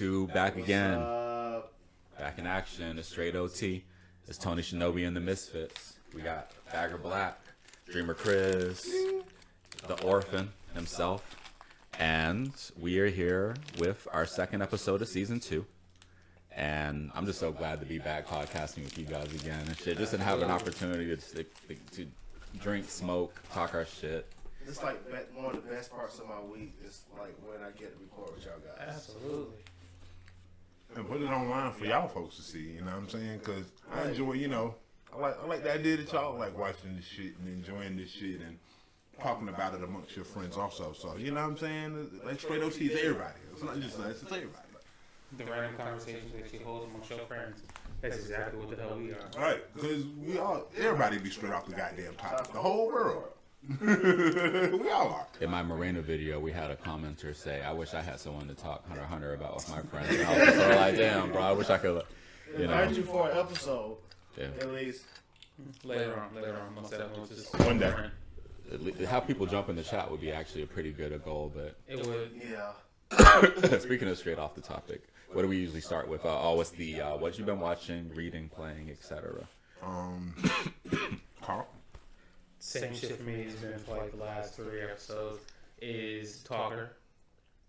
2 back again. Uh, Back in action. It's straight OT. It's Tony Shinobi and the Misfits. We got Bagger Black, Dreamer Chris, the Orphan himself. And we are here with our second episode of season 2. And I'm just so glad to be back podcasting with you guys again and shit. Just to have an opportunity to drink, smoke, talk our shit. it's like one of the best parts of my week is like when I get to record with y'all guys. Absolutely. And put it online for y'all folks to see, you know what I'm saying? Because I enjoy, I like the idea that y'all like watching this shit and enjoying this shit and talking about it amongst your friends also. So, you know what I'm saying? Like Straight OT is everybody. It's not just us, it's everybody. The random conversations that she holds amongst your friends. That's exactly what the hell we are. Right, because everybody be straight off the goddamn topic. The whole world. We all are. In my Morena video, we had a commenter say, I wish I had someone to talk Hunter about with my friends. And I was sort of like, damn, bro, I wish I could, Invite you for an episode, Yeah. at least. Later on, once that moves just One day. How people jump in the chat would be actually a pretty good goal, but it would. Yeah. speaking of straight off the topic, what do we usually start with? What's the what you've been watching, reading, playing, etc. Carl? Same shit for me has been for like the last 3 episodes is Talker.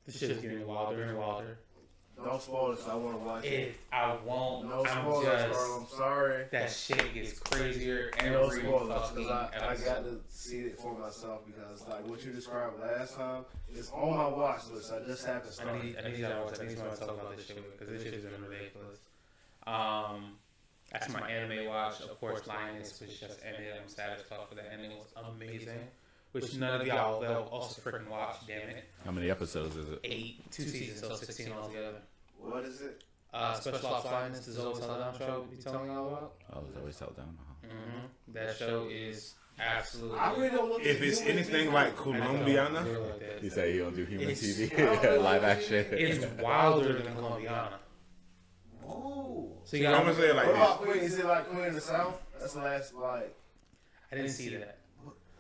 This shit is getting wilder and wilder. Don't spoil it 'cause I want to watch it. I won't. No I'm spoilers, just. bro. I'm sorry. That shit gets crazier No every spoilers, fucking because I got episode. to see it for myself because like what you described last time is on my watch list. I just haven't I started. need to watch. I need to talk about this shit because this shit has been ridiculous. That's my anime watch. Of course, Lioness, which just ended. I'm sad as fuck for that ending. Was amazing. Which none of y'all will also freaking watch. Damn it. How many episodes is it? 8, 2 seasons, so 16 altogether. What is it? Special Ops Lioness, the Zoe Saldana show. We be telling y'all about. Oh, it's always held down. That show is absolutely. I really don't look If at it's human anything TV. like I don't Colombiana, feel like that. He said he don't do human It's- TV, live action. It's wilder than Colombiana. Ooh. So you I'm got. gonna say it What like about this. Queen? Is it like Queen of the South? That's the last like. I didn't see that.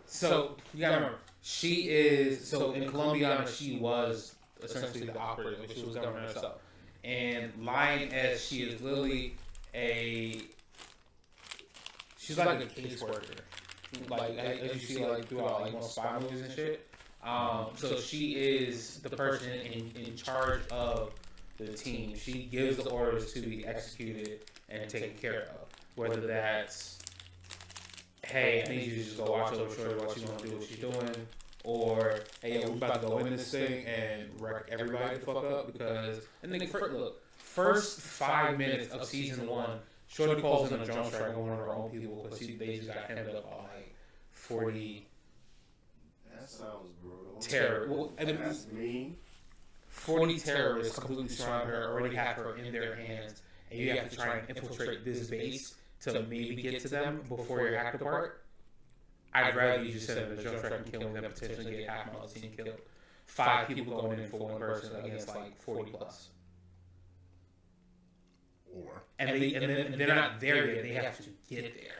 So you gotta remember, she is. So in Colombiana, she was essentially the operative, but she was governing herself. And Lioness, she is literally she's like a caseworker. Like as you see like throughout like most spy movies and shit. So she is the person in charge of the team. She gives the orders to be executed and taken care of. Whether that's, hey, I need you to just go watch over Shorty while she's gonna do what she's doing, or hey, we about to go in this thing and wreck everybody the fuck up because. And then look, first 5 minutes of season 1, Shorty calls in a drone strike on one of her own people because they just got ended up on like 40 That sounds brutal. terror. Well, I mean, That's mean. 40 terrorists completely surround her, already have her in their hands, and you have to try and infiltrate this base to maybe get to them before your act apart. I'd rather you just send them to jump strike and kill them than potentially get half my team killed. 5 people going in for one person against like 40 plus. Or And they're not there yet, they have to get there.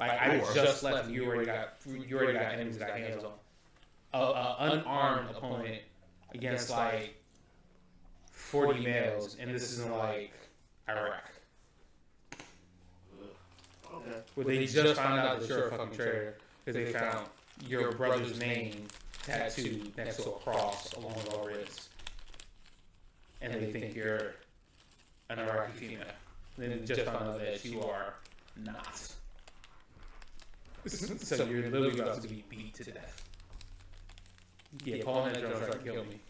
Like I just left, you already got enemies that got hands on. Unarmed opponent against like 40 males, and this isn't like Iraq. Okay. Where they just found out that you're a fucking traitor because they found your brother's name tattooed next to a cross along your wrist, and they think you're an Iraqi female. And then they just found out that you are not. So you're literally about to be beat to death. Yeah, calling that drone strike kill me.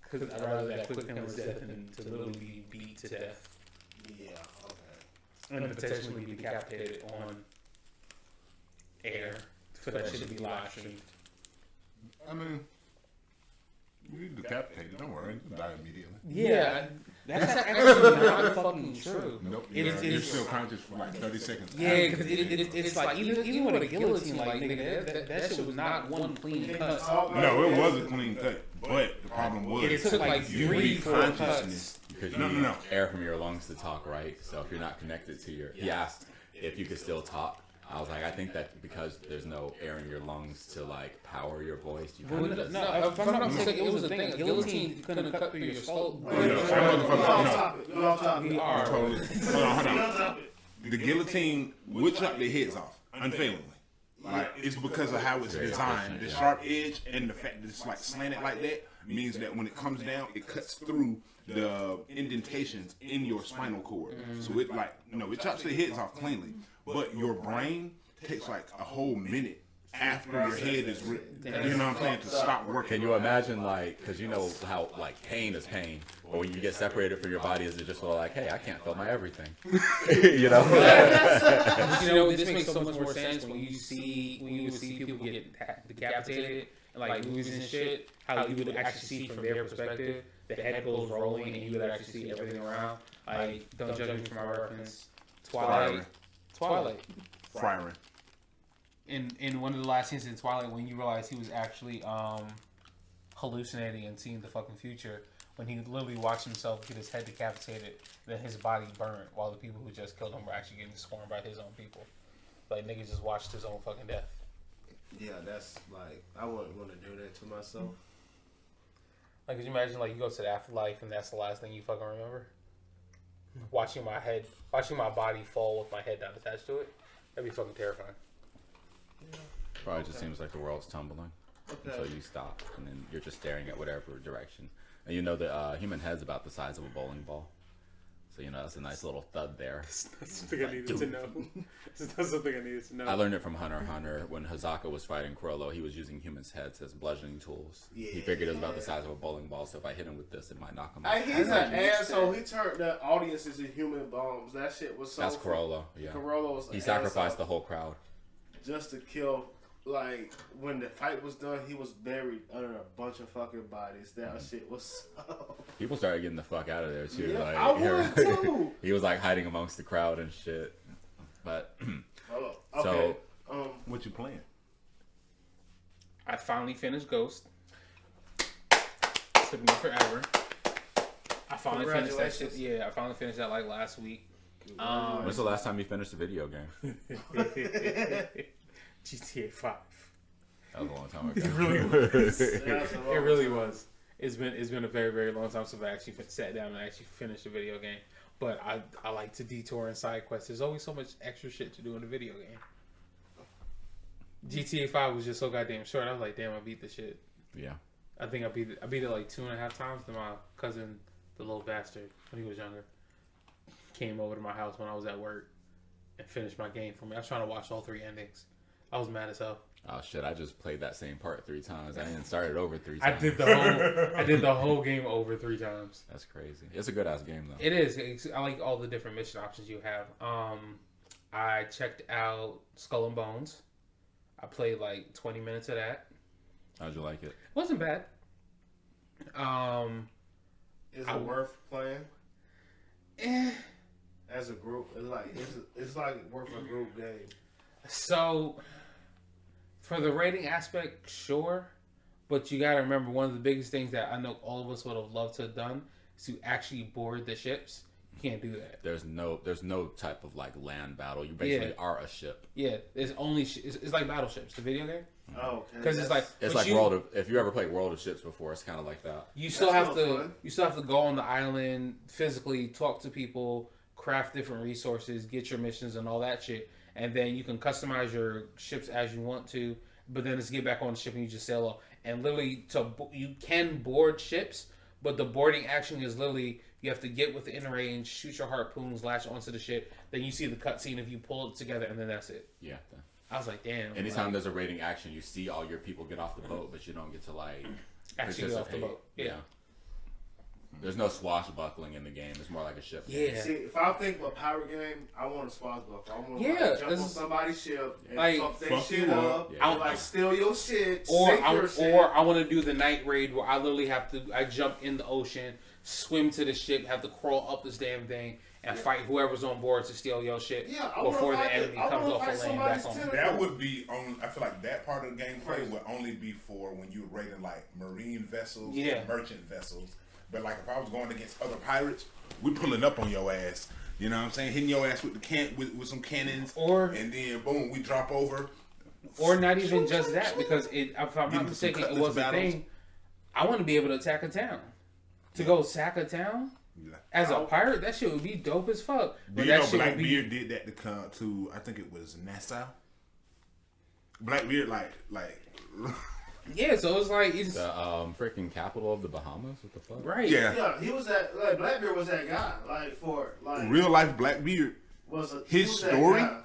Because I'd rather that quick painless death than to literally be beat to death. Yeah. Okay. And potentially be decapitated on air for that shit to be live streamed. I mean, you decapitated. Don't worry, you die immediately. Yeah, that's actually not fucking true. Nope, It's- you're it's- still conscious for like 30 seconds. Yeah, because it's like even with a guillotine, like nigga, that shit was not one clean cut. No, it was a clean cut, but the problem was It took like you 3-4 cuts. consciousness. Because you No, need air from your lungs to talk, right? So if you're not connected to your, he asked if you could still talk I was like, I think that because there's no air in your lungs to like power your voice, you Well, kind of just. no, if I'm not mistaken, it was a thing. A guillotine couldn't cut through your skull. Yeah, that motherfucker, We're off topic. We are. Hold on. The guillotine will chop their heads off unfailingly. Like, it's because of how it's Very designed. efficient, The yeah. sharp edge and the fact that it's like slanted like that means that when it comes down, it cuts through the indentations in your spinal cord. So it like, it chops their heads off cleanly. But your brain takes like a whole minute after your head is, you know what I'm saying, to stop working. Can you imagine, like, because you know how, like, pain is pain, or when you get separated from your body, is it just sort of like, hey, I can't feel my everything, you know? You know, this makes so much more sense when you would see people get decapitated and like movies and shit. How you would actually see from their perspective, the head goes rolling, and you would actually see everything around. Like, don't judge me for my reference. Twilight. Firing. In one of the last scenes in Twilight, when you realize he was actually hallucinating and seeing the fucking future, when he literally watched himself get his head decapitated, then his body burned, while the people who just killed him were actually getting scorned by his own people. Like, nigga just watched his own fucking death. Yeah, that's like, I wouldn't want to do that to myself. Like, could you imagine, like, you go to the afterlife and that's the last thing you fucking remember? Watching my body fall with my head not attached to it? That'd be fucking terrifying. Probably just seems like the world's tumbling Okay. until you stop, and then you're just staring at whatever direction. And you know the human head's about the size of a bowling ball, so you know that's a nice little thud there. That's something I needed to know. That's something I needed to know. I learned it from Hunter x Hunter when Hazaka was fighting Chrollo. He was using humans' heads as bludgeoning tools. He figured it was about the size of a bowling ball, so if I hit him with this, it might knock him out. Hey, he's an asshole. He turned the audiences into human bombs. That shit was so. That's Chrollo. Yeah, Corolla was. he an sacrificed asshole the whole crowd. just to kill. Like when the fight was done, he was buried under a bunch of fucking bodies. That shit was so. People started getting the fuck out of there too. Yeah, like, I would too. He was like hiding amongst the crowd and shit. But Okay. What you playing? I finally finished Ghost. Took me forever. I finally finished that shit. Yeah, I finally finished that like last week. when's the last time you finished a video game? GTA 5. That was a long time ago. It really was. It It really was. It's been a very, very long time since I actually sat down and actually finished a video game. But I like to detour and side quests. There's always so much extra shit to do in a video game. GTA 5 was just so goddamn short. I was like, damn, I beat the shit. Yeah. I think I beat it like 2.5 times. Then my cousin, the little bastard, when he was younger, came over to my house when I was at work and finished my game for me. I was trying to watch all 3 endings. I was mad as hell. Oh shit! I just played that same part 3 times. I didn't start it over 3 times. I did the whole game over 3 times. That's crazy. It's a good ass game though. It is. I like all the different mission options you have. I checked out Skull and Bones. I played like 20 minutes of that. How'd you like it? Wasn't bad. Is it worth playing as a group? It's like worth a group game. So, for the rating aspect, sure. But you gotta remember, one of the biggest things that I know all of us would have loved to have done is to actually board the ships. You can't do that. There's no type of like land battle. You basically are a ship. Yeah, it's only it's like Battleships, the video game. Oh, okay. Because it's like If you ever played World of Ships before, it's kind of like that. You still That's have no to fun. you still have to go on the island physically, talk to people, craft different resources, get your missions and all that shit, and then you can customize your ships as you want to. But then it's get back on the ship and you just sail off. And literally, you can board ships, but the boarding action is literally you have to get within range, shoot your harpoons, latch onto the ship. Then you see the cutscene if you pull it together, and then that's it. Yeah. I was like, damn. Anytime there's a raiding action, you see all your people get off the boat, but you don't get to like actually get off the boat. Yeah. There's no swashbuckling in the game. It's more like a ship. Yeah. See, if I think of a pirate game, I want a swashbuckle. I want to Yeah, jump on somebody's ship and like, fuck that fuck shit you up. Yeah. And, like steal your shit, Or sink your shit. I want to do the night raid where I literally I jump in the ocean, swim to the ship, have to crawl up this damn thing, and fight whoever's on board to steal your shit Yeah, I before wanna the fight enemy I comes wanna off fight and land back somebody's on. tentacle. That would be on. I feel like that part of the gameplay would only be for when you're raiding like marine vessels, Yeah. and merchant vessels. But like if I was going against other pirates, we pulling up on your ass. You know what I'm saying? Hitting your ass with the with some cannons, Or- and then boom, we drop over. Or not even just that, because if I'm Get not into mistaken, some it was a battles. thing. I want to be able to attack a town. To go sack a town Yeah. as a pirate, that shit would be dope as fuck. Do But you that know shit would be Blackbeard did that to I think it was Nassau. Blackbeard like yeah. So it's like it's The freaking capital of the Bahamas. What the fuck? right. yeah, Yeah, he was that like Blackbeard was that guy. Like for like real life Blackbeard. His he was that story? guy.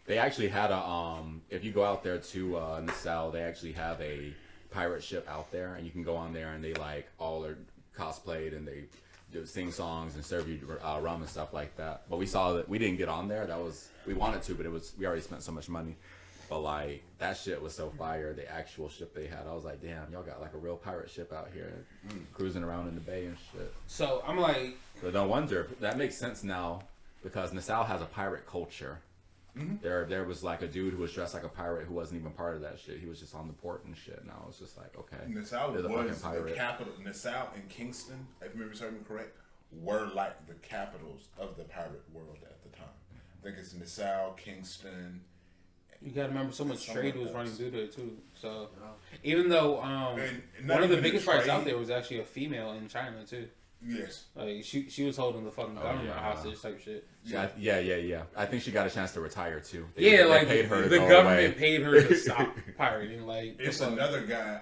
They actually had a if you go out there to Nassau, they actually have a pirate ship out there, and you can go on there and they like all are cosplayed and they do sing songs and serve you rum and stuff like that. But we saw that we didn't get on there. We wanted to, but we already spent so much money. But like that shit was so fire. The actual ship they had, I was like, damn, y'all got like a real pirate ship out here, cruising around in the bay and shit. So I'm like, But no wonder that makes sense now because Nassau has a pirate culture. There was like a dude who was dressed like a pirate who wasn't even part of that shit. He was just on the port and shit. And I was just like, okay, Nassau there's a was fucking the pirate. capital. Nassau and Kingston, if you remember something correct, were like the capitals of the pirate world at the time. I think it's Nassau, Kingston. you gotta remember, so much Somewhere trade was else. running through there too. So even though And not one of the even biggest the pirates out trade. there was actually a female in China too. Yes. Like she was holding the fucking government yeah. hostage type shit. Yeah. I think she got a chance to retire too. Yeah, they like paid her to the go government away. paid her to stop pirating. Like It's so- another guy.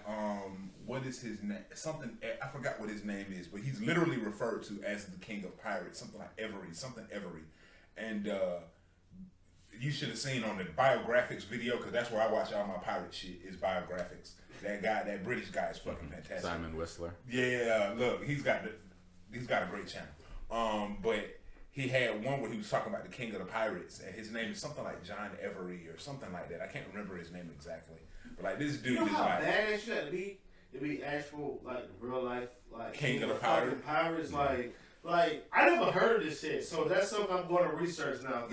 What is his name? Something I forgot what his name is, but he's literally referred to as the king of pirates. Something like Every, and you should have seen on the biographics video because that's where I watch all my pirate shit is biographics. That British guy is fucking fantastic. Simon Whistler. Yeah, look, he's got a great channel. But he had one where he was talking about the king of the pirates, and his name is something like John Every or something like that. I can't remember his name exactly. But like this dude You know is how like bad that shit be? To be actual like real life like King of the fucking Pirates. pirates. Like I never heard of this shit, so that's something I'm going to research now.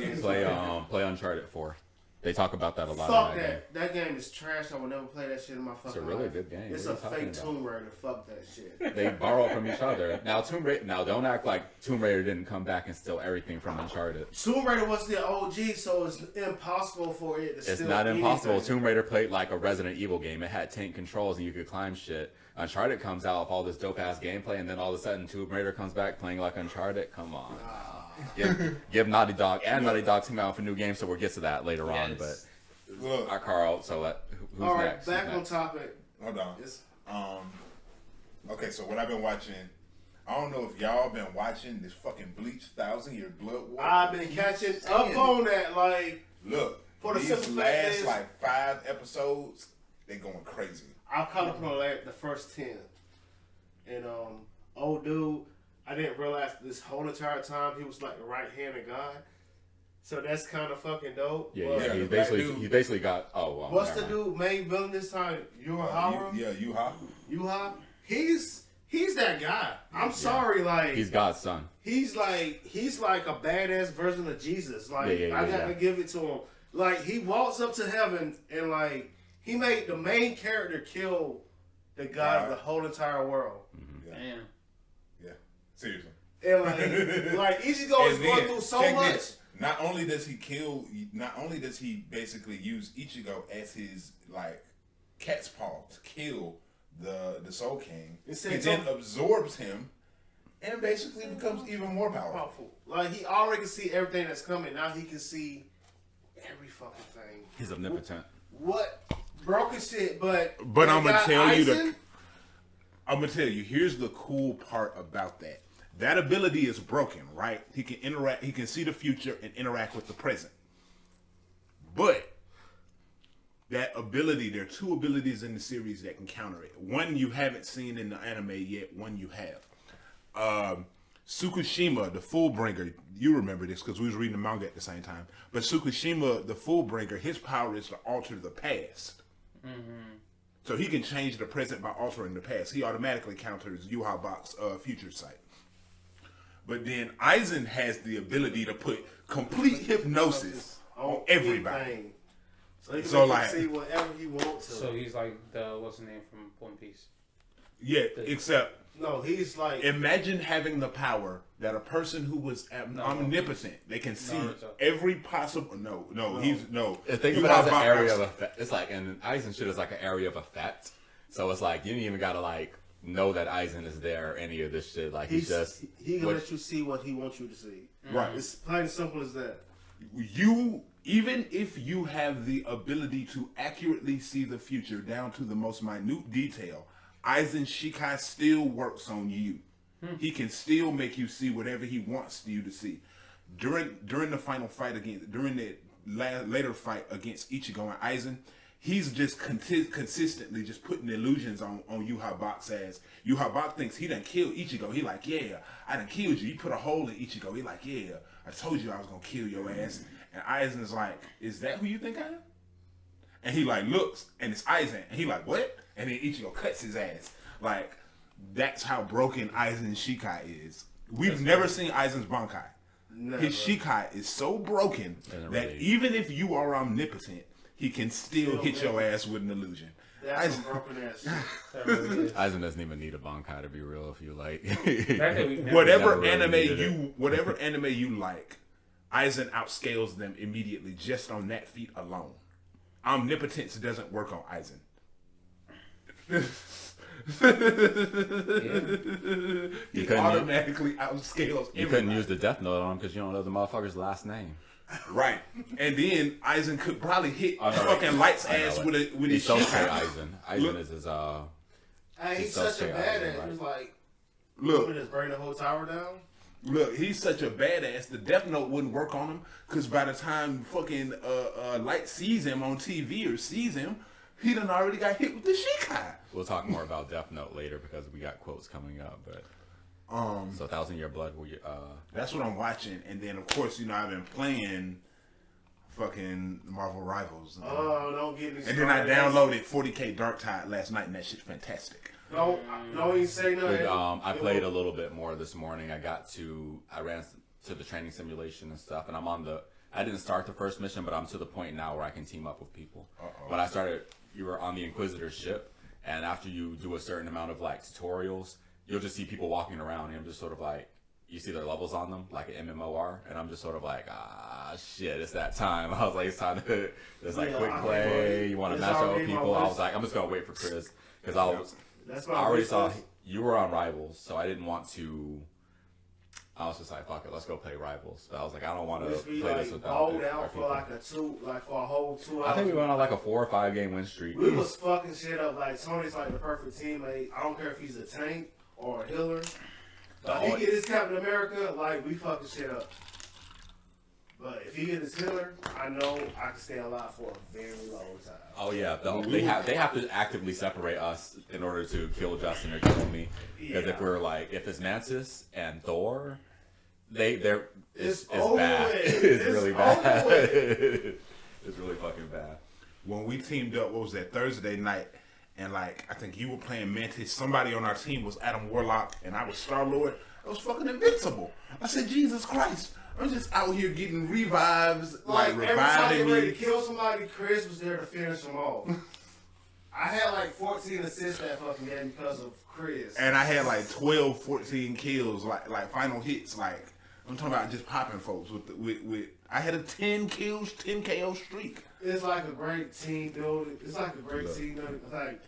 Play Uncharted 4. They talk about that a lot. Fuck in that game. that. That game is trash. I will never play that shit in my fucking It's a really life. good game. It's What a are you talking fake about? Tomb Raider. Fuck that shit. They borrow from each other. Now Now don't act like Tomb Raider didn't come back and steal everything from Uncharted. Tomb Raider was the OG, so it's impossible for it to steal It's not impossible. anything. Tomb Raider played like a Resident Evil game. It had tank controls and you could climb shit. Uncharted comes out with all this dope ass gameplay, and then all of a sudden Tomb Raider comes back playing like Uncharted. Come on, give Naughty Dog and Naughty Dog team out for new games, so we'll get to that later on. But look. Carl, so who's All right, next? back Who's on next? topic. Hold on. It's, Okay, so what I've been watching, I don't know if y'all been watching this fucking Bleach 1,000-Year Blood War. I've been catching up on that. Like Look, For the these simple fact last is- like 5 episodes, they going crazy. I caught up on the first 10, and old dude, I didn't realize this whole entire time he was like the right hand of God. So that's kind of fucking dope. Yeah, But yeah. the black dude. He basically got. Oh, well, what's never the mind. dude main villain this time? Yuhara? Yuha. Yuha? He's that guy. I'm sorry, like He's God's son. he's like a badass version of Jesus. Like Yeah, I gotta yeah. give it to him. Like he walks up to heaven and like he made the main character kill the God of the whole entire world. Damn. Yeah, seriously. And like Ichigo is And going then, through so check much. this. Not only does he basically use Ichigo as his like cat's paw to kill the Soul King, It he said then something- absorbs him and basically becomes even more powerful. Powerful. Like he already can see everything that's coming. Now he can see every fucking thing. He's omnipotent. What broken shit? But I'm they gonna got tell you Aizen? I'm gonna tell you. Here's the cool part about that. That ability is broken, right? He can interact. He can see the future and interact with the present. But that ability, there are 2 abilities in the series that can counter it. One you haven't seen in the anime yet. One you have. Tsukushima, the Fullbringer. You remember this because we was reading the manga at the same time. But Tsukushima, the Fullbringer, his power is to alter the past. So he can change the present by altering the past. He automatically counters Yuha-Bak's future sight. But then Aizen has the ability to put complete hypnosis on everybody. Anything. So he can So, make like- him see whatever he wants to. So he's like the what's the name from One Piece? Yeah, except No, he's like Imagine having the power that a person who was omnipotent, they can see every possible. Think of it as an area of effect. It's like, and Aizen shit is like an area of effect. So it's like you don't even gotta like know that Aizen is there or any of this shit. Like he can let you see what he wants you to see. Right. It's plain and simple as that. You, even if you have the ability to accurately see the future down to the most minute detail, Aizen Shikai still works on you. He can still make you see whatever he wants you to see. During the final fight during the later fight against Ichigo and Aizen, he's just consistently just putting illusions on Yhwach says. Yhwach thinks he done killed Ichigo. He like, yeah, I done killed you. He put a hole in Ichigo. He like, yeah, I told you I was gonna kill your ass. And Aizen's like, is that who you think I am? And he like looks, and it's Aizen. And he like, what? And then Ichigo cuts his ass. Like, that's how broken Aizen Shikai is. We've never seen Aizen's Bankai. Never. His Shikai is so broken that even if you are omnipotent, he can still hit your ass with an illusion. That's some broken ass shit. Aizen doesn't even need a Bankai to be real. If you like, whatever really anime you like, Aizen outscales them immediately just on that feat alone. Omnipotence doesn't work on Aizen. He automatically outscales. You couldn't use the Death Note on him because you don't know the motherfucker's last name. Right, and then Aizen could probably hit fucking Light's ass with his Sosei Shikai. Aizen is his he's such a badass. He was like, look, just burn the whole tower down. Look, he's such a badass. The Death Note wouldn't work on him because by the time fucking Light sees him on TV or sees him, he done already got hit with the Shikai. We'll talk more about Death Note later because we got quotes coming up. But so 1,000 Year Blood. That's what I'm watching, and then of course I've been playing fucking Marvel Rivals. Don't get me started. And then I downloaded 40K Dark Tide last night, and that shit's fantastic. Don't even say nothing. I played a little bit more this morning. I ran to the training simulation and stuff, and I didn't start the first mission, but I'm to the point now where I can team up with people. When I started, you were on the Inquisitor's ship, and after you do a certain amount of like tutorials, you'll just see people walking around, and I'm just sort of like, you see their levels on them, like an MMOR, and I'm just sort of like, shit, it's that time. I was like, it's time to just like quick play. You want to match up with people? I was like, I'm just gonna wait for Chris because I already saw you were on Rivals, so I didn't want to. I was just like, fuck it, let's go play Rivals. But I was like, I don't want to play this without out for for a whole 2 hours. I think we went on like a 4 or 5 game win streak. We was fucking shit up. Like Tony's like the perfect teammate. I don't care if he's a tank or a healer. If he get his Captain America, like we fucking shit up. But if he get his healer, I know I can stay alive for a very long time. Oh yeah, they have to actively separate us in order to kill Justin or kill me. Because if it's Mantis and Thor, it's bad. It's really bad. It's really fucking bad. When we teamed up, what was that, Thursday night, and like I think you were playing Mantis, somebody on our team was Adam Warlock, and I was Star-Lord. I was fucking invincible. I said, Jesus Christ. I'm just out here getting revives, like every time reviving you me. ready to kill somebody, Chris was there to finish them off. I had like 14 assists that fucking game because of Chris. And I had like 12, 14 kills, like final hits. Like I'm talking about just popping folks with. I had a 10 kills, 10 KO streak. It's like a great team building. It's like a great team building. Like.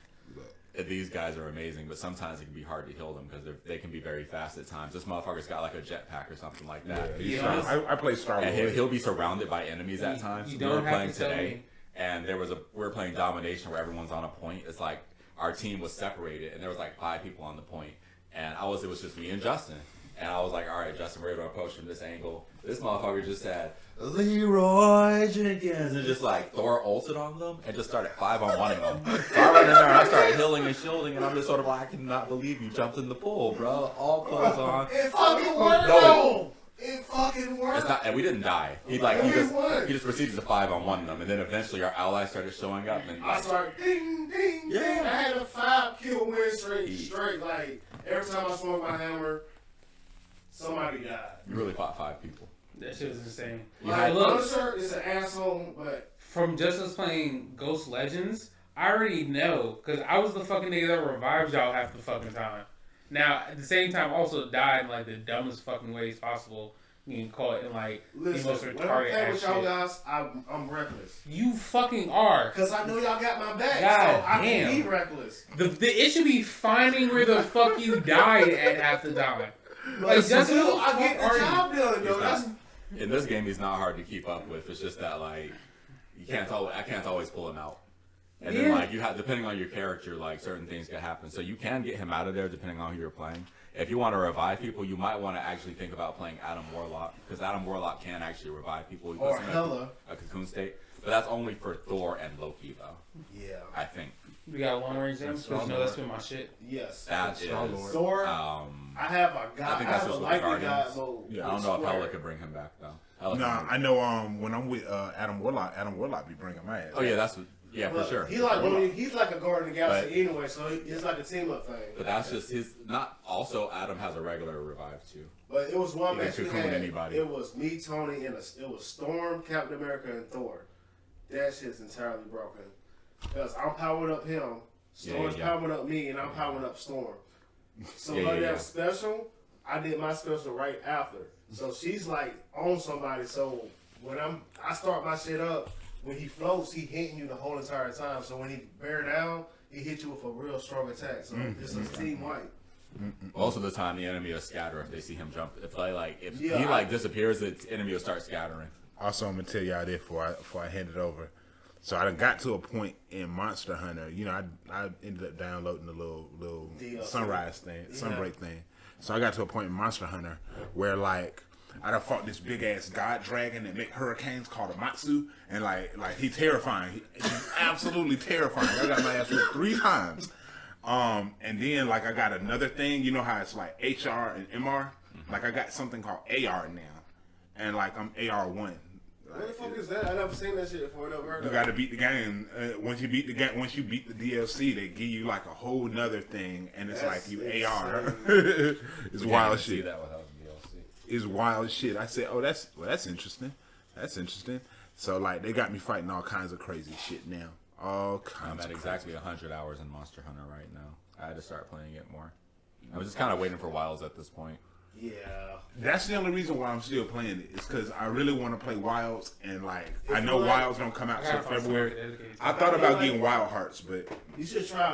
These guys are amazing, but sometimes it can be hard to kill them because they can be very fast at times. This motherfucker's got like a jetpack or something like that. Yeah, I play Star Wars. And he'll be surrounded by enemies at times. We were playing today, and we were playing domination where everyone's on a point. It's like our team was separated, and there was like 5 people on the point, and it was just me and Justin. And I was like, all right, Justin, we're going to approach from this angle. This motherfucker just said, Leroy Jenkins, and just like Thor ulted on them and just started 5-on-1ing them. So I ran in there and I started healing and shielding, and I'm just sort of like, I cannot believe you jumped in the pool, bro. All clothes on. It fucking worked. It fucking worked. It's not, and we didn't die. He just proceeded to 5-on-1 them, and then eventually our allies started showing up. And I started ding ding. Yeah. Ding. I had a 5-kill win straight. Like every time I swung my hammer, somebody died. You really fought 5 people. That shit was insane. Like, Punisher is an asshole, but from just us playing Ghost Legends, I already know because I was the fucking nigga that revived y'all half the fucking time. Now, at the same time, also died in like the dumbest fucking ways possible. You can call it in like Listen, the most when I'm retarded playing ass with y'all shit. guys, I'm reckless. You fucking are. Cause I know y'all got my back, God so I damn. can be reckless. The issue be finding where the fuck you died at half the time. Like, But that's still, what the I get the fuck are job done, yo. He's That's not- in this game, he's not hard to keep up with. It's just that like I can't always pull him out. And then Yeah. like you have, depending on your character, like certain things can happen. So you can get him out of there depending on who you're playing. If you want to revive people, you might want to actually think about playing Adam Warlock, because Adam Warlock can actually revive people. He puts or them in Hella. a cocoon state, but that's only for Thor and Loki though. Yeah. I think We got a long range damage because you know that's been my shit. Yes. that is. Star-Lord. Thor. I I have a god. think I that's have a just with lightning Guardians. god mode. Yeah, I don't know if Square. Hela could bring him back though. Hela Nah, can I know. When I'm with Adam Warlock be bringing my ass. oh yeah, that's yeah for But sure. He's like a Guardian of the Galaxy But- anyway, so it's like a team up thing. But that's just his. Not also Adam has a regular revive too. But it was one You can match we cocoon had. anybody. It was me, Tony, and it was Storm, Captain America, and Thor. That shit's entirely broken. Because I'm powering up him, Storm's yeah. powering up me, and I'm powering up Storm. So Yeah, her yeah, that yeah. special, I did my special right after. So she's like on somebody. So when I start my shit up, when he floats, he hitting you the whole entire time. So when he bear down, he hit you with a real strong attack. So it's a team white. Most of the time, the enemy will scatter if they see him jump. If Yeah, he I- disappears, the enemy will start scattering. Also, I'm gonna tell y'all this before I hand it over. So I done got to a point in Monster Hunter. You know, I ended up downloading the little DLC. sunrise thing, Yeah. sunbreak thing. So I got to a point in Monster Hunter where like I done fought this big ass god dragon that make hurricanes called a Matsu, and like he terrifying. He's absolutely terrifying. I got my ass whipped 3 times. And then like I got another thing. You know how it's like HR and MR. Like I got something called AR now, and like I'm AR1. What the fuck is that? I never seen that shit before. I never heard You of got it. to beat the game. Once you beat the game, once you beat the DLC, they give you like a whole nother thing, and it's That's like you insane. AR. It's We wild can't even see shit. that without DLC. It's wild shit. I said, oh, that's interesting. That's interesting. So like they got me fighting all kinds of crazy shit now. All kinds. I'm at of exactly 100 hours in Monster Hunter right now. I had to start playing it more. I was just kind of waiting for Wilds at this point. Yeah. That's the only reason why I'm still playing it. Is because I really want to play Wilds, and like I If know you like- Wilds don't come out I till gotta find February. somebody dedicated to I it. thought about like- getting Wild Hearts, but You should try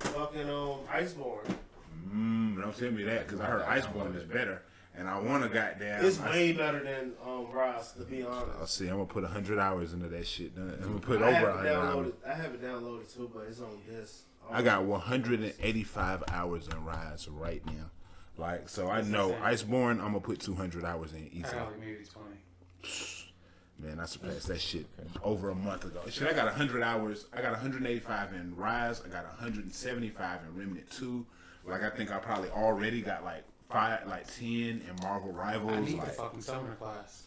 fucking Iceborne. don't tell me that because I heard Iceborne is better, and I want to goddamn. It's way better than Rise, to be honest. I'll see. I'm gonna put 100 hours into that shit. I'm gonna put I over have 100 it hours. downloaded. I have it downloaded too, but it's on this. I got 185 hours in Rise right now. Like, so I know Iceborne, I'm gonna put 200 hours in I easily. got like maybe 20. Man, I surpassed that shit over a month ago. Shit, I got 100 hours. I got 185 in Rise. I got 175 in Remnant 2. Like, I think I probably already got like 10 in Marvel I Rivals. need the Like, fucking summoner class.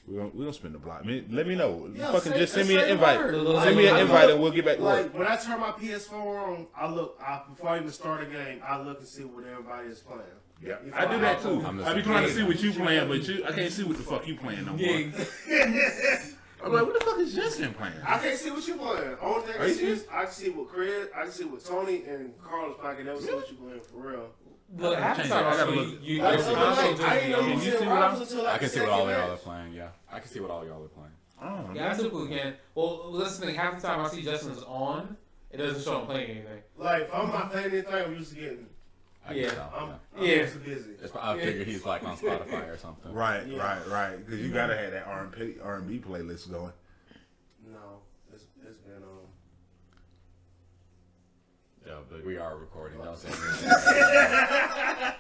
we gonna spend the block. Let me know. Yeah, Fucking say- just send me say an the invite. word. Send me an I invite look- and we'll get back to Like work. when I turn my PS4 on, before I even start a game, I look and see what everybody is playing. Yeah, If I do that too. I'm the I be same. trying to see what you playing, but I can't see what the fuck you playing no more. I'm like, what the fuck is Justin playing? I can't see what you playing. Only thing Are I you see is I can see what Chris, I can see what Tony and Carlos playing. I can never see what you playing for real. Look, half the change time that. I I gotta see look. you. Like, your so console like, just I didn't know be you on. was you in see what I'm- Rivals until like I can the see what all second y'all are match. playing. Yeah, I can see what all y'all are playing. Oh, Yeah, I typically can. Well, listen, half the time I see Justin's on, it doesn't show him playing anything. Like if I'm not playing anything, I'm used to getting. I Yeah. can tell. I'm Yeah. used to busy. I figured he's like on Spotify or something. Right, Yeah. right. Because you gotta have that R&B playlist going. No, it's been Yeah, but we are recording. Don't say anything.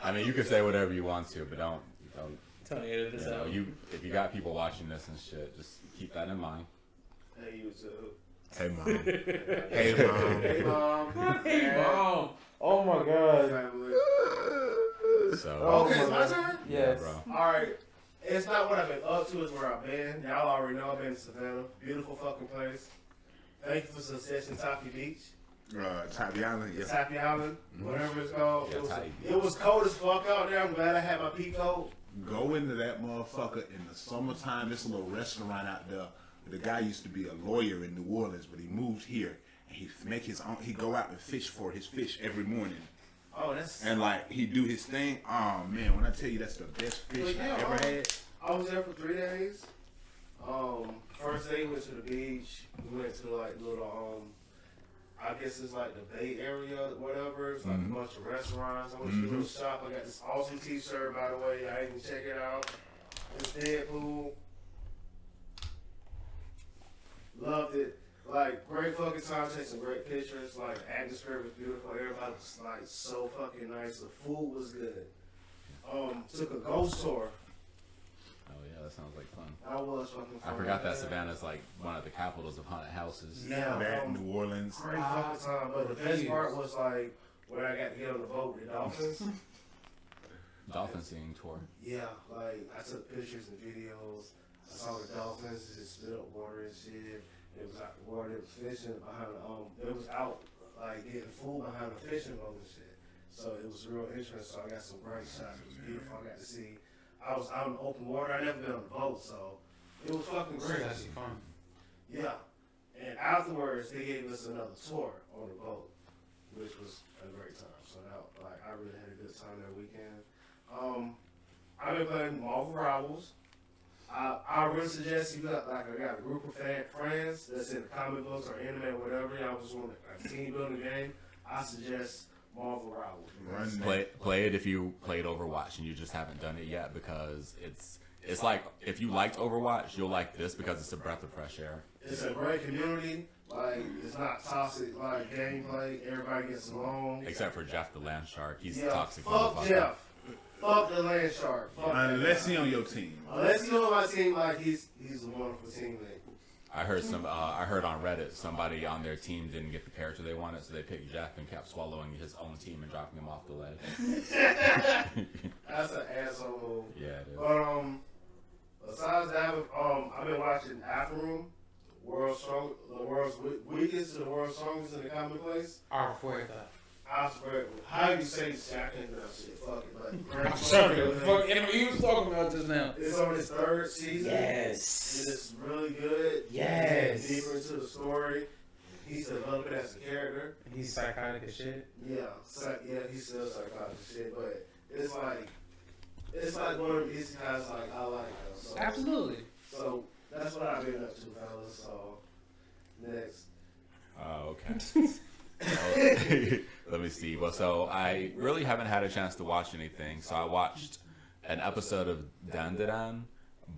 I mean, you can say whatever you want to, but don't. Tell me edit this You know, out. if you got people watching this and shit, just keep that in mind. Hey YouTube. Hey, mom. Hey, mom. Hey mom. Hey, mom. Oh my god. Family. So, Okay, it's my turn. Yes. bro. All right. It's not what I've been up to, it's where I've been. Y'all already know I've been in Savannah. Beautiful fucking place. Thank you for Succession Taffy Beach. Tappy Island, yes. Taffy Island, whatever it's called. Yeah, It was, Taffy. it was cold as fuck out there. I'm glad I had my pea coat. Go into that motherfucker in the summertime. This little restaurant out there. The guy used to be a lawyer in New Orleans, but he moved here. And he make his own. He go out and fish for his fish every morning. Oh, that's. And like he do his thing. Oh man, when I tell you that's the best fish I ever had. I was there for 3 days. First day we went to the beach. We went to like little I guess it's like the Bay Area, whatever. It's like a bunch of restaurants. I went to a little shop. I got this awesome T-shirt, by the way. I didn't check it out. It's Deadpool. Loved it. Like, great fucking time, take some great pictures. Like, the atmosphere was beautiful. Everybody was, like, so fucking nice. The food was good. Took a ghost tour. Oh yeah, that sounds like fun. That was fucking fun. I forgot that Savannah's like one of the capitals of haunted houses. Yeah. That New Orleans. Great fucking time. But the best part was, like, when I got to get on the boat with the dolphins. Dolphin seeing tour. Yeah, like, I took pictures and videos. I saw the dolphins just spit up water and shit. It was out the water. It was fishing behind it was out like getting food behind the fishing boat and shit. So it was real interesting. So I got some great shots. It was beautiful. I got to see. I was out in open water. I never been on a boat, so it was fucking great. That's actually fun. Yeah. And afterwards, they gave us another tour on the boat, which was a great time. So that, like, I really had a good time that weekend. I've been playing Marvel Rivals. I really suggest you got like I got a group of friends that's in the comic books or anime or whatever. Y'all just want a team building game. I suggest Marvel Rivals. Play it if you played Overwatch and you just haven't done it yet, because it's like if you liked Overwatch, you'll like this because it's a breath of fresh air. It's a great community. Like, it's not toxic like gameplay. Everybody gets along. Except for Jeff the Land Shark, he's Yeah, toxic. fuck motherfucker. Jeff. Fuck the land shark. Fuck Unless that he guy. on your team. Unless he on my team, like he's a wonderful teammate. I heard on Reddit somebody on their team didn't get the character they wanted, so they picked Jeff and kept swallowing his own team and dropping him off the ledge. That's an asshole move. Yeah, it is. But besides that, I've been watching Afroom, the world's weakest to the world's strongest in the commonplace. I swear, how you say shit? I can't do that shit. Fuck it, but I'm sorry. Fuck, and he was talking about just now. it's on its 3rd season. Yes. It's really good. Yes. Deeper into the story. He's developing as a character. He's psychotic as shit. Yeah, he's still psychotic as shit, but it's like one of these guys like I like him. So, Absolutely. So that's what I've been up to, fellas. So next. Oh, okay. Let me see. Well, so I really haven't had a chance to watch anything. So I watched an episode of Dandadan,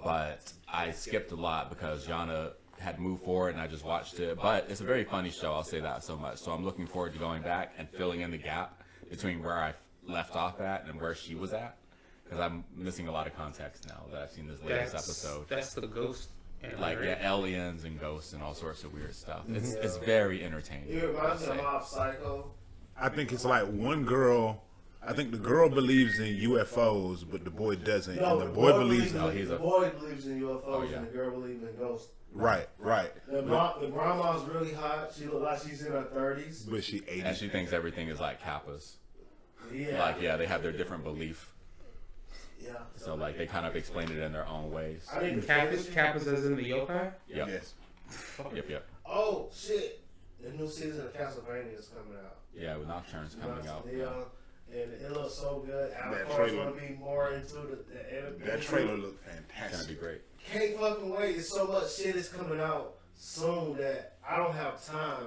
but I skipped a lot because Yana had moved forward and I just watched it. But it's a very funny show, I'll say that so much. So I'm looking forward to going back and filling in the gap between where I left off at and where she was at, because I'm missing a lot of context now that I've seen this latest episode. That's the ghost. Like, yeah, aliens and ghosts and all sorts of weird stuff. It's very entertaining. It reminds me of Mob Psycho. I think it's like one girl. I think the girl believes in UFOs, but the boy doesn't. No, and the boy believes in, in. he's the a- boy believes in UFOs Oh, yeah. and the girl believes in ghosts. Right. The grandma's really hot. She look like she's in her 30s. But she 80. And she thinks everything is like Kappas. Yeah. Like, yeah, they have their different belief. Yeah. So, like, they kind of explain it in their own ways. I need to finish it. Kappas as in the yokai? Yep. Yes. Yep. Oh shit! The new season of Castlevania is coming out. Yeah, with Nocturne's coming out. Yeah. And it looks so good. That Avatar's trailer- gonna be more into the anime. That trailer looked It's fantastic. gonna be great. Can't fucking wait. There's so much shit is coming out soon that I don't have time.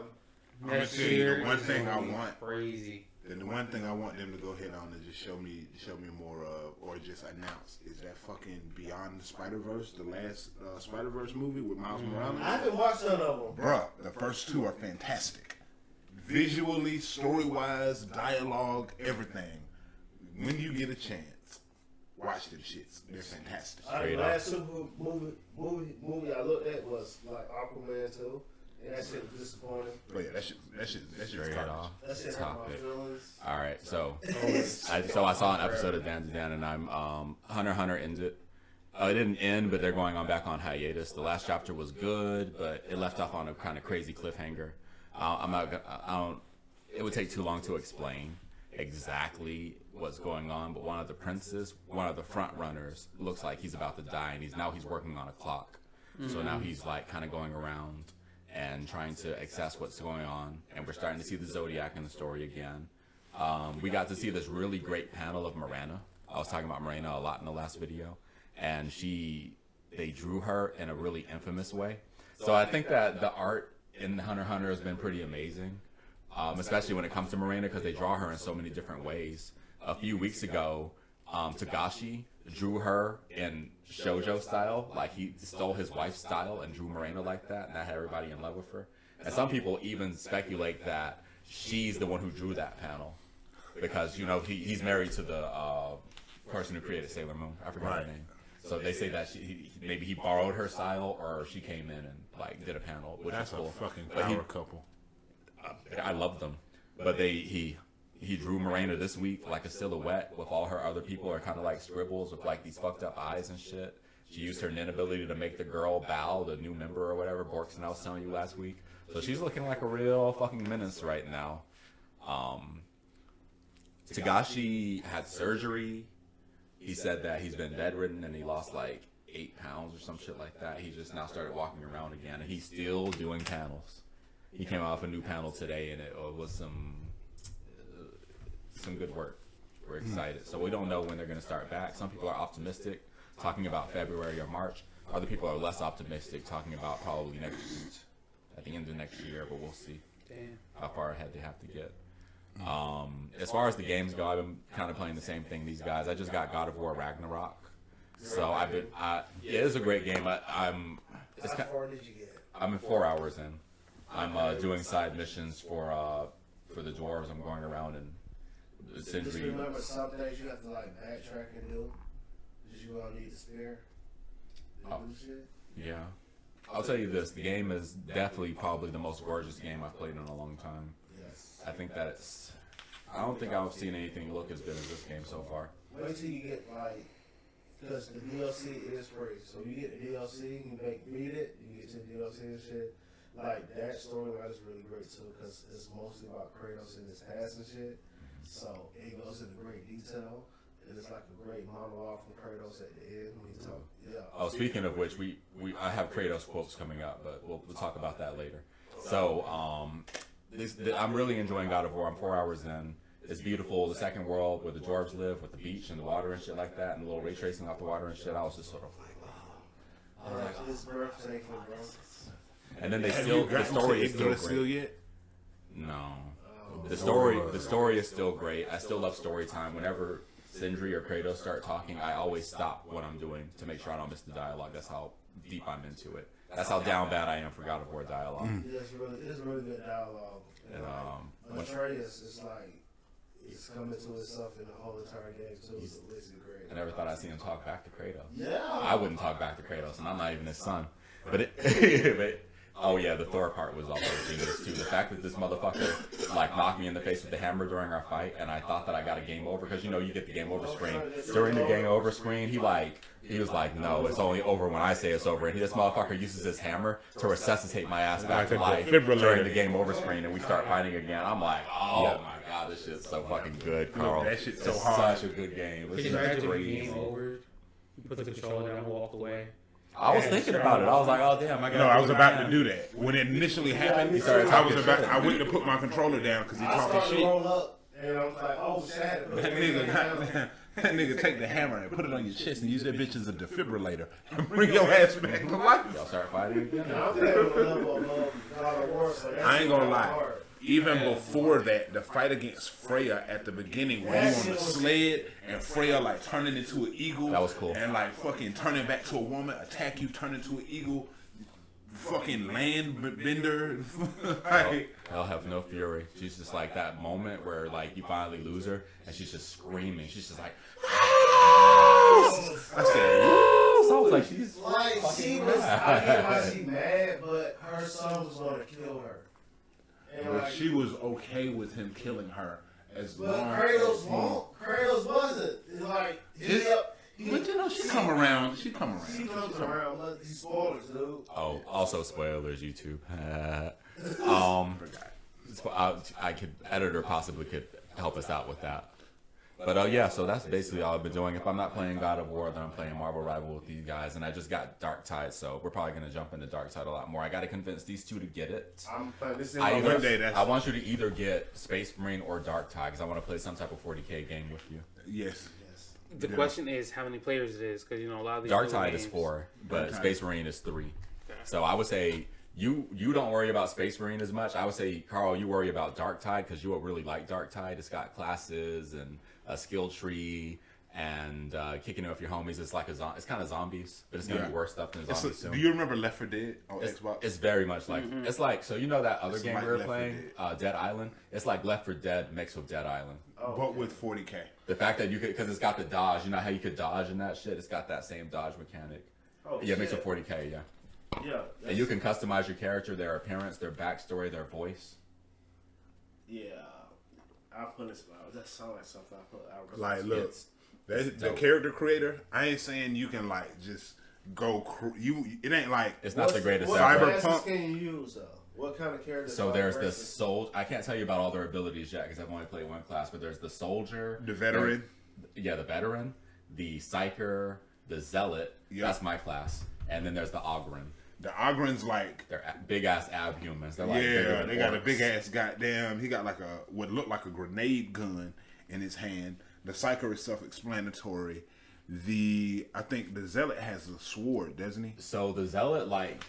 I'm gonna tell you the one thing I want. Crazy. The one thing I want them to go ahead on and just show me more of, or just announce, is that fucking Beyond the Spider-Verse, the last Spider-Verse movie with Miles Morales. I haven't watched none of them. Bruh, the first 2 are fantastic. Visually, story-wise, dialogue, everything. When you get a chance, watch them shits. They're fantastic. The Straight last super movie I looked at was like Aquaman 2, and that shit was disappointing. Oh yeah, that shit's Straight garbage. off That shit hurt my topic. feelings. All right, so I saw an episode of Dan to Dan, and I'm Hunter x Hunter ended. It didn't end, but they're going on back on hiatus. The last chapter was good, but it left off on a kind of crazy cliffhanger. It would take too long to explain exactly what's going on, but one of the princes, one of the front runners, looks like he's about to die, and he's working on a clock. So now he's like kind of going around and trying to assess what's going on. And we're starting to see the Zodiac in the story again. We got to see this really great panel of Morena. I was talking about Morena a lot in the last video, and they drew her in a really infamous way. So I think that the art in Hunter x Hunter has been pretty amazing, especially when it comes to Morena, because they draw her in so many different ways. A few weeks ago, Togashi drew her in shoujo style, like he stole his wife's style and drew Morena like that, and that had everybody in love with her. And some people even speculate that she's the one who drew that panel, because he's married to the person who created Sailor Moon. I forgot her name. So they say that maybe he borrowed her style, or she came in and like did a panel, which is cool. That's a fucking But power couple. I love them, but he drew Morena this week like a silhouette with all her other people are kind of like scribbles with like these fucked up eyes and shit. She used her nin ability to make the girl Bao, the new member or whatever, Borkson I was telling you last week. So she's looking like a real fucking menace right now. Togashi had surgery. He said that he's been bedridden and he lost like 8 pounds or some shit like that. He just now started walking around again, and he's still doing panels. He came off a new panel today, and it was some good work. We're excited. So we don't know when they're going to start back. Some people are optimistic, talking about February or March. Other people are less optimistic, talking about probably at the end of next year, but we'll see. Damn. How far ahead they have to get. As far as the games go, I've been kind of playing the same thing. These guys, I just got God of War Ragnarok, so it is a great game. How far did you get? I'm 4 hours in. I'm doing side missions for the dwarves. I'm going around and Just Sindri. remember, some things you have to like backtrack and do. Because you gonna need to spare. Oh. Do shit. Yeah, I'll tell you this: the game is definitely probably the most gorgeous game I've played in a long time. Yes. I think that I don't think I've seen anything look as good as this game so far. Wait till you get like, because the DLC is free. So you get the DLC, you read it, you get to the DLC and shit. Like that storyline is really great too, because it's mostly about Kratos and his past and shit. So it goes into great detail, and it's like a great monologue from Kratos at the end when he talk. Yeah. Oh, speaking of which, I have Kratos quotes coming up, but we'll talk about that later. So, I'm really enjoying God of War. I'm 4 hours in. It's beautiful. The second world where the dwarves live, with the beach and the water and shit like that, and a little ray tracing off the water and shit. I was just sort of like, wow. It's breathtaking, bro. And then Have the you gotten story to is still Yggdrasil great. yet? No. The story is still great. I still love story time. Whenever Sindri or Kratos start talking, I always stop what I'm doing to make sure I don't miss the dialogue. That's how deep I'm into it. That's how down bad I am for God of War dialogue. It's really good dialogue. And Atreus is like, it's coming to itself in the whole entire game too. So it's great. I never thought I'd see him talk back to Kratos. Yeah. I wouldn't talk back to Kratos, and I'm not even his son. But oh yeah, the Thor part was also genius too. The fact that this motherfucker like knocked me in the face with the hammer during our fight, and I thought that I got a game over, because you get the game over screen. During the game over screen, he was like, no, it's only over when I say it's over. And this motherfucker uses his hammer to resuscitate my ass back to life during the game over screen, and we start fighting again. I'm like, oh my god, this shit's so fucking good, Carl. That shit's It's so hard. such a good game. Can It's you such imagine the crazy. game over? You put the controller down and walk away. I was thinking about it. I was like, oh damn, I got. No, I was about to do that. When it initially happened, I went to put my controller down because he I talking started to shit. roll up, and I was like, oh shit. That nigga take the hammer and put it on your chest and use that bitch as a defibrillator and bring your ass back to life. Y'all start fighting again. I'm playing a level above God of War, so that's I ain't gonna really lie. hard. Even before that, the fight against Freya at the beginning, when you on the sled and Freya like turning into an eagle, That was cool. and like fucking turning back to a woman, attack you, turn into an eagle, fucking land bender. Like, I'll have no fury. She's just like that moment where like you finally lose her, and she's just screaming. She's just like, I said, so I was like, she's Like, she was, I get why she mad, but her son was going to kill her. And but like, she was okay with him killing her as but long Kratos as won't. Kratos wasn't. It's like, But you know, she come around. She come She around. comes around. Look, these spoilers, dude. Oh, also spoilers, YouTube. I could editor possibly could help us out with that. But yeah, so that's basically all I've been doing. If I'm not playing God of War, then I'm playing Marvel Rival with these guys, and I just got Darktide, so we're probably gonna jump into Darktide a lot more. I got to convince these two to get it. I'm playing this in I, my either- One day, that's- I want you to either get Space Marine or Darktide because I want to play some type of 40k game with you. Yes. Yes. The question is how many players it is, because you know a lot of these Darktide games, is 4, but Darktide. Space Marine is 3. Okay. So I would say you don't worry about Space Marine as much. I would say, Carl, you worry about Darktide because you will really like Darktide. It's got classes and a skill tree and kicking it with your homies. It's like it's kind of zombies, but it's gonna be worse stuff than zombies Do soon. you remember Left 4 Dead on It's, Xbox? it's very much like it's like so you know that other It's game like we were Left 4 playing, Dead Island. It's like Left 4 Dead mixed with Dead Island. Oh, but with 40K. The fact that you could, because it's got the dodge, you know how you could dodge and that shit. It's got that same dodge mechanic. oh, Yeah, mixed with shit. 40k. Yeah, Yeah. and you can customize your character, their appearance, their backstory, their voice. Yeah. I'll put this out. That sounds like something I put out. Like, look, It's that's the dope. character creator. I ain't saying you can like just go. It ain't like It's not the greatest. What ever. Cyberpunk- classes can you use though? What kind of characters? So are there's aggressive? this soldier. I can't tell you about all their abilities yet because I've only played one class. But there's the soldier, the veteran. yeah, the veteran, the psyker, the zealot. Yeah. That's my class. And then there's the Ogren. The Ogren's like, They're big ass ab humans. They're like bigger yeah, than they got a orcs. big ass goddamn. He got like what looked like a grenade gun in his hand. The Psyker is self-explanatory. I think the Zealot has a sword, doesn't he? So the zealot, like,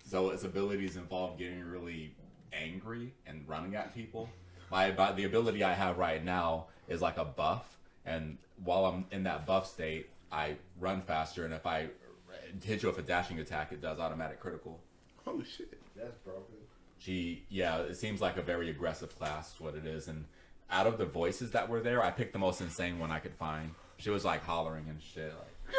zealot's abilities involve getting really angry and running at people. The ability I have right now is like a buff, and while I'm in that buff state, I run faster, and if I hit you with a dashing attack, it does automatic critical. Oh shit! That's broken. Yeah, it seems like a very aggressive class, is what it is, and out of the voices that were there, I picked the most insane one I could find. She was like hollering and shit, like,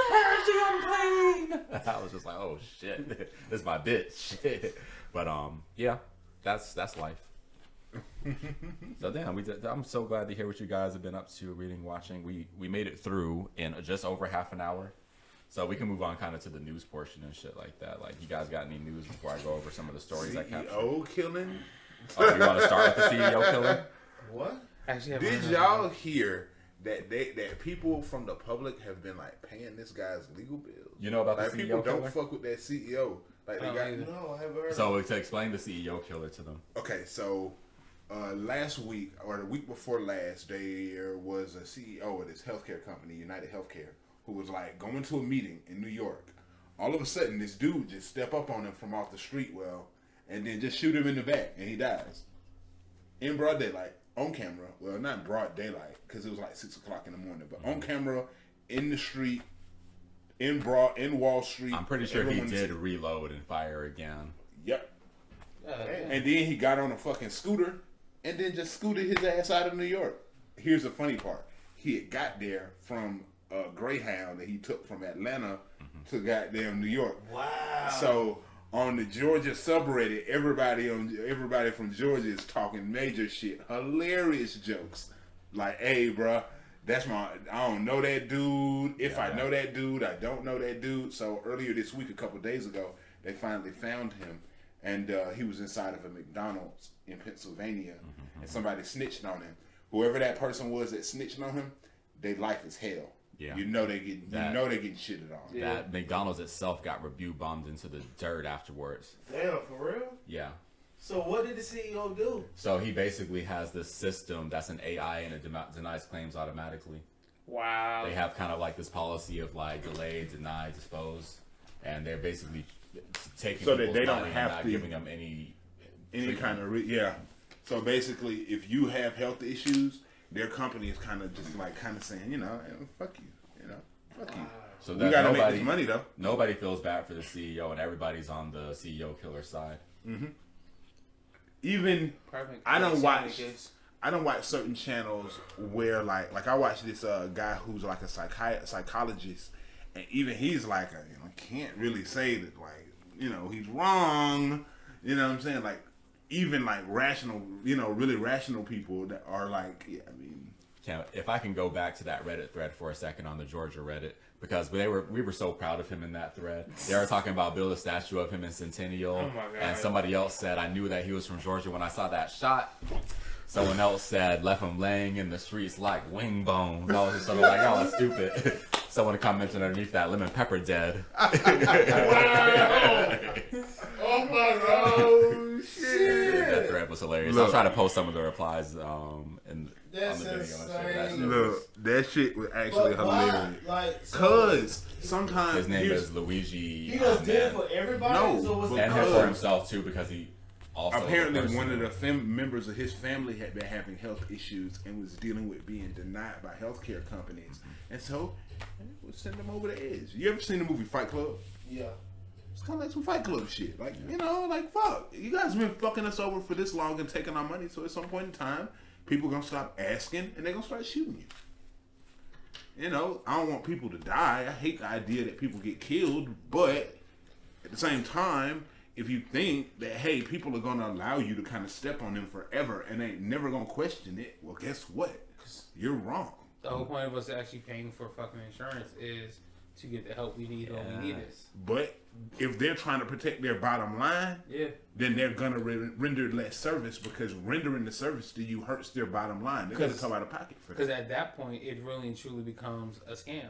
I was just like, oh shit, this is my bitch. But yeah, that's life. So damn, I'm so glad to hear what you guys have been up to, reading, watching. We made it through in just over half an hour, so we can move on kind of to the news portion and shit like that. Like, you guys got any news before I go over some of the stories I captured? CEO killing. Oh, you want to start with the CEO killing? What? Actually, I Did haven't heard y'all hear that people from the public have been like paying this guy's legal bills? You know about Like the people CEO don't killer? fuck with that CEO. Like they Oh, got. either. No, I haven't heard. So to explain the CEO killer to them. Okay, so last week or the week before last, there was a CEO of this healthcare company, United Healthcare, who was like going to a meeting in New York. All of a sudden, this dude just step up on him from off the street, and then just shoot him in the back, and he dies in broad daylight, on camera. Well, not broad daylight because it was like 6 o'clock in the morning, but on camera, in the street, in Wall Street. I'm pretty sure he Everyone did see- reload and fire again. Yep. that. And then he got on a fucking scooter and then just scooted his ass out of New York. Here's the funny part. He had got there from a Greyhound that he took from Atlanta to goddamn New York. Wow. So on the Georgia subreddit, everybody from Georgia is talking major shit. Hilarious jokes. Like, hey, bruh, I don't know that dude. If I know that dude, I don't know that dude. So earlier this week, a couple days ago, they finally found him. And he was inside of a McDonald's in Pennsylvania. And somebody snitched on him. Whoever that person was that snitched on him, they life is hell. Yeah. You know they getting shitted on. That McDonald's itself got review bombed into the dirt afterwards. Damn, for real? Yeah. So what did the CEO do? So he basically has this system that's an AI and it denies claims automatically. Wow. They have kind of like this policy of like delay, deny, dispose, and they're basically taking So that people's they don't money and have not to- giving them any Kind of yeah. So basically, if you have health issues, their company is kind of saying, fuck you, fuck you. So We that gotta make nobody, this money though. nobody feels bad for the CEO, and everybody's on the CEO killer side. Even Perfect. I don't Sound watch. like it's- I don't watch certain channels where like I watch this guy who's like a psychologist, and even he's like can't really say that he's wrong. You know what I'm saying? Like even like rational, really rational people that are like, yeah, I mean, If I can go back to that Reddit thread for a second on the Georgia Reddit, because we were so proud of him in that thread. They were talking about build a statue of him in Centennial, Oh my God. and somebody else said, I knew that he was from Georgia when I saw that shot. Someone else said, left him laying in the streets like wing bones. I was just sort of like, oh, that's stupid. Someone commented underneath that, lemon pepper dead. Wow. Oh my god. Shit. That thread was hilarious. Look. I'll try to post some of the replies on That's the video. And shit. That insane. shit was- Look, that shit was actually But why? hilarious. Like, so Cause sometimes His name here's- is Luigi. he just did it Man. for everybody. No, so was but- it And him Because- for himself too, because he also apparently was a one of person the members of his family had been having health issues and was dealing with being denied by healthcare companies, and so would send them over the edge. You ever seen the movie Fight Club? Yeah. It's kind of like some Fight Club shit. Like, you know, like, fuck. You guys been fucking us over for this long and taking our money, so at some point in time, people gonna stop asking and they're gonna start shooting you. You know, I don't want people to die. I hate the idea that people get killed, but at the same time, if you think that, hey, people are gonna allow you to kind of step on them forever and they ain't never gonna question it, well, guess what? You're wrong. The whole point of us actually paying for fucking insurance is to get the help we need when we need it. But if they're trying to protect their bottom line, Yeah. then they're gonna render less service because rendering the service to you hurts their bottom line. They're gonna come out of pocket for Because that. at that point, it really and truly becomes a scam.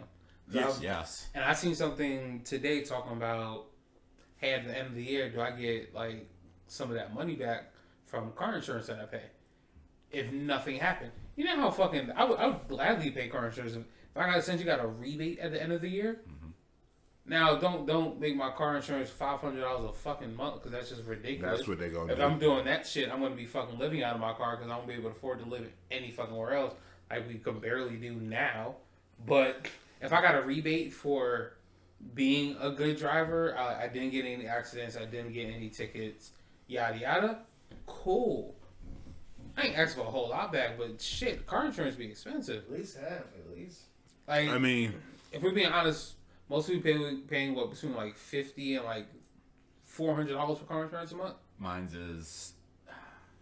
Yes. Yes. And I seen something today talking about, hey, at the end of the year, do I get like some of that money back from car insurance that I pay? If nothing happened, you know how fucking I would gladly pay car insurance if I got since you got a rebate at the end of the year. Now don't make my car insurance $500 a fucking month because that's just ridiculous. That's what they're gonna If do. I'm doing that shit, I'm gonna be fucking living out of my car because I won't be able to afford to live any fucking where else like we can barely do now. But if I got a rebate for being a good driver, I didn't get any accidents, I didn't get any tickets, yada yada, cool. I ain't asking for a whole lot back, but shit, car insurance be expensive. At least half, at least. Like, I mean, if we're being honest, most people paying what between like $50 and like $400 for car insurance a month. Mine's is.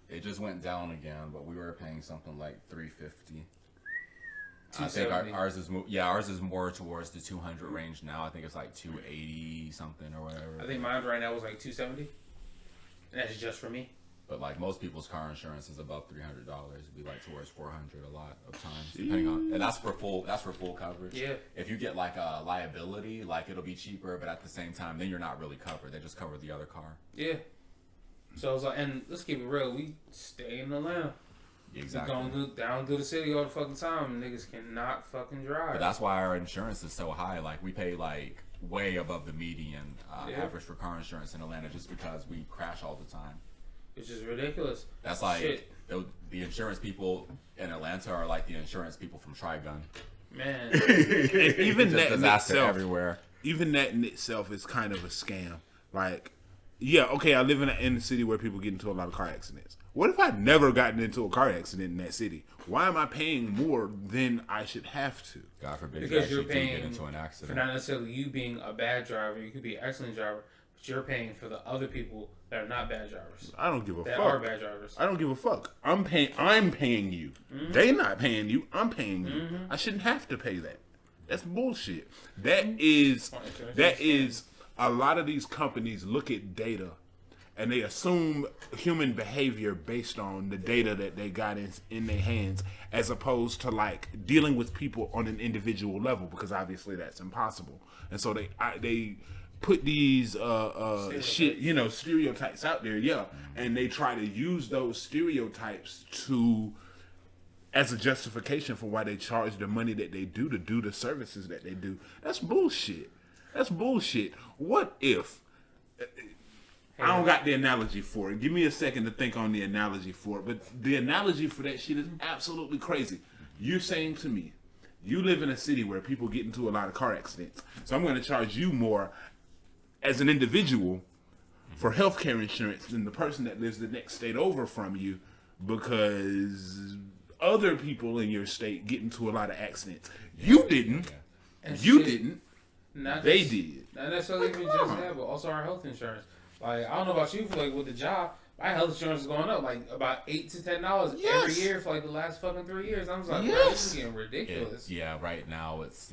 It just went down again, but we were paying something like $350. I think $270. ours is more towards the 200 range now. I think it's like 280 something or whatever. I think mine right now was like $270, and that's just for me. But like most people's car insurance is above $300. It'd be like towards $400 a lot of times, depending on. And that's for full coverage. Yeah. If you get like a liability, like it'll be cheaper, but at the same time, then you're not really covered. They just cover the other car. Yeah. So I was like, and let's keep it real. We stay in Atlanta. Exactly. We going down through the city all the fucking time. Niggas cannot fucking drive. But that's why our insurance is so high. Like we pay like way above the median Yeah. average for car insurance in Atlanta, just because we crash all the time. It's just ridiculous. That's like Shit. the insurance people in Atlanta are like the insurance people from Trigun. Man. and even Just that in disaster itself, everywhere. even that in itself is kind of a scam. Like, yeah, okay, I live in a city where people get into a lot of car accidents. What if I'd never gotten into a car accident in that city? Why am I paying more than I should have to? God forbid Because you you're actually do paying get into an for accident. not necessarily you being a bad driver. You could be an excellent driver, but you're paying for the other people that are not bad drivers. I don't give a That fuck. are bad drivers. I don't give a fuck. I'm paying you. They not paying you. I'm paying you. I shouldn't have to pay that. That's bullshit. That is a lot of these companies look at data and they assume human behavior based on the data that they got in their hands, as opposed to like dealing with people on an individual level, because obviously that's impossible. And so they put these stereotypes out there, and they try to use those stereotypes as a justification for why they charge the money that they do to do the services that they do. That's bullshit. What if I don't got the analogy for it? Give me a second to think on the analogy for it. But the analogy for that shit is absolutely crazy. You're saying to me, you live in a city where people get into a lot of car accidents, so I'm going to charge you more as an individual for healthcare insurance than the person that lives the next state over from you, because other people in your state get into a lot of accidents. You didn't. And You shit, didn't. Not They just- did. Not necessarily even just that, but also our health insurance. Like, I don't know about you, for like with the job, my health insurance is going up like about $8 to $10 every Yes. year for like the last fucking 3 years. I was like, bro, Yes. this is getting ridiculous. Yeah, right now it's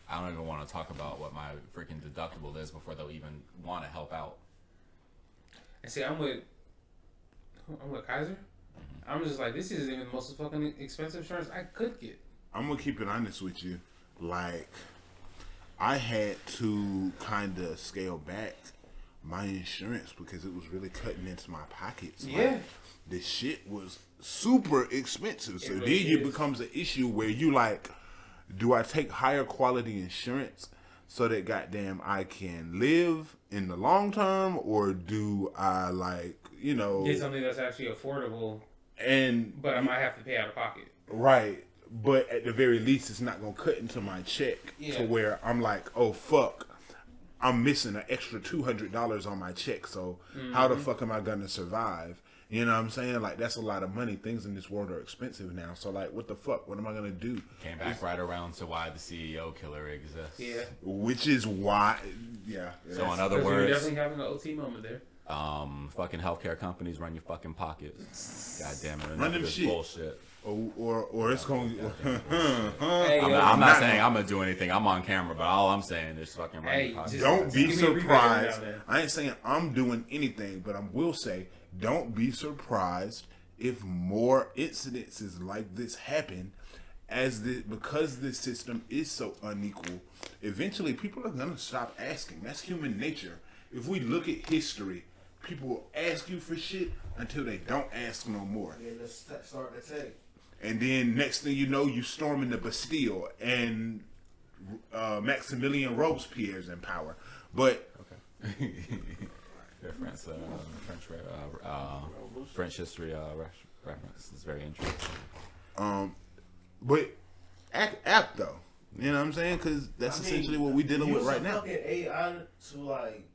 I don't even want to talk about what my freaking deductible is before they'll even want to help out. And see, I'm with Kaiser. I'm just like, this isn't even the most fucking expensive insurance I could get. I'm gonna keep it honest with you. Like, I had to kind of scale back my insurance because it was really cutting into my pockets. Yeah. Like, the shit was super expensive. So really then it is. becomes an issue where you like, do I take higher quality insurance so that goddamn I can live in the long term, or do I like, you know, Get something that's actually affordable, and but I might have to pay out of pocket. right, but at the very least it's not gonna cut into my check Yeah. to where I'm like, oh fuck, I'm missing an extra $200 on my check, so how the fuck am I gonna survive? You know what I'm saying? Like, that's a lot of money. Things in this world are expensive now, so like, what the fuck, what am I gonna do? Came back right around to why the CEO killer exists. Yeah. Which is why, yeah. So in that's- other Because you're words, definitely having an OT moment there. fucking healthcare companies run your fucking pockets. God damn it. Run them this shit. bullshit. or it's gonna. Hey, I'm yo, not not saying gonna- I'm gonna do anything. I'm on camera, but all I'm saying is fucking run Hey, your pockets. just- Don't be Give me a rebate surprised. every now and then. I ain't saying I'm doing anything, but I will say, don't be surprised if more incidences like this happen, because this system is so unequal. Eventually, people are gonna stop asking. That's human nature. If we look at history, people will ask you for shit until they don't ask no more. Yeah, let's start the take. And then next thing you know, you storming the Bastille and Maximilian Robespierre's in power. But Reference, French history reference is very interesting. but act though, you know what I'm saying? Because that's essentially what we're dealing with right now. Fucking AI to like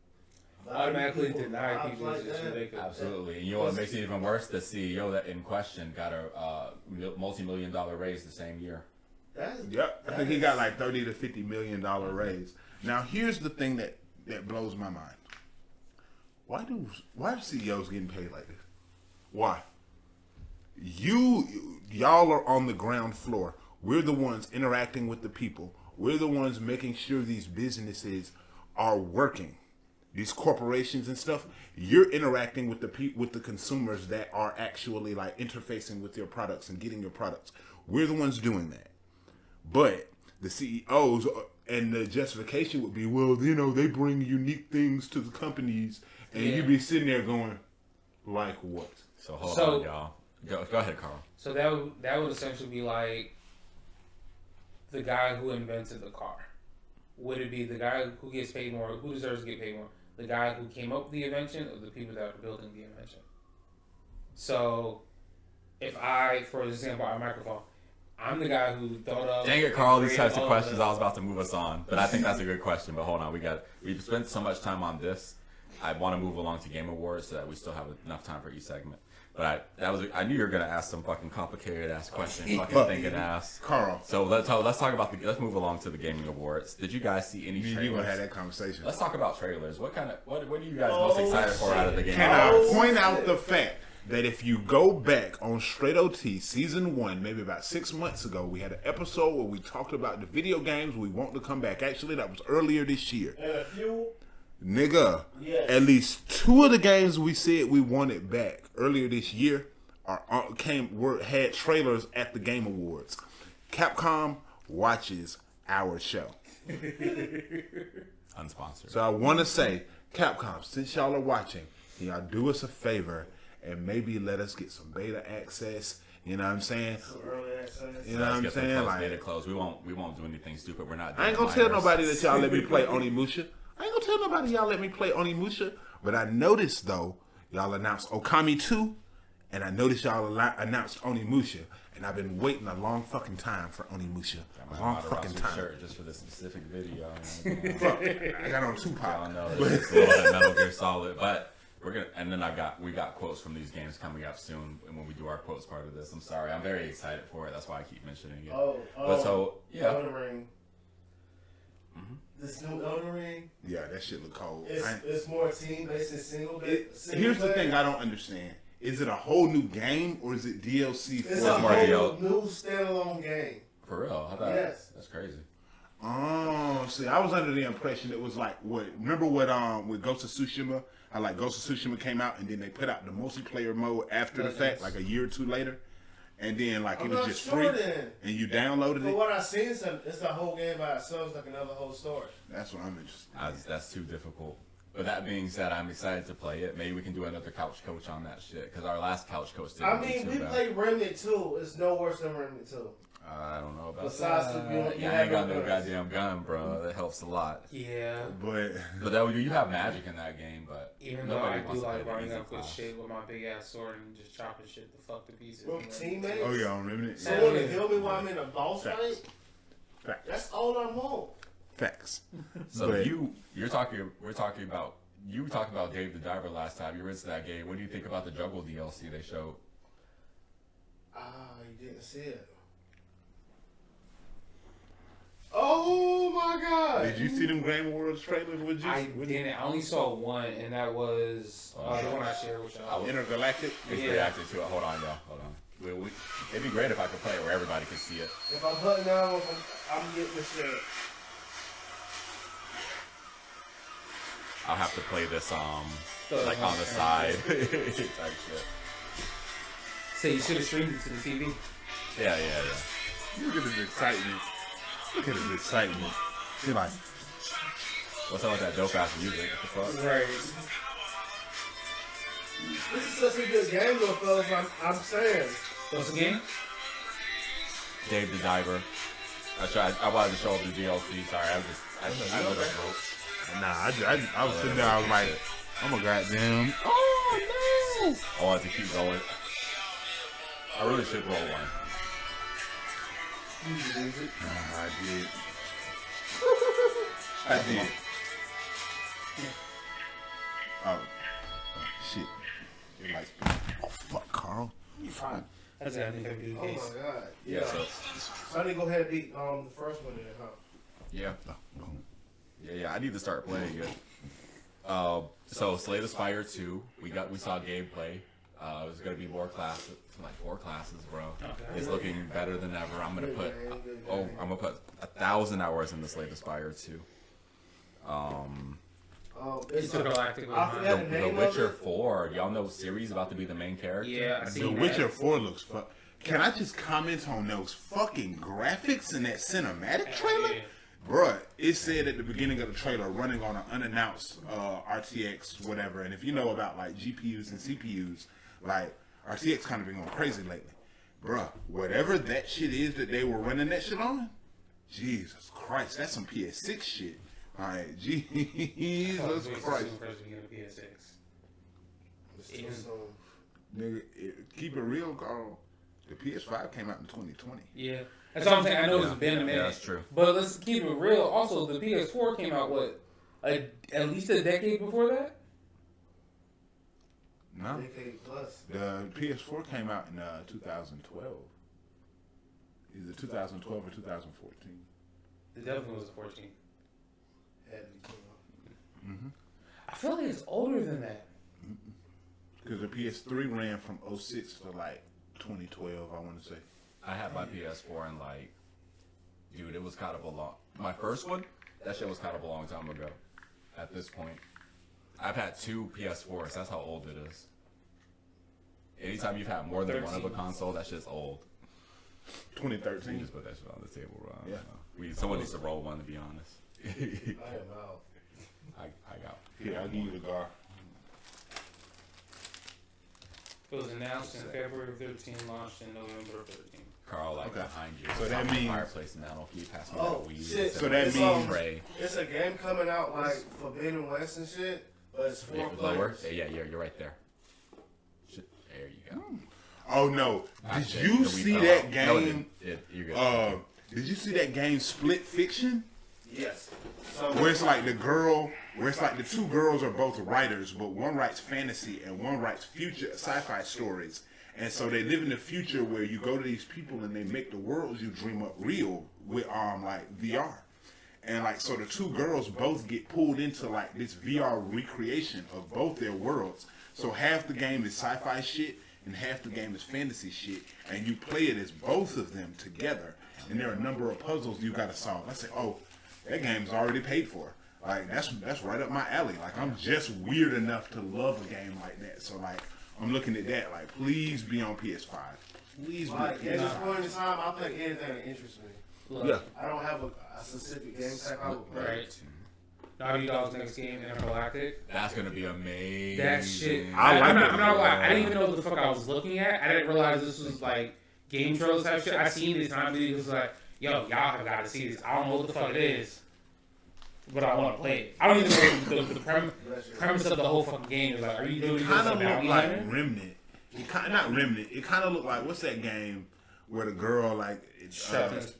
Automatically people deny jobs people like is just that. ridiculous. Absolutely. And you know what makes it even worse? The CEO that in question got a multi-million-dollar raise the same year. Yep, I think he got like $30 to $50 million raise. Now here's the thing that blows my mind. Why are CEOs getting paid like this? Why? Y'all are on the ground floor. We're the ones interacting with the people. We're the ones making sure these businesses are working. These corporations and stuff. You're interacting with the consumers that are actually like interfacing with your products and getting your products. We're the ones doing that. But the CEOs and the justification would be, well, you know, they bring unique things to the companies, and Yeah. you be sitting there going, like what? So hold So- on, y'all. Go ahead, Carl. So that would essentially be like the guy who invented the car. Would it be the guy who gets paid more? Who deserves to get paid more? The guy who came up with the invention, or the people that are building the invention? So, if I, for example, our microphone, I'm the guy who thought of. Dang it, Carl, these created types of all questions, the- I was about to move us on. But I think that's a good question. But hold on, we've spent so much time on this. I want to move along to Game Awards so that we still have enough time for each segment. But I knew you were gonna ask some fucking complicated ass question, fucking thinking ass. Carl, So let's talk about let's move along to the Gaming Awards. Did you guys see any you trailers? gonna have that conversation. Let's talk about trailers. What are you guys most excited for out of the Game Can Awards? I point out the fact that if you go back on Straight OT season 1, maybe about 6 months ago, we had an episode where we talked about the video games we want to come back. Actually, that was earlier this year. And a few. Nigga, Yes. at least 2 of the games we said we wanted back earlier this year had trailers at the Game Awards. Capcom watches our show. Unsponsored. So I want to say, Capcom, since y'all are watching, can y'all do us a favor and maybe let us get some beta access? You know what I'm saying? Some early access. You know what I'm Let's get saying? the like, data closed. We won't do anything stupid. We're not. I ain't gonna tell nobody that y'all let me play Onimusha. I ain't gonna tell nobody y'all let me play Onimusha. But I noticed though, y'all announced Okami 2, and I noticed y'all announced Onimusha, and I've been waiting a long fucking time for Onimusha. A long fucking time. Shirt just for this specific video. Fuck, I got on Tupac. I don't know. It's a little bit Metal Gear Solid, but we're gonna. And then we got quotes from these games coming up soon. And when we do our quotes part of this, I'm sorry, I'm very excited for it. That's why I keep mentioning it. But so yeah, Elden Ring. This new Elden Ring. Yeah, that shit look cold. It's more team based and single. Here's the thing I don't understand. Is it a whole new game or is it DLC It's for a more whole deal. new standalone game. for real. I thought Yes. that's crazy. Oh, see, I was under the impression it was like what? Remember what? With Ghost of Tsushima, how like Ghost of Tsushima came out and then they put out the multiplayer mode after the fact, like a year or two later, and then like it was just free, and you downloaded For it. what I've seen, it's the whole game by itself. It's like another whole story. That's what I'm interested. That's too difficult. But that being said, I'm excited to play it. Maybe we can do another couch coach on that shit because our last couch coach didn't. I mean, do we too bad. played Remnant 2. It's no worse than Remnant 2. I don't know about Besides, that. you I ain't got have no guns. goddamn gun, bro. That helps a lot. Yeah. But But that you have magic in that game, but Even though I nobody do wants to like play running the easy up with class. shit with my big ass sword and just chopping shit the fuck to pieces. With teammates. oh yeah, on Remnant. Someone to heal me while I'm in a boss Facts. fight. Facts. That's all I want. Facts. So But- we're talking about you were talking about Dave the Diver last time. You were into that game. What do you think about the Jungle DLC they showed? You didn't see it. Oh my god! Did you see them Game Awards trailers with you? I didn't. I only saw one, and that was the one I shared with y'all. Intergalactic. We Yeah. reacted to it. Hold on, y'all. Hold on. It'd be great if I could play it where everybody could see it. If I'm putting down, I'm getting the shit. I'll have to play this So, like on the side. Type shit. So you should have streamed it to the TV. Yeah. Look at his excitement. Look at his excitement. He like, What's up with that dope ass music? What the fuck? Right. This is such a good game, though, fellas. I'm saying. What's the game? Dave the Diver. I wanted to show up the DLC. Sorry, I look at ropes. nah, I was sitting there, I was like, I'm a goddamn. Oh no! I wanted to keep going. I really should roll one. Nah, I did. I did. Oh, shit. Your lights. Oh, fuck, Carl. You fine. That's it. I think that'd be the Oh my case. god. Yeah. So So I need to go ahead and beat the first one then, huh? yeah. Oh, Yeah, I need to start playing it. So Slay the Spire 2, we saw gameplay. There's gonna be more classes, like 4 classes, bro. Okay. It's looking better than ever. I'm gonna put 1,000 hours into Slay the Spire 2. It's Intergalactic. I forgot the The name Witcher of it. 4, y'all know Ciri's about to be the main character. Yeah, I see The that. Witcher 4 looks fuck. Can I just comment on those fucking graphics in that cinematic trailer? Yeah. Bruh, it said at the beginning of the trailer running on an unannounced RTX whatever, and if you know about like GPUs and CPUs, like RTX kind of been going crazy lately. Bruh, whatever that shit is that they were running that shit on, Jesus Christ, that's some PS6 shit. Alright, Jesus Christ. Nigga, keep it real, Carl. The PS5 came out in 2020. Yeah. That's what I'm saying. I know it's been a minute. Yeah, that's true. But let's keep it real. Also, the PS4 came out, at least a decade before that? No, Decade plus. the PS4 came out in 2012. Either 2012 or 2014. It definitely was a 14. Had to be 12. I feel like it's older than that. Because the PS3 ran from 06 to like 2012, I want to say. I had my PS4 and like, dude, it was kind of a long. My first one, that shit was kind of a long time ago. At this point, I've had 2 PS4s. That's how old it is. Anytime you've had more than one of a 13. console, that shit's old. You 2013. just put that shit on the table, bro. Yeah. Someone needs to roll one, to be honest. I am out. I got. Here, I'll give you the gar. It was announced in February 13, launched in November 13. Carl, like Okay. behind you. So that It's on the means- fireplace now. Can you pass me Oh, that weed? shit. So that It's, means- Pray. It's a game coming out like Forbidden West and shit, but it's 4 Lower. players. Yeah, you're right there. Shit, there you go. Oh no! Did Gotcha. you We see fell that out. No, it game? didn't. You're good. Did you see that game Split Fiction? Yes. So Where it's like the girl, where it's like the 2 girls are both writers, but one writes fantasy and one writes future sci-fi stories. And so they live in the future where you go to these people and they make the worlds you dream up real with like VR. And like so the 2 girls both get pulled into like this VR recreation of both their worlds. So half the game is sci-fi shit and half the game is fantasy shit, and you play it as both of them together. And there are a number of puzzles you gotta solve. I say, oh, that game's already paid for. Like that's right up my alley. Like I'm just weird enough to love a game like that. So like I'm looking at that. Like please be on PS5. Please be. Like, at this point in time, I think anything that interests me. Look, Yeah. I don't have a specific game type I would play. Right. Naughty Dog's next game, Intergalactic. That's gonna be amazing. That shit. I like I'm it. not gonna lie. I didn't even know what the fuck I was looking at. I didn't realize this was like game trailers type shit. I seen this and I was like, yo, y'all have got to see this. I don't know what the fuck it is, but I want to play it. I don't even know the premise of the whole fucking game is like. Are you doing It this kind of about looked me? like Remnant. Not Remnant. It kind of looked like what's that game where the girl like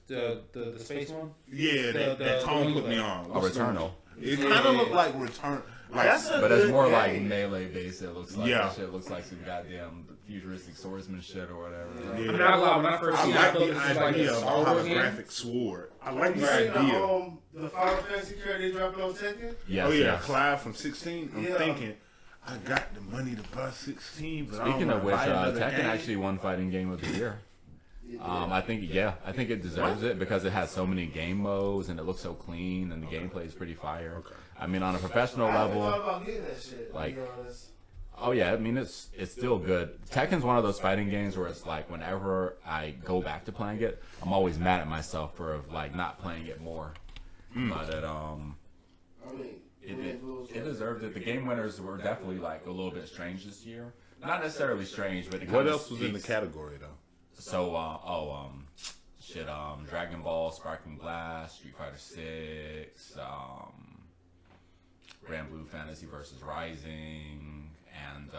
the space one. yeah that Tone put me on. Oh, Returnal. It kind of looked like Return. Like That's a But it's good more game. like melee based. It looks like Yeah. that shit looks like some goddamn futuristic swordsman shit or whatever. yeah. I'm not gonna lie. When I first I seen it, I like thought the this was like idea a of Star a Wars game. holographic sword. I like You the seen idea. the Final Fantasy character they dropping on Tekken? Yes, Oh yeah, yes. Clive from 16. I'm Yeah. thinking, I got the money to buy 16, but Speaking I of don't which, wanna buy another Tekken game. actually won fighting game of the year. I think it deserves it because it has so many game modes and it looks so clean and the gameplay is pretty fire. Okay. I mean, on a professional I haven't level, thought about getting that shit. like- to be honest. oh yeah, I mean it's still good. Tekken's one of those fighting games where it's like whenever I go back to playing it, I'm always mad at myself for like not playing it more. But I mean, it deserved it. The game winners were definitely like a little bit strange this year. Not necessarily strange, but it What kinda else was in the speaks- category though? So, Dragon Ball, Sparking Blast, Street Fighter 6, Grand Blue Fantasy vs. Rising, and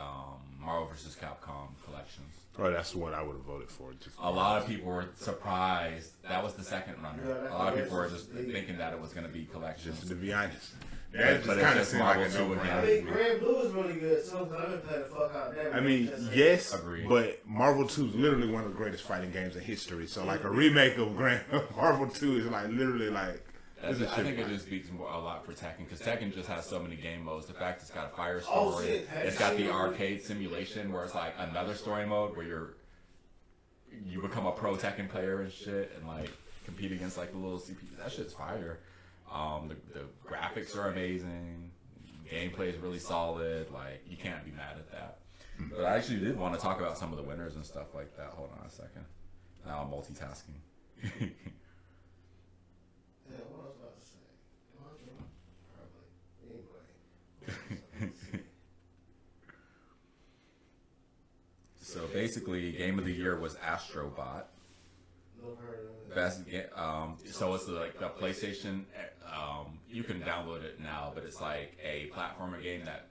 Marvel vs. Capcom collections. Oh, that's the one I would have voted for. Just A lot of people were surprised. That was the second runner. Yeah, A lot of people were just thinking that it was going to be collections. to be honest, But that just it's kind of just seemed like a Marvel 2 no-brainer. again. I mean, Grand Blue is really good too. 'Cause I've been playing the fuck out there. I mean, yes, Agreed. but Marvel 2 is literally one of the greatest fighting games in history. So, like, a remake of Marvel 2 is, like, literally, like, I this is think it shit. just speaks a lot for Tekken because Tekken just has so many game modes. The fact it's got a fire Oh, story, shit. Have it's you got the seen- arcade simulation where it's like another story mode where you become a pro Tekken player and shit and like compete against like the little CPUs. That shit's fire. The graphics are amazing. Gameplay is really solid. Like you can't be mad at that. But I actually did want to talk about some of the winners and stuff like that. Hold on a second. Now I'm multitasking. Yeah, what I was about to say. Am I drunk? Probably. Anyway. So basically, game of the year was Astrobot. Never heard of it. Best so it's like the PlayStation. You can download it now, but it's like a platformer game that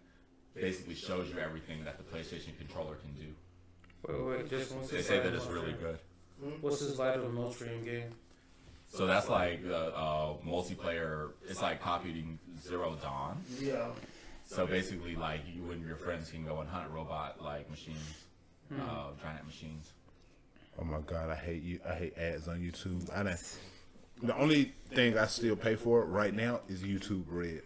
basically shows you everything that the PlayStation controller can do. Wait, just one They say that it's really good. What's this light of a Millstream game? So that's like multiplayer. It's like copying Zero Dawn. Yeah. So basically, like you and your friends can go and hunt robot like machines, giant machines. Oh my god, I hate you. I hate ads on YouTube. The only thing I still pay for right now is YouTube Red.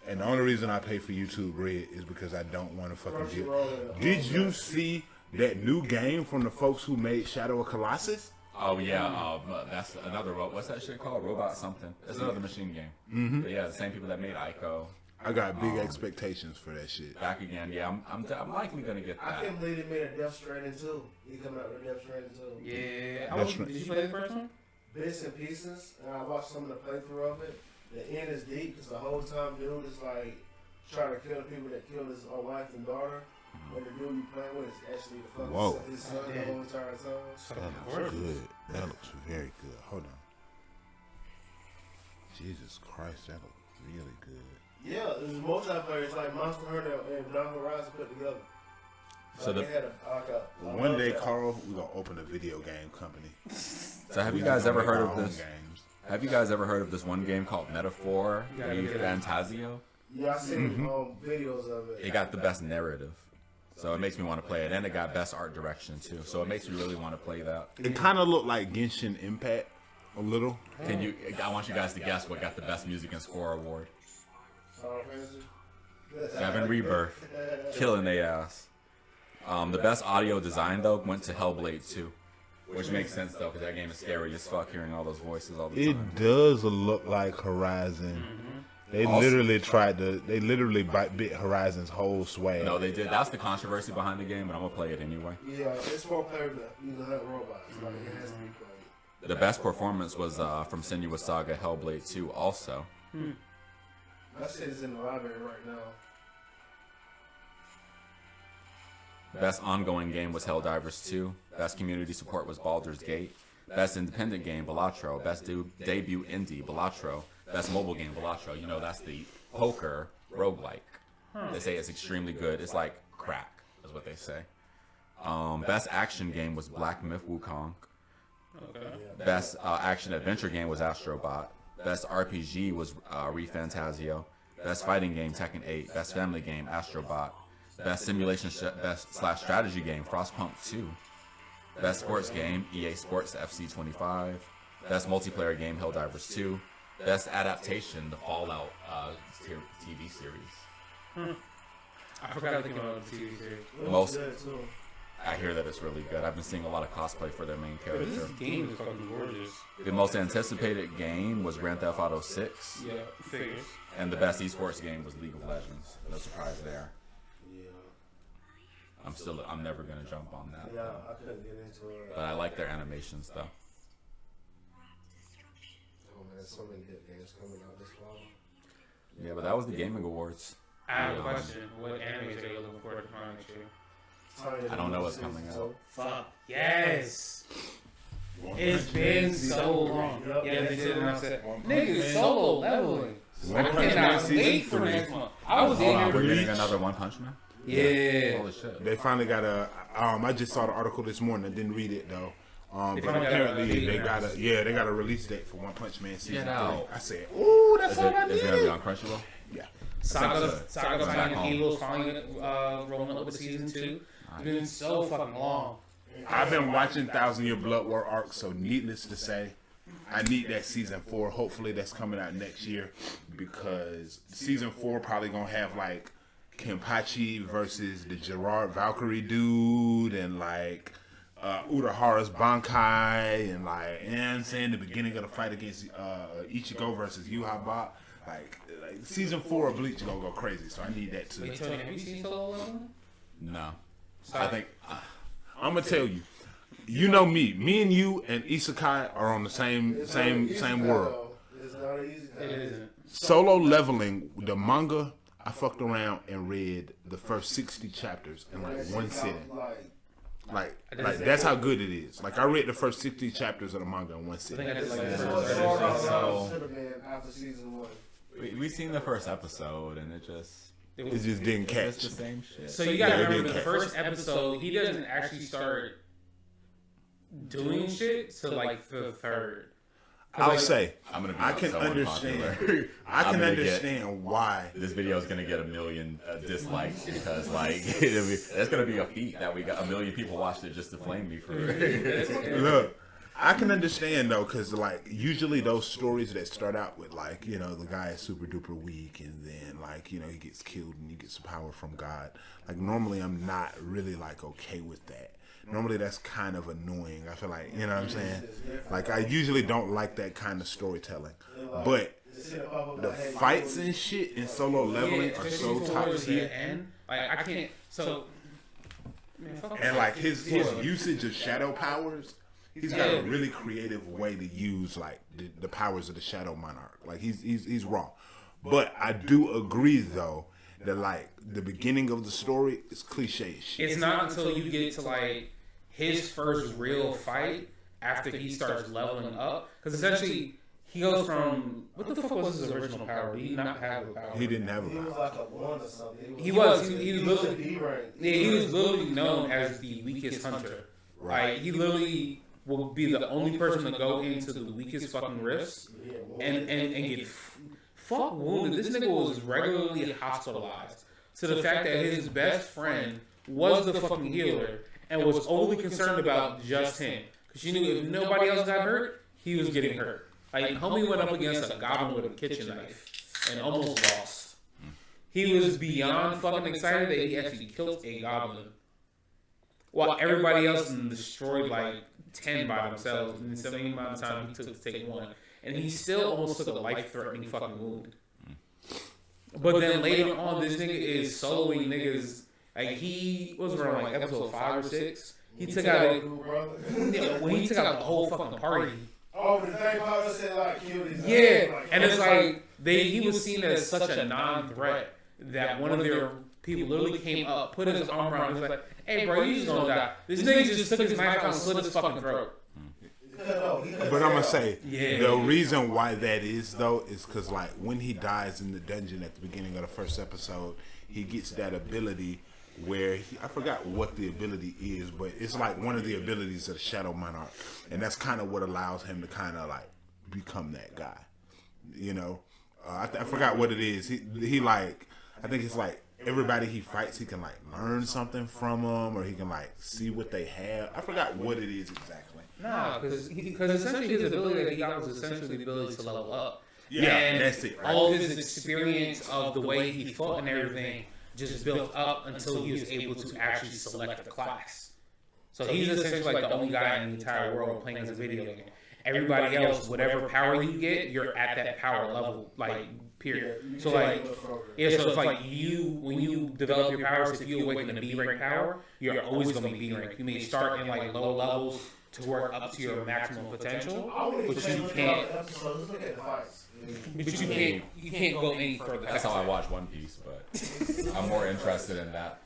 And the only reason I pay for YouTube Red is because I don't want to fucking get. Did you see that new game from the folks who made Shadow of Colossus? Oh yeah, that's another. What's that shit called? Robot something. It's another machine game. But yeah, the same people that made Ico. I got big expectations for that shit. Back again. Yeah, I'm likely gonna get I that. can't believe they made a Death Stranding too. He coming out with Death Stranding too. Yeah. That's right. Did you play the first one? Bits and pieces, and I watched some of the playthrough of it. The end is deep because the whole time dude is like trying to kill the people that killed his wife and daughter. When the dude you playing with is actually the fucking Whoa. his son the whole entire time. That looks good. That looks very good. Hold on. Jesus Christ, that looks really good. Yeah, it was multiplayer. It's like Monster Hunter and Beyond Horizon put together. So Like the- they had a One day, Carl, we're gonna open a video game company. So have you guys ever heard of this? Have you guys ever heard of this one game called Metaphor Fantasio? Yeah, I seen videos of it. It got the best narrative, so it makes me want to play it, and it got best art direction too. So it makes me really want to play that. It kind of looked like Genshin Impact a little. Can you? I want you guys to guess what got the best music and score award. Final Fantasy. 7 Rebirth, killing they ass. The best audio design though went to Hellblade 2. Which makes sense though, because that game is scary as fuck. Hearing all those voices all the time. It does look like Horizon. They Also- literally bit Horizon's whole swag. No, they did. That's the controversy behind the game, but I'm gonna play it anyway. Yeah, it's 4-player to hunt robots. Like, it has to be played. The best performance was from Senua's Saga Hellblade 2 also. That shit is in the library right now. Best ongoing game was Helldivers 2. Best community support was Baldur's Gate. Best independent game, Balatro. Best debut indie, Balatro. Best mobile game, Balatro. You know, that's the poker roguelike. They say it's extremely good. It's like crack, is what they say. Best action game was Black Myth Wukong. Okay. Best action adventure game was Astrobot. Best RPG was ReFantazio. Best fighting game, Tekken 8. Best family game, Astrobot. Best simulation slash strategy game, Frostpunk 2. Best sports game, EA Sports FC 25. Best multiplayer game, Helldivers 2. Best adaptation, the Fallout TV series. I forgot to think about the TV series. It was Most- good, too. I hear that it's really good. I've been seeing a lot of cosplay for their main But character. this game is fucking gorgeous. The most anticipated game was Grand Theft Auto 6. Yeah, figures. And the best esports game was League of Legends. No surprise there. Yeah. I'm never gonna jump on that. Yeah, I couldn't get into it. But I like their animations though. Oh man, so many hit games coming out this fall. Yeah, but that was the Gaming Awards. I have a question. What animes are you looking forward to playing next year? I don't know what's coming out. Fuck. Yes. It's been so long. Yup. Yeah, they did announce that. Nigga, solo leveling. One I Punch Man cannot season wait for 3. next month. I was in Hold on, here. we're getting Bleach. another One Punch Man? Yeah. Holy shit. They finally got a. I just saw the article this morning. I didn't read it though. But finally got a apparently date they announced. got a release date for One Punch Man season 3. out. I said, "Ooh, that's Is all I it gonna be needed." on Crunchyroll? Yeah. Saga It's back Finding home. Evil's finally rolling up with season 2. It's been so fucking long. I've been watching Thousand Year Blood War arc, so needless to say, I need that season 4. Hopefully that's coming out next year because season 4 probably gonna have like Kenpachi versus the Gerard Valkyrie dude and like Urahara's Bankai and like, you know what I'm saying, the beginning of the fight against Ichigo versus Yhwach. Like season 4 of Bleach gonna go crazy, so I need that too. Wait, Tony, have you seen Solo Leveling? No. I think I'm gonna tell you, you know me and you and Isekai are on the same world. It's not an easy It isn't. Solo Leveling, the manga, I fucked around and read the first 60 chapters in like one sitting. Like that's how good it is. Like I read the first 60 chapters of the manga in one I sitting. think I did like It's the what first Sword Art episode. Online should have been after season 1. we seen the first episode and it just It just didn't it's catch. the same shit. So you gotta Yeah, it remember did the catch. first episode, he doesn't actually start doing shit till like the third. I'll say I'm gonna be I can so understand. unpopular. I I'm can gonna get- understand why. This video is gonna get 1 million dislikes because like it's gonna be a feat that we got 1 million people watched it just to flame me for it. Look, I can understand though, because like usually those stories that start out with like, you know, the guy is super duper weak and then like, you know, he gets killed and he gets power from God. Like normally I'm not really like okay with that. Normally that's kind of annoying. I feel like, you know what I'm saying? Like I usually don't like that kind of storytelling. But the fights and shit in Solo Leveling are so top tier. And like I can't. So man, fuck And that. like his usage of shadow powers, he's got a really creative way to use like the powers of the Shadow Monarch. Like he's raw. But I do agree though that like the beginning of the story is cliche as shit. It's not until you get to like his first real fight after he starts leveling up, because essentially he goes from what the fuck was his original power? Did he not have a power? He didn't have He a was power. like a 1 or something. He was was literally D rank. yeah, he was literally known as the weakest hunter. Like he literally will be the only person to go into the weakest fucking rifts and get fuck wounded. This nigga was regularly hospitalized to the fact that his best friend was the fucking healer and was only concerned about just him, because she knew if nobody else got hurt, he was getting hurt. Like homie went up against a goblin with a kitchen knife and almost lost. He was beyond fucking excited that he actually killed a goblin. while everybody else destroyed like 10 by themselves, and the same amount of time he took to take one, and he still almost took a life-threatening fucking wound. But then later on, this nigga is soloing niggas. Like he was around like episode 5 or 6. He took out when he took out the whole fucking party. Oh, the thing about us said like killed his And it's like he was seen as such a non-threat that one of their people literally came up, put his arm around him, and was like, "Hey, bro, you just gonna die." This nigga just took his knife out and slit his fucking throat. But I'm gonna say the reason why that is though is because like when he dies in the dungeon at the beginning of the first episode, he gets that ability where I forgot what the ability is, but it's like one of the abilities of the Shadow Monarch, and that's kind of what allows him to kind of like become that guy. You know, I forgot what it is. He like I think it's like everybody he fights, he can like learn something from them, or he can like see what they have. I forgot what it is exactly. Nah, because essentially his ability that he got was essentially the ability to level up. Yeah, and that's it. Right? All his experience of the way he fought and everything just built up until he was able to actually select the class. So he's essentially like the only guy in the entire world playing as a video game. Everybody else, whatever power you get, you're at that power level, like, period. So like, so it's like when you develop your powers, if you awaken a B rank power, you're always going to be B rank. You may start in like low levels to work up to your maximum potential, but you can't. But you can't go any further. That's how I watch One Piece, but I'm more interested in that.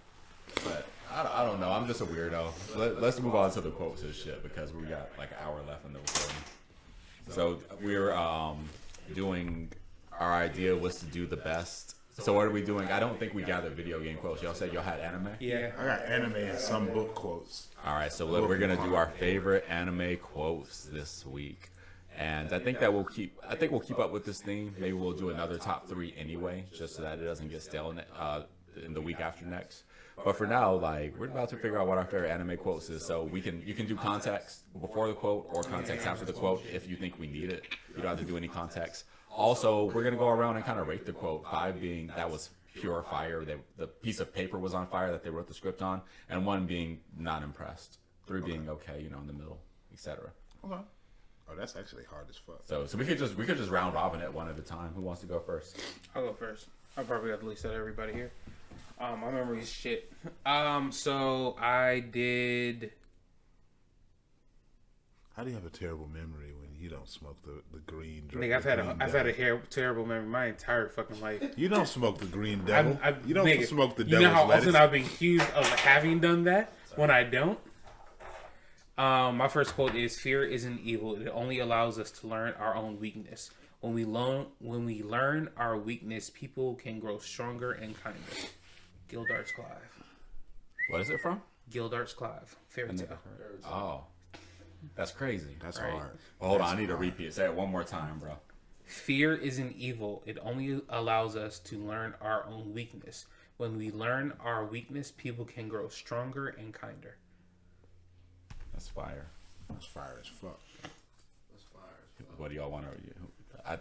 But I don't know. I'm just a weirdo. Let's move on to the quotes and shit because we got like an hour left in the recording. So we're doing. Our idea was to do the best. So what are we doing? I don't think we gathered video game quotes. Y'all said y'all had anime? Yeah. I got anime and some book quotes. All right, so we're gonna do our favorite anime quotes this week, and I think we'll keep up with this theme. Maybe we'll do another top 3 anyway, just so that it doesn't get stale in the week after next. But for now, like we're about to figure out what our favorite anime quotes is. So you can do context before the quote or context after the quote if you think we need it. You don't have to do any context. Also, we're gonna go around and kind of rate the quote. 5 being that was pure fire, the piece of paper was on fire that they wrote the script on, and 1 being not impressed, 3 being okay, in the middle, etc. Okay. Oh, that's actually hard as fuck. So we could just round robin it one at a time. Who wants to go first? I'll go first. I probably got the least out of everybody here. My memory is shit. So I did. How do you have a terrible memory when you don't smoke the green? Nigga, I've had a terrible memory my entire fucking life. You don't smoke the green devil. You don't nigga, smoke the you devil's know how lettuce. often I've been accused of having done that when I don't? My first quote is, "Fear isn't evil. It only allows us to learn our own weakness. When we learn our weakness, people can grow stronger and kinder." Gildarts Clive. What is it from? Gildarts Clive. Fairy tale. Oh, that's crazy. That's right? hard. Hold on, I need to repeat. Say it one more time, bro. Fear isn't evil. It only allows us to learn our own weakness. When we learn our weakness, people can grow stronger and kinder. That's fire. That's fire as fuck. What do y'all want to?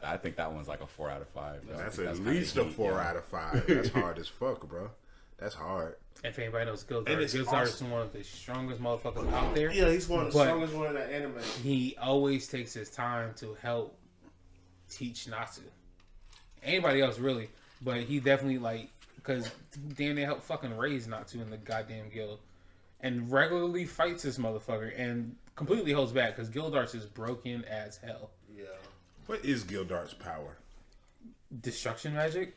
I think that one's like a 4 out of 5. Though. That's I think at kinda least a heat, 4 yeah. out of 5. That's hard as fuck, bro. That's hard. If anybody knows And Gildarts, it's Gildarts is awesome. one of the strongest motherfuckers out there. Yeah, he's one of the But- strongest one in that anime. He always takes his time to help teach Natsu. Anybody else really, but he definitely because damn, they help fucking raise Natsu in the goddamn guild, and regularly fights this motherfucker and completely holds back because Gildarts is broken as hell. Yeah. What is Gildart's power? Destruction magic.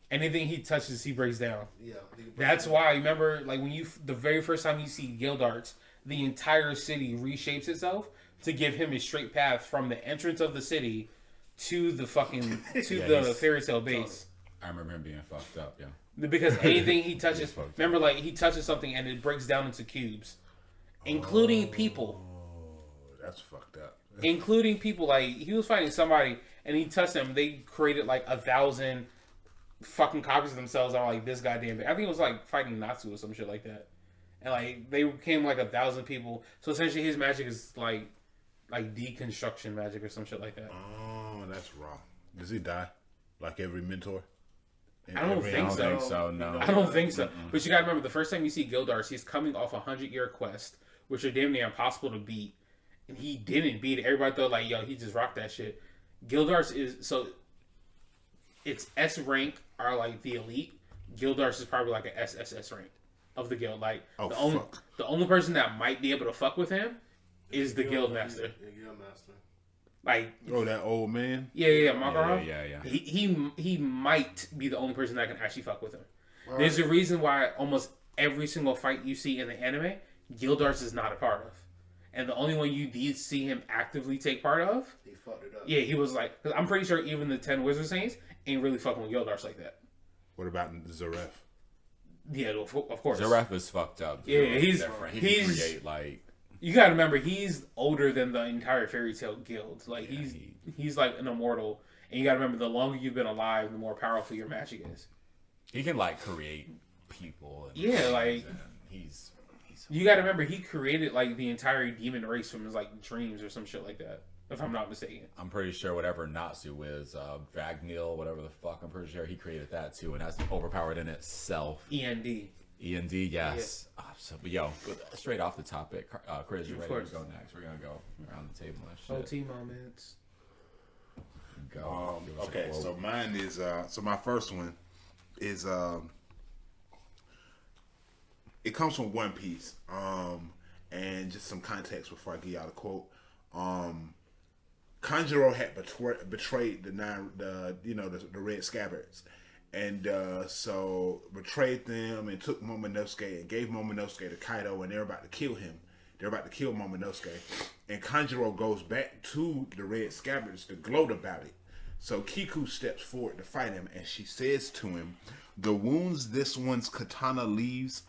Anything he touches, he breaks down. Yeah. That's why, remember, the very first time you see Gildarts, the entire city reshapes itself to give him a straight path from the entrance of the city to the fucking, the fairy tale base. I remember him being fucked up. Yeah. Because anything he touches, fucked up. remember, he touches something and it breaks down into cubes. Including people. Oh, that's fucked up. Including people. He was fighting somebody and he touched them. They created 1,000 fucking copies of themselves on this goddamn big. I think it was fighting Natsu or some shit like that. And they became 1,000 people. So essentially his magic is like deconstruction magic or some shit like that. Oh, that's wrong. Does he die? Like every mentor? I don't Every- think I don't so. think so. No. I don't think so. But you gotta remember, the first time you see Gildars, he's coming off a 100-year quest, which are damn near impossible to beat, and he didn't beat it. Everybody thought like, yo, he just rocked that shit. Gildars is so. Its S rank are like the elite. Gildars is probably like an SSS rank of the guild. Like Oh, the only person that might be able to fuck with him is the guild master. The guild master. Like Oh, that old man. yeah, Makarov. Yeah. He might be the only person that can actually fuck with him. Right. There's a reason why almost every single fight you see in the anime, Gildars is not a part of. And the only one you did see him actively take part of, He fucked it up. yeah, he was like, cause I'm pretty sure even the 10 Wizard Saints ain't really fucking with Gildars like that. What about Zaref? Yeah, of course. Zaref is fucked up. Yeah, Zaref is he's- different. He he's- can create like You gotta remember, he's older than the entire Fairy Tail guild. Like Yeah, he's like an immortal. And you gotta remember, the longer you've been alive, the more powerful your magic is. he can like create people. And Yeah, things, like- and he's You gotta remember, he created like the entire demon race from his like dreams or some shit like that, if I'm not mistaken. I'm pretty sure whatever Natsu is, Dragneel, whatever the fuck, I'm pretty sure he created that too, and that's overpowered in itself. END. END, yes. But yo, straight off the topic, Chris, you Of ready course. to go next? We're gonna go around the table and shit. OT moments. Go. Give us a Okay, quote. so mine is so my first one is it comes from One Piece. And just some context before I give y'all the quote. Kanjuro had betrayed the Red Scabbards, and so betrayed them and took Momonosuke and gave Momonosuke to Kaido, and they're about to kill him. They're about to kill Momonosuke, and Kanjuro goes back to the Red Scabbards to gloat about it. So Kiku steps forward to fight him, and she says to him, "The wounds this one's katana leaves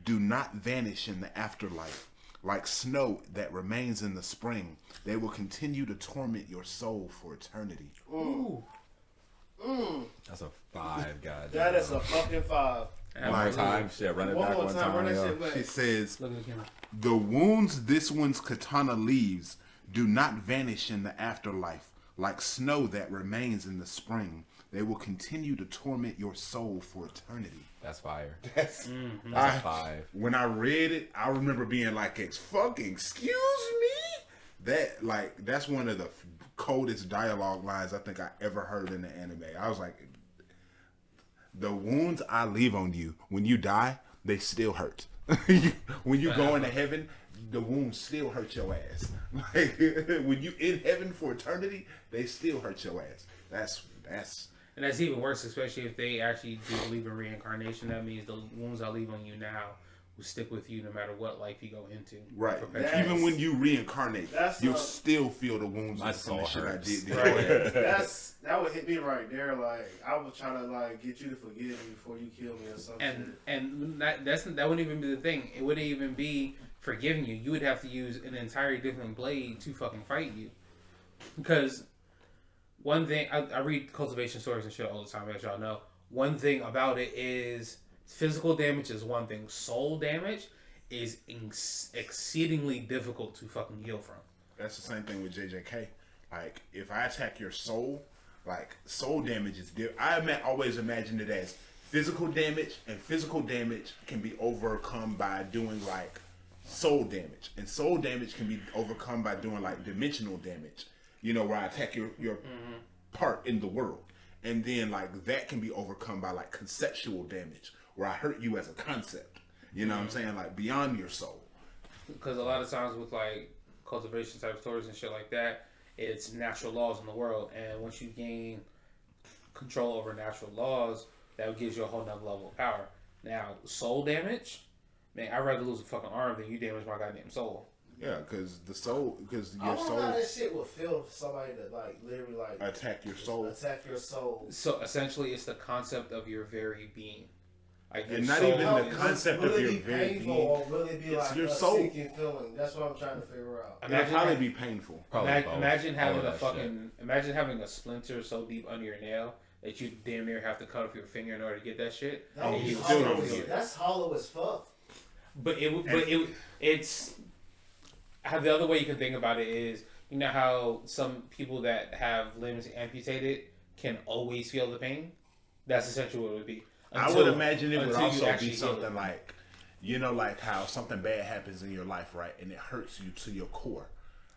do not vanish in the afterlife. Like snow that remains in the spring, they will continue to torment your soul for eternity." Ooh. That's a 5, guys. That is a fucking 5. One more time, shit. Run it One back more one time, run time. that Yo. shit back. She says, Look at the camera. "The wounds this one's katana leaves do not vanish in the afterlife. Like snow that remains in the spring, they will continue to torment your soul for eternity." That's fire. That's That's a 5. When I read it, I remember being like, excuse me? That's one of the coldest dialogue lines I think I ever heard in the anime. I was like, the wounds I leave on you, when you die, they still hurt. When you go into heaven, the wounds still hurt your ass. Like, when you in heaven for eternity, they still hurt your ass. That's And that's even worse, especially if they actually do believe in reincarnation. That means the wounds I leave on you now will stick with you no matter what life you go into. right. Perpetually. Even when you reincarnate, That's you'll not- still feel the wounds My from the soul shit hurts. I did. Right. That would hit me right there. Like I was trying to like get you to forgive me before you kill me or something. And that wouldn't even be the thing. It wouldn't even be forgiving you. You would have to use an entirely different blade to fucking fight you. Because one thing, I read cultivation stories and shit all the time, as y'all know. One thing about it is physical damage is one thing. Soul damage is exceedingly difficult to fucking heal from. That's the same thing with JJK. Like, if I attack your soul, like, soul damage is different. Always imagined it as physical damage, and physical damage can be overcome by doing, like, soul damage. And soul damage can be overcome by doing, like, dimensional damage. You know, where I attack your part in the world. And then, like, that can be overcome by, like, conceptual damage, where I hurt you as a concept. You know what I'm saying? Like, beyond your soul. Because a lot of times with like cultivation type stories and shit like that, it's natural laws in the world, and once you gain control over natural laws, that gives you a whole nother level of power. Now, soul damage, man, I'd rather lose a fucking arm than you damage my goddamn soul. Yeah, because because I your wonder soul how that shit would feel for somebody to like literally like attack your soul. attack your soul. So essentially, it's the concept of your very being. Like your And not soul- even How- the concept will of it your be very painful being. or will it be It's like your a soul. sinking feeling? That's what I'm trying to figure out. It'll Imagine probably that- be painful. Probably both. Imagine All having of a that fucking imagine having a splinter so deep under your nail that you damn near have to cut off your finger in order to get that shit. That would And be you still hollow don't as- get it. That's hollow as fuck. It's how the other way you can think about it is, you know how some people that have limbs amputated can always feel the pain. That's essentially what it would be. I would imagine it would until you also actually be heal something it. like, you know, like how something bad happens in your life, right? And it hurts you to your core.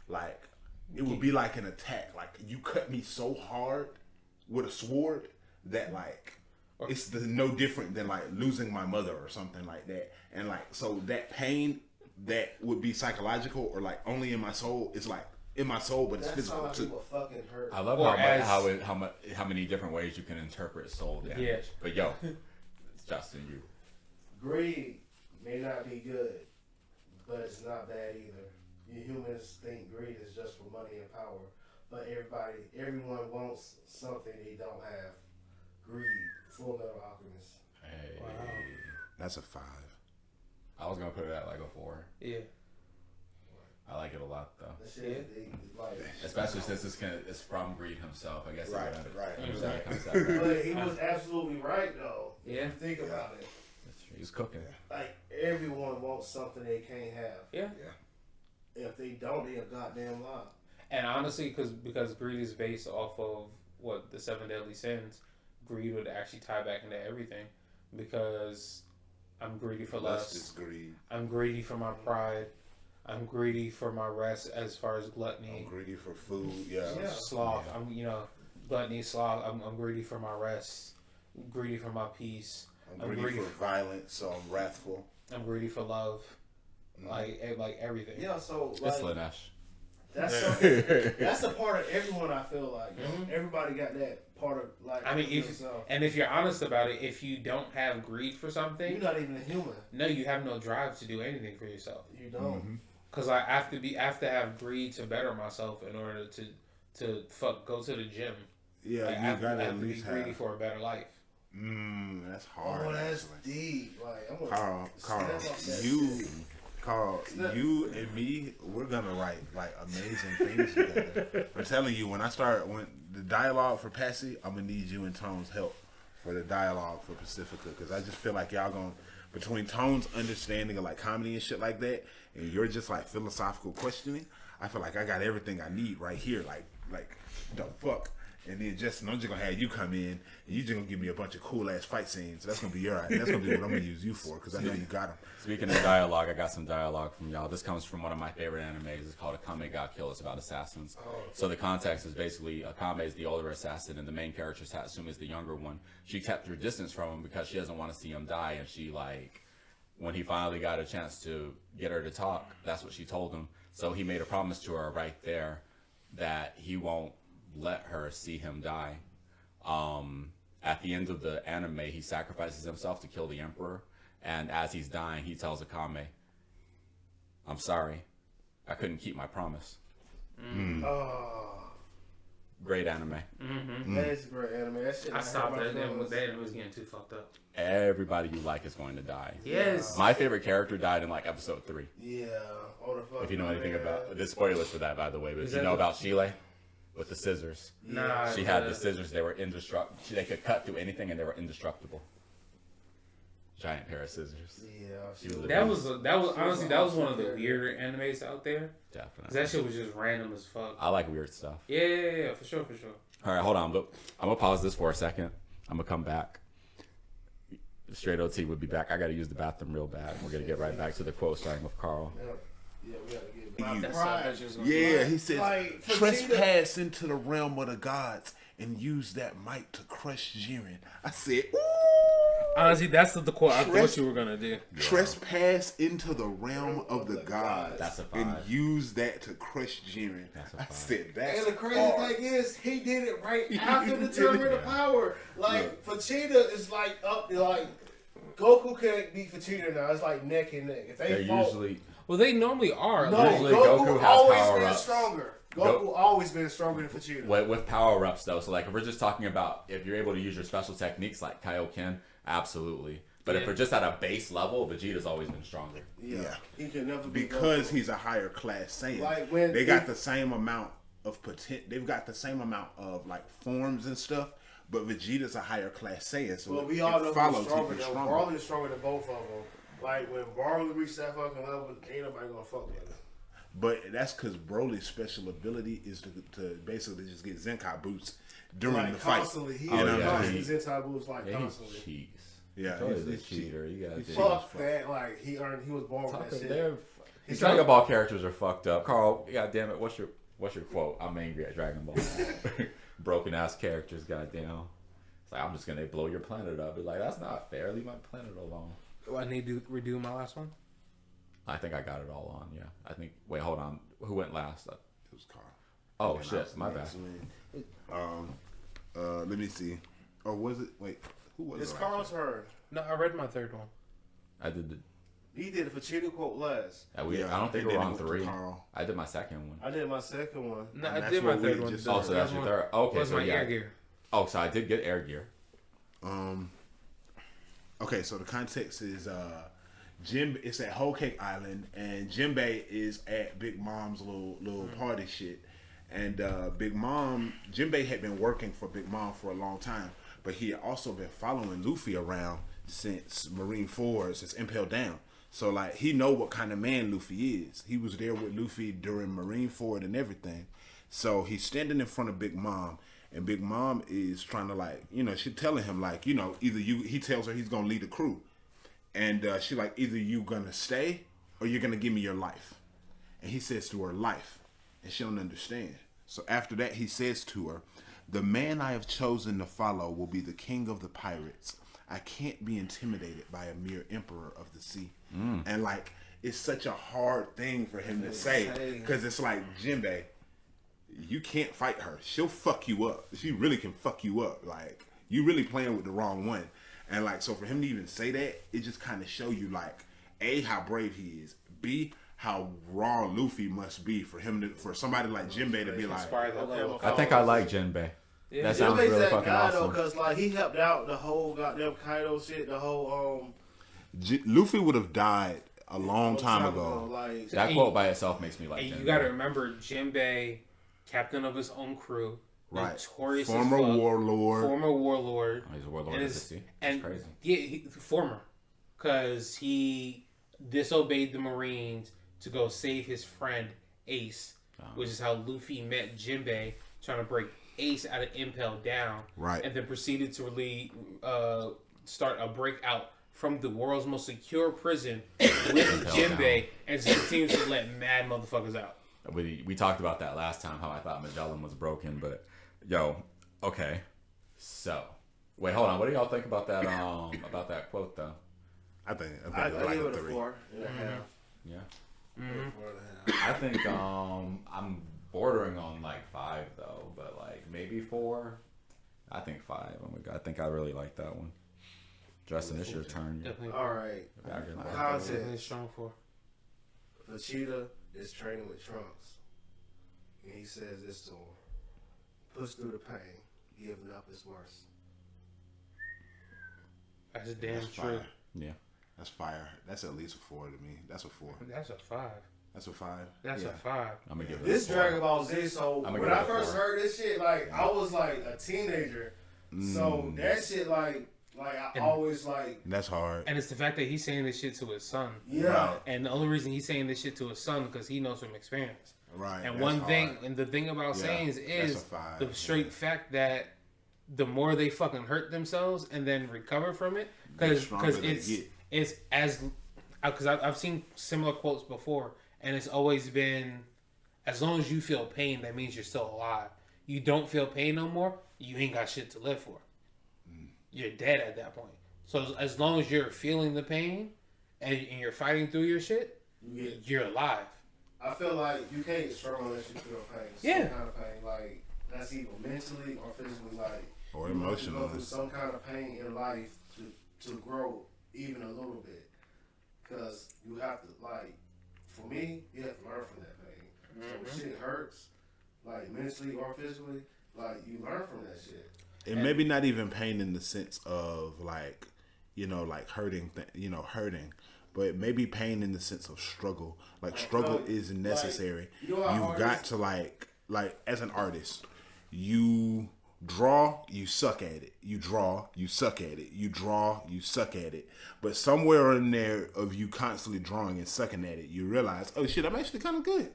Like, it would be like an attack. Like, you cut me so hard with a sword that, like, it's no different than, like, losing my mother or something like that. And, like, so that pain that would be psychological or, like, only in my soul is, like, in my soul, but it's That's how physical, too. people fucking hurt. I love Or how many different ways you can interpret soul damage. Yeah. But yo, Justin, you. Greed may not be good, but it's not bad either. You humans think greed is just for money and power, but everyone wants something they don't have. Greed, Full Metal Alchemist. Hey. Wow. That's a 5. I was gonna put it at like a 4. Yeah. I like it a lot though, That shit is deep. Like, especially since it's from Greed himself. I guess. Right, it would right. understand the concept, right? but he was absolutely right though. Yeah. If you think about it. That's true. He's cooking. Like everyone wants something they can't have. Yeah. If they don't, they a goddamn lie. And honestly, because greed is based off of what the 7 deadly sins, greed would actually tie back into everything. Because I'm greedy for Lust lust. is greed. I'm greedy for my pride. I'm greedy for my rest as far as gluttony. I'm greedy for food. Yeah. Yeah. Sloth. I'm gluttony, sloth. I'm greedy for my rest. I'm greedy for my peace. I'm greedy for violence, so I'm wrathful. I'm greedy for love. Like everything. Yeah, so It's like Lanesh. that's something, that's a part of everyone. I feel like Mhm. everybody got that part of like. I mean, yourself. if you're honest about it, if you don't have greed for You're something, not even a human. no, you have no drive to do anything for yourself. You don't. Mm-hmm. Cause I have to have greed to better myself in order to go to the gym. Yeah, Like, you I have gotta to at be least greedy have. for a better life. That's hard. Oh, that's actually. deep. Like I'm gonna Carl, snap off that you, shit. Carl, Snap. you and me, we're gonna write like amazing things together. I'm telling you, when the dialogue for Passy, I'm gonna need you and Tone's help for the dialogue for Pacifica, because I just feel like y'all gonna, between Tone's understanding of like comedy and shit like that, and you're just like philosophical questioning, I feel like I got everything I need right here. Like the fuck. And then Justin, I'm just gonna have you come in, and you just gonna give me a bunch of cool ass fight scenes. That's gonna be that's gonna be what I'm gonna use you for, because I know you got them. Speaking of dialogue, I got some dialogue from y'all. This comes from one of my favorite animes. It's called Akame ga Kill. It's about assassins. So the context is basically Akame is the older assassin, and the main character, Satsuma, is the younger one. She kept her distance from him because she doesn't want to see him die, and she when he finally got a chance to get her to talk, that's what she told him. So he made a promise to her right there that he won't let her see him die. At the end of the anime, he sacrifices himself to kill the emperor, and as he's dying, he tells Akame, "I'm sorry, I couldn't keep my promise." Oh, Great anime. that is a great anime. That shit. I stopped hurt it, my and feelings. that was getting too fucked up. Everybody you like is going to die. Yes. My favorite character died in like episode 3. Yeah. Oh, the fuck. If you know anything man. about, there's spoilers for that, by the way. But Is if you that know the- about Sheila with the scissors, Nah, she had the scissors. They were indestructible. They could cut through anything, and they were indestructible. Giant pair of scissors. Yeah. She was a That beast. was honestly that was one of the weirder animes out there. 'Cause Definitely. that shit was just random as fuck. I like weird stuff. Yeah, for sure. All right, hold on, but I'm gonna pause this for a second. I'm gonna come back. Straight OT would be back. I gotta use the bathroom real bad. We're gonna get right back to the quote starting with Carl. Yeah, we gotta get You- That's what I thought you was gonna Yeah, he says, Like, Vegeta- trespass into the realm of the gods and use that might to crush Jiren. I said, ooh. Honestly, that's the quote I thought you were gonna do. Trespass into the realm of the gods That's a and five. use that to crush Jiren. That's a I five. said, that's And the crazy hard. thing is, he did it right after the did Tournament it. of Power. Like, Vegeta is like up, like, Goku can't beat Vegeta now. It's like neck and neck. If They're they fought, usually Well, they normally are. no, like- usually Goku, Goku has always been power-ups. stronger. Go- Goku always been stronger than Vegeta. with power ups though. So like if we're just talking about if you're able to use your special techniques like Kaioken, absolutely. But if Yeah. we're just at a base level, Vegeta's always been stronger. Yeah. He can never be Because Goku. he's a higher class Saiyan. Like, when they got if- the same amount of they've got the same amount of like forms and stuff, but Vegeta's a higher class Saiyan, so But we all know it who's follows stronger he'd be though. stronger. Broly is stronger than both of them. Like when Broly reached that fucking level, ain't nobody gonna fuck with him. But that's because Broly's special ability is to basically just get Zenkai boosts during like the fight. constantly, he Oh, is yeah. constantly his anti-moves like Yeah, he constantly. cheats. Yeah, He's a he's cheater. You gotta He's do. fuck. Fuck that, like he was born with that shit. These Dragon Ball characters are fucked up. Carl, god damn it, what's your quote? I'm angry at Dragon Ball. Broken ass characters, goddamn. It's like I'm just gonna blow your planet up. It's like that's not fair. Leave my planet alone. Do I need to redo my last one? I think I got it all on. Yeah, I think. Wait, hold on. Who went last? It was Carl. Oh And I shit, was my the bad. next one. Let me see. Or was it? Wait, who was It's it? Carl's turn. No, I read my third one. I did the. He did the Vegeta quote last. I don't think and we were then on it went to 3. Carl. I did my second one. I did my second one. No, And I that's did my what we third one. just- Oh, so that's your third. Okay, Was so my yeah. air gear. Oh, so I did get air gear. Okay, so the context is Jim. It's at Whole Cake Island, and Jinbei is at Big Mom's little party shit. And Big Mom, Jinbei had been working for Big Mom for a long time, but he had also been following Luffy around since Marine 4, since Impel Down. So like he know what kind of man Luffy is. He was there with Luffy during Marine Ford and everything. So he's standing in front of Big Mom, and Big Mom is trying to like, she telling him like, either you. He tells her he's gonna lead the crew, and she like, either you gonna stay or you're gonna give me your life. And he says to her, life, and she don't understand. So after that, he says to her, the man I have chosen to follow will be the king of the pirates. I can't be intimidated by a mere emperor of the sea. And like, it's such a hard thing for him to say, because it's like, Jinbei, you can't fight her. She'll fuck you up. She really can fuck you up. Like, you really playing with the wrong one. And like, so for him to even say that, it just kind of show you like, A, how brave he is. B, how raw Luffy must be for him for somebody like Jinbei to be like, Inspire that level. I think I like Jinbei. That sounds Jinbei's really that fucking guy though, awesome. cause like he helped out the whole goddamn Kaido shit, the whole Luffy would have died a long time ago. Like That quote by itself makes me like And Jinbei. you gotta remember, Jinbei, captain of his own crew, Right. notorious Former as fuck, warlord. former warlord, Oh, he's a warlord and of the is- sea. That's and crazy. yeah, former, because he disobeyed the Marines to go save his friend Ace, which is how Luffy met Jinbei, trying to break Ace out of Impel Down, Right. and then proceeded to really start a breakout from the world's most secure prison with Jinbei, and just continues to let mad motherfuckers out. We talked about that last time, how I thought Magellan was broken, but yo, okay. So, wait, hold on. What do y'all think about that quote though? I think I it's like give a it a 3. 4.5. Yeah. 4.5. I think I'm bordering on like 5 though, but like maybe 4. I think 5. Oh my god, I think I really like that one. Justin, it's your turn. Definitely, All right. Bagger Lap. definitely Context. strong for. Vegeta is training with Trunks. And he says this to him. Push through the pain. Giving up is worse. That's damn That's true. fire. Yeah. That's fire. That's at least a 4 to me. That's a 4. That's a 5. That's a 5. That's Yeah. a 5. I'm gonna give it This a 4. Dragon Ball Z, so I'ma when give it I a first 4. heard this shit, like I was like a teenager. So that shit I And- always like, That's hard. And it's the fact that he's saying this shit to his son. yeah. Right. And the only reason he's saying this shit to his son because he knows from experience. Right. And that's one hard. thing, and the thing about Yeah, sayings that's is a 5, the straight yeah. fact that the more they fucking hurt themselves and then recover from it, The stronger because they get. it's as because I've seen similar quotes before, and it's always been, as long as you feel pain, that means you're still alive. You don't feel pain no more, you ain't got shit to live for. You're dead at that point. So as long as you're feeling the pain and you're fighting through your shit, Yeah. you're alive. I feel like you can't struggle unless you feel pain. Yeah. Some kind of pain. Like, that's either mentally or physically. Like, Or you have to emotional. go through some kind of pain in life to grow even a little bit. Because you have to, like, for me, you have to learn from that pain. So when shit hurts, like, mentally or physically, like, you learn from that shit. And maybe not even pain in the sense of like, like hurting, hurting, but maybe pain in the sense of struggle. Like struggle is necessary. you know how You've got to like as an artist, you draw, you suck at it. You draw, you suck at it. You draw, you suck at it. But somewhere in there of you constantly drawing and sucking at it, you realize, oh shit, I'm actually kind of good.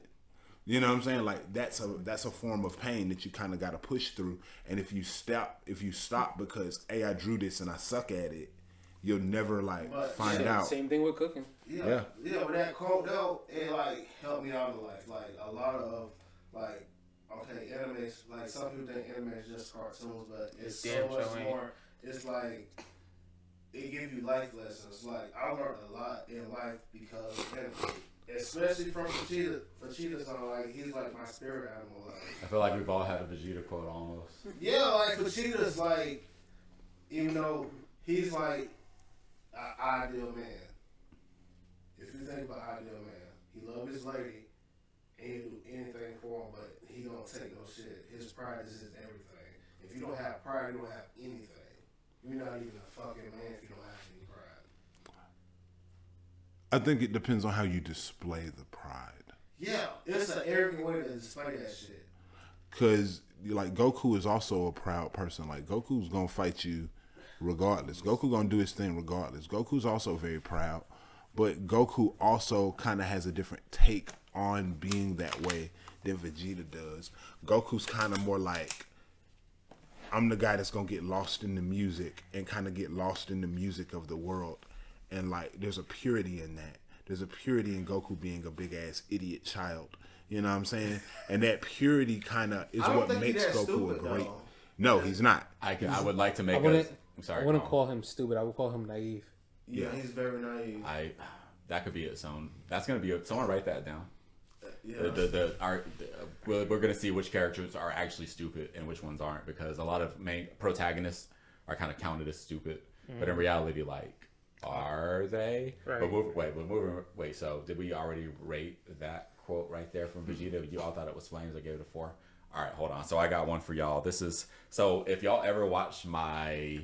You know what I'm saying? Like that's a form of pain that you kind of got to push through. And if you stop because hey, I drew this and I suck at it, you'll never find out. Same thing with cooking. Yeah. But that quote though, it like helped me out in life. Like a lot of like, okay, anime. Like some people think anime is just cartoons, but it's so much more. It's like it gives you life lessons. Like I learned a lot in life because of anime. Especially from Vegeta. Vegeta's like he's like my spirit animal. Like I feel like we've all had a Vegeta quote almost. yeah, like Vegeta's like, even though he's like an ideal man. If you think about ideal man, he love his lady and he'll do anything for him, but he don't take no shit. His pride is his everything. If you don't have pride, you don't have anything. You're not even a fucking man if you don't have any pride. I think it depends on how you display the pride. Yeah, it's an arrogant way to display that shit. Cause like Goku is also a proud person. Like Goku's gonna fight you regardless. Goku gonna do his thing regardless. Goku's also very proud, but Goku also kind of has a different take on being that way than Vegeta does. Goku's kind of more like, I'm the guy that's gonna get lost in the music and kind of get lost in the music of the world. And like, there's a purity in that. There's a purity in Goku being a big ass idiot child. You know what I'm saying? And that purity kind of is what makes Goku a great. Though. No, he's not. I would like to make. I'm sorry. I wouldn't call him stupid. I would call him naive. Yeah, he's very naive. That could be its own. That's gonna be. Someone write that down. Yeah. We're gonna see which characters are actually stupid and which ones aren't, because a lot of main protagonists are kind of counted as stupid, but in reality, like, are they? Right. Wait. So did we already rate that quote right there from Vegeta? You all thought it was flames. I gave it a 4. All right, hold on. So I got one for y'all. This is so if y'all ever watched my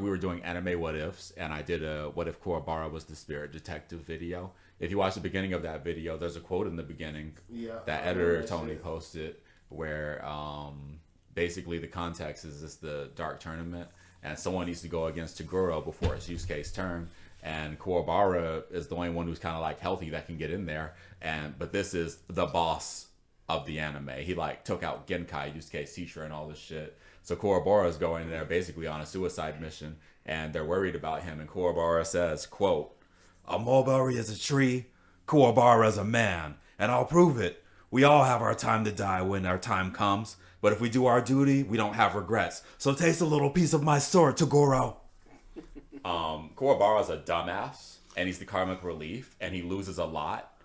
we were doing anime what ifs, and I did a what if Kuwabara was the spirit detective video. If you watch the beginning of that video, there's a quote in the beginning that editor Tony posted where basically the context is this the Dark Tournament, and someone needs to go against Toguro before it's Yusuke's turn, and Kuwabara is the only one who's kind of like healthy that can get in there, but this is the boss of the anime. He like took out Genkai, Yusuke's teacher, and all this shit. So Kuwabara is going there basically on a suicide mission, and they're worried about him, and Kuwabara says, quote, "A mulberry is a tree, Kuwabara is a man, and I'll prove it. We all have our time to die when our time comes, but if we do our duty, we don't have regrets. So taste a little piece of my sword, Toguro." Kuwabara's a dumbass, and he's the karmic relief, and he loses a lot,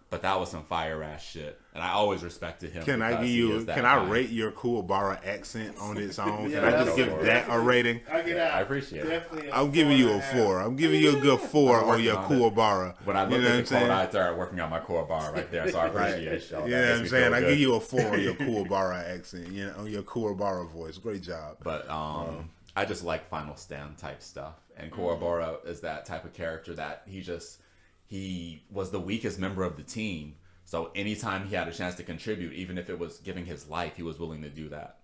but that was some fire ass shit, and I always respected him. Can I give you? Can I rate your Kuwabara accent on its own? Yeah, can I just give that a rating? I appreciate it. I'm giving you a 4. I'm giving you a good 4 on your Kuwabara. When I looked at the quote, I started working on my Kuwabara right there, so I appreciate y'all. You know what I'm saying? I give you a 4 on your Kuwabara accent, on your Kuwabara voice. Great job. But I just like Final Stand type stuff, and Kuwabara is that type of character that he was the weakest member of the team. So anytime he had a chance to contribute, even if it was giving his life, he was willing to do that.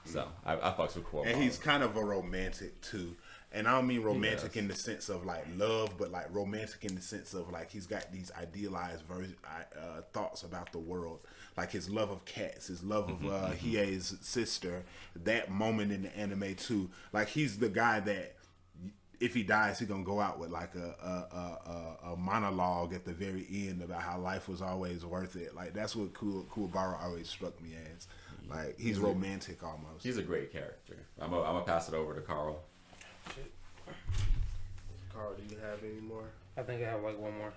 So I fucks with Kuwabara. And he's kind of a romantic too. And I don't mean romantic in the sense of like love, but like romantic in the sense of like he's got these idealized thoughts about the world. Like his love of cats, his love of Hiei's sister, that moment in the anime too. Like he's the guy that if he dies, he's gonna go out with like a monologue at the very end about how life was always worth it. Like that's what Kuwabara always struck me as. Like he's romantic almost. He's a great character. I'm gonna pass it over to Carl. Carl, do you have any more? I think I have like one more.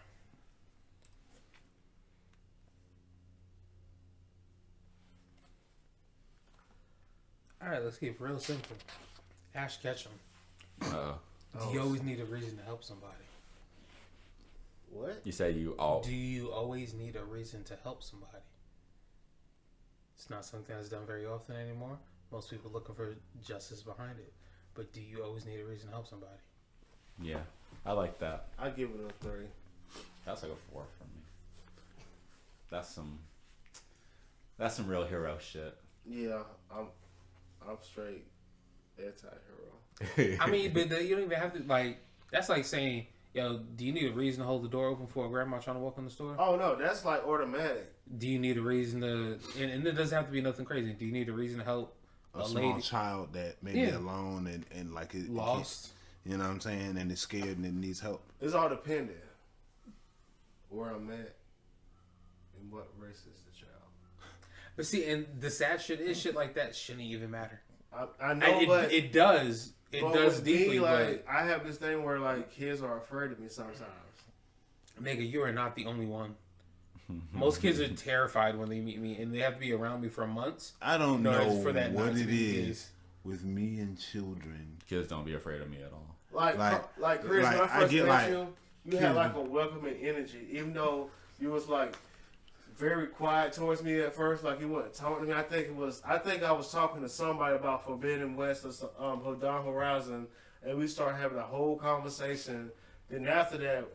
All right, let's keep it real simple. Ash Ketchum. Do you always need a reason to help somebody? What? You say you all. Do you always need a reason to help somebody? It's not something that's done very often anymore. Most people looking for justice behind it. But do you always need a reason to help somebody? Yeah, I like that. I give it a 3. That's like a 4 for me. That's some real hero shit. Yeah, I'm straight anti-hero. I mean, but you don't even have to, like, that's like saying Yo, do you need a reason to hold the door open for a grandma trying to walk in the store? Oh no, that's like automatic. Do you need a reason to, and it doesn't have to be nothing crazy. Do you need a reason to help A a small lady child that may be Yeah. alone and like it lost? you know what I'm saying, and is scared and it needs help. It's all dependent where I'm at and what race is the child. But see, and the sad shit is shit like that shouldn't even matter. I know, And but it does. It but does with deeply, me, like I have this thing where like kids are afraid of me sometimes. but nigga, you are not the only one. Most kids are terrified when they meet me, and they have to be around me for months. I don't No, know it's for that what not to it be is kids. with me and children. Kids don't be afraid of me at all. Like Chris, like, when I I first get, met like, you had like a welcoming energy, even though you was like very quiet towards me at first, like you wasn't talking to me. I think I was talking to somebody about Forbidden West or Dawn Horizon, and we started having a whole conversation. Then after that,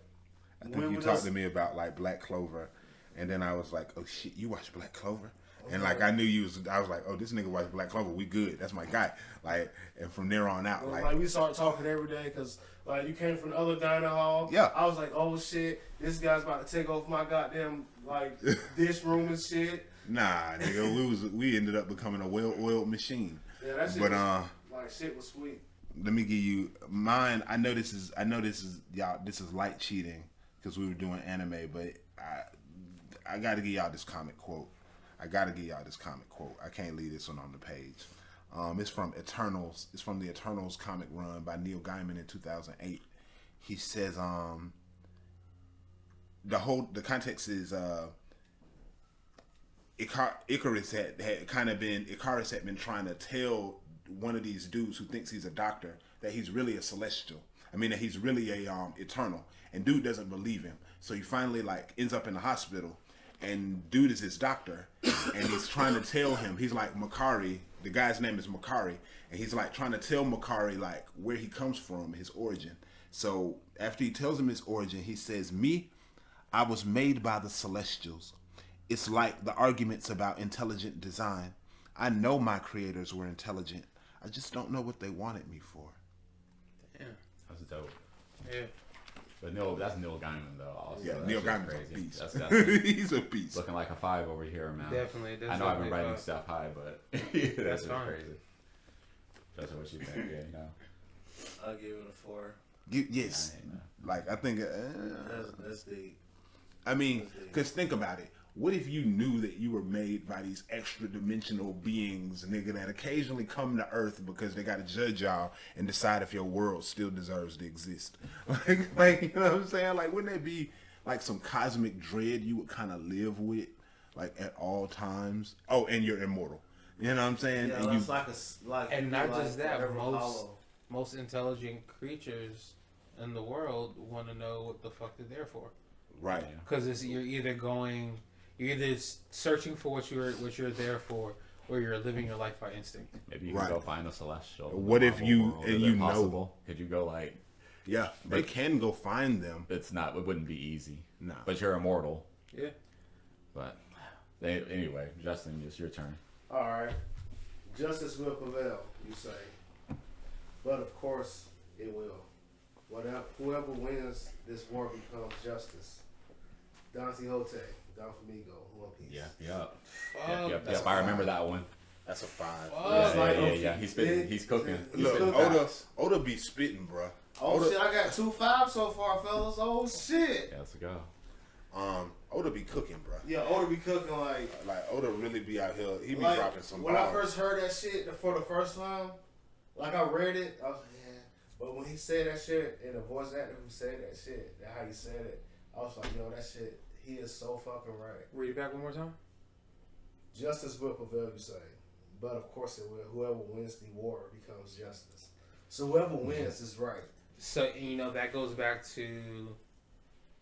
I think you talked to me about like Black Clover, and then I was like, "Oh shit, you watch Black Clover?" And like I knew you was. I was like, "Oh, this nigga watch Black Clover. We good. That's my guy." Like, and from there on out, like we started talking every day because like you came from the other dining hall. Yeah. I was like, oh shit, this guy's about to take over my goddamn like dish room and shit. nah, nigga, we ended up becoming a well-oiled machine. Yeah, that shit But was, like shit was sweet. let me give you mine. I know this is y'all. This is light cheating because we were doing anime, but I got to give y'all this comic quote. I can't leave this one on the page. It's from Eternals. It's from the Eternals comic run by Neil Gaiman in 2008. He says, the context is Icarus had been trying to tell one of these dudes who thinks he's a doctor that he's really a celestial. I mean that he's really a eternal, and dude doesn't believe him. So he finally like ends up in the hospital, and dude is his doctor, and he's trying to tell him, he's like Makari, the guy's name is Makari, and he's like trying to tell Makari like where he comes from, his origin. So after he tells him his origin, he says, I was made by the Celestials. It's like the arguments about intelligent design. I know my creators were intelligent. I just don't know what they wanted me for. Yeah. That's dope. Yeah. But that's Neil Gaiman though. Also. Yeah, That Neil shit's Gaiman's a crazy. beast. That's He's a beast. looking like a 5 over here, man. Definitely. I know I've been definitely writing fun. stuff high, but that's That's fine. crazy. That's what you think, yeah, you know. I'll give it a 4. Yes. I ain't know. Like, I think... That's deep. I mean, because think about it. What if you knew that you were made by these extra dimensional beings, nigga, that occasionally come to Earth because they got to judge y'all and decide if your world still deserves to exist? Like, you know what I'm saying? Like, wouldn't that be like some cosmic dread you would kind of live with, like at all times? Oh, and you're immortal. You know what I'm saying? Yeah, and that's like And not just that, Forever most Hollow. most intelligent creatures in the world want to know what the fuck they're there for. right. Because you're either searching for what you're there for, or you're living your life by instinct. Maybe you can Right. go find a celestial. What if Marvel you- world. and Is you it know- possible? Could you go like? Yeah, they can go find them. It wouldn't be easy. Nah. But you're immortal. Yeah. But anyway, Justin, it's your turn. All right. Justice will prevail, you say. But of course, it will. Whoever wins this war becomes justice. Don Quixote, Don Flamingo, One Piece. Yep. That's Yep. I remember that one. That's a 5. Yeah. He's spitting. He's cooking. He's Look, spitting. Oda be spitting, bruh. Oh shit, I got 2-5 so far, fellas. Oh shit. Yeah, let's go. Oda be cooking, bruh. Yeah, Oda be cooking like Oda really be out here. He be like, dropping some when balls. I first heard that shit for the first time, like I read it, I was like, yeah. But when he said that shit, and the voice actor who said that shit, how he said it, I was like, yo, that shit, he is so fucking right. Read it back one more time. Justice will prevail, you say. But of course it will. Whoever wins the war becomes justice. So whoever wins is right. So that goes back to,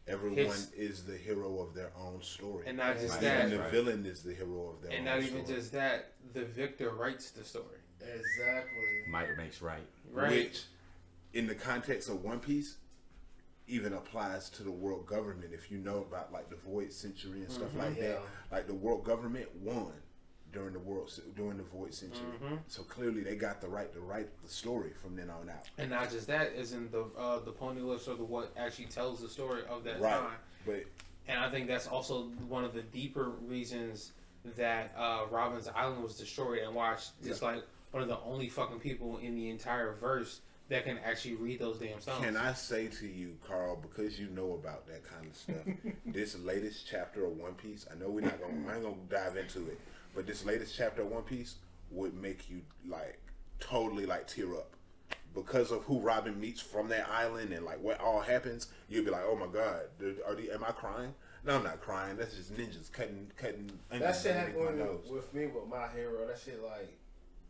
Everyone his- is the hero of their own story. and not just Right. that, And the Right. villain is the hero of their and own not even story. just that, the victor writes the story. Exactly. Might makes right. Right. Which, in the context of One Piece, even applies to the world government. If you know about like the Void Century and stuff like Yeah. that, like the world government won during the Void Century. So clearly they got the right to write the story from then on out. And not just that, isn't the pony list or the what actually tells the story of that Right. time. But And I think that's also one of the deeper reasons that Robin's Island was destroyed, and why it's like one of the only fucking people in the entire verse that can actually read those damn stones. can I say to you, Carl, because you know about that kind of stuff, this latest chapter of One Piece, I know I ain't gonna dive into it, but this latest chapter of One Piece would make you like totally like tear up. Because of who Robin meets from that island and like what all happens, you'll be like, "Oh my god, am I crying?" No, I'm not crying. That's just ninjas cutting. That onions shit underneath happened my nose. with me with My Hero. That shit like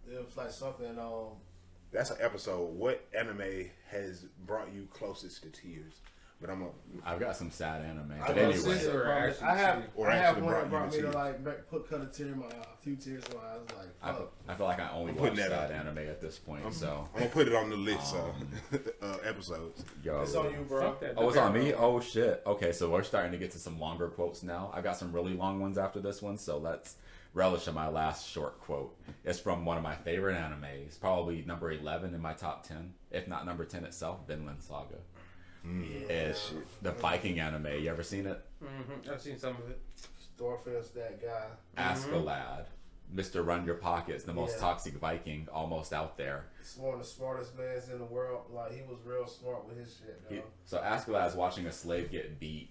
it was like something. That's an episode. What anime has brought you closest to tears? But I've got some sad anime. I But know anyway, sister Or brought me- actually I have shit. Or I have actually one brought that you brought to me to tears. like cut a tear in my a few tears in my eyes. Like fuck. I feel like I only I'm watch putting that sad out. anime at this point. So, I'm gonna put it on the list episodes. yo. It's on you, bro. Fuck that. Oh, it's on me? Oh, shit. Okay, so we're starting to get to some longer quotes now. I've got some really long ones after this one, so let's relish in my last short quote. It's from one of my favorite animes, probably number 11 in my top 10, if not number 10 itself, Vinland Saga. It's the Viking anime. You ever seen it? I've seen some of it. Thorfinn's that guy. Askeladd. Mr. Run Your Pockets, the most Yeah. toxic Viking, almost out there. He's one of the smartest mans in the world. Like he was real smart with his shit, dog. So Askeladd's watching a slave get beat,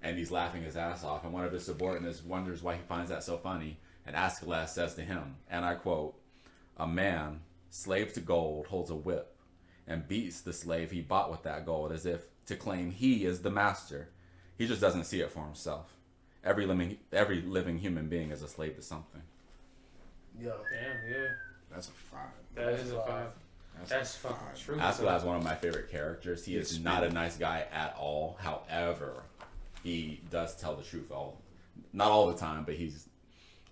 and he's laughing his ass off, and one of his subordinates wonders why he finds that so funny, and Askeladd says to him, and I quote, "A man, slave to gold, holds a whip, and beats the slave he bought with that gold as if to claim he is the master. He just doesn't see it for himself. Every living human being is a slave to something." Yeah. Damn, yeah. That's a 5. That is a five. That's a fucking five. true. Askeladd's one of my favorite characters. He He's is not a nice guy at all. However, he does tell the truth not all the time, but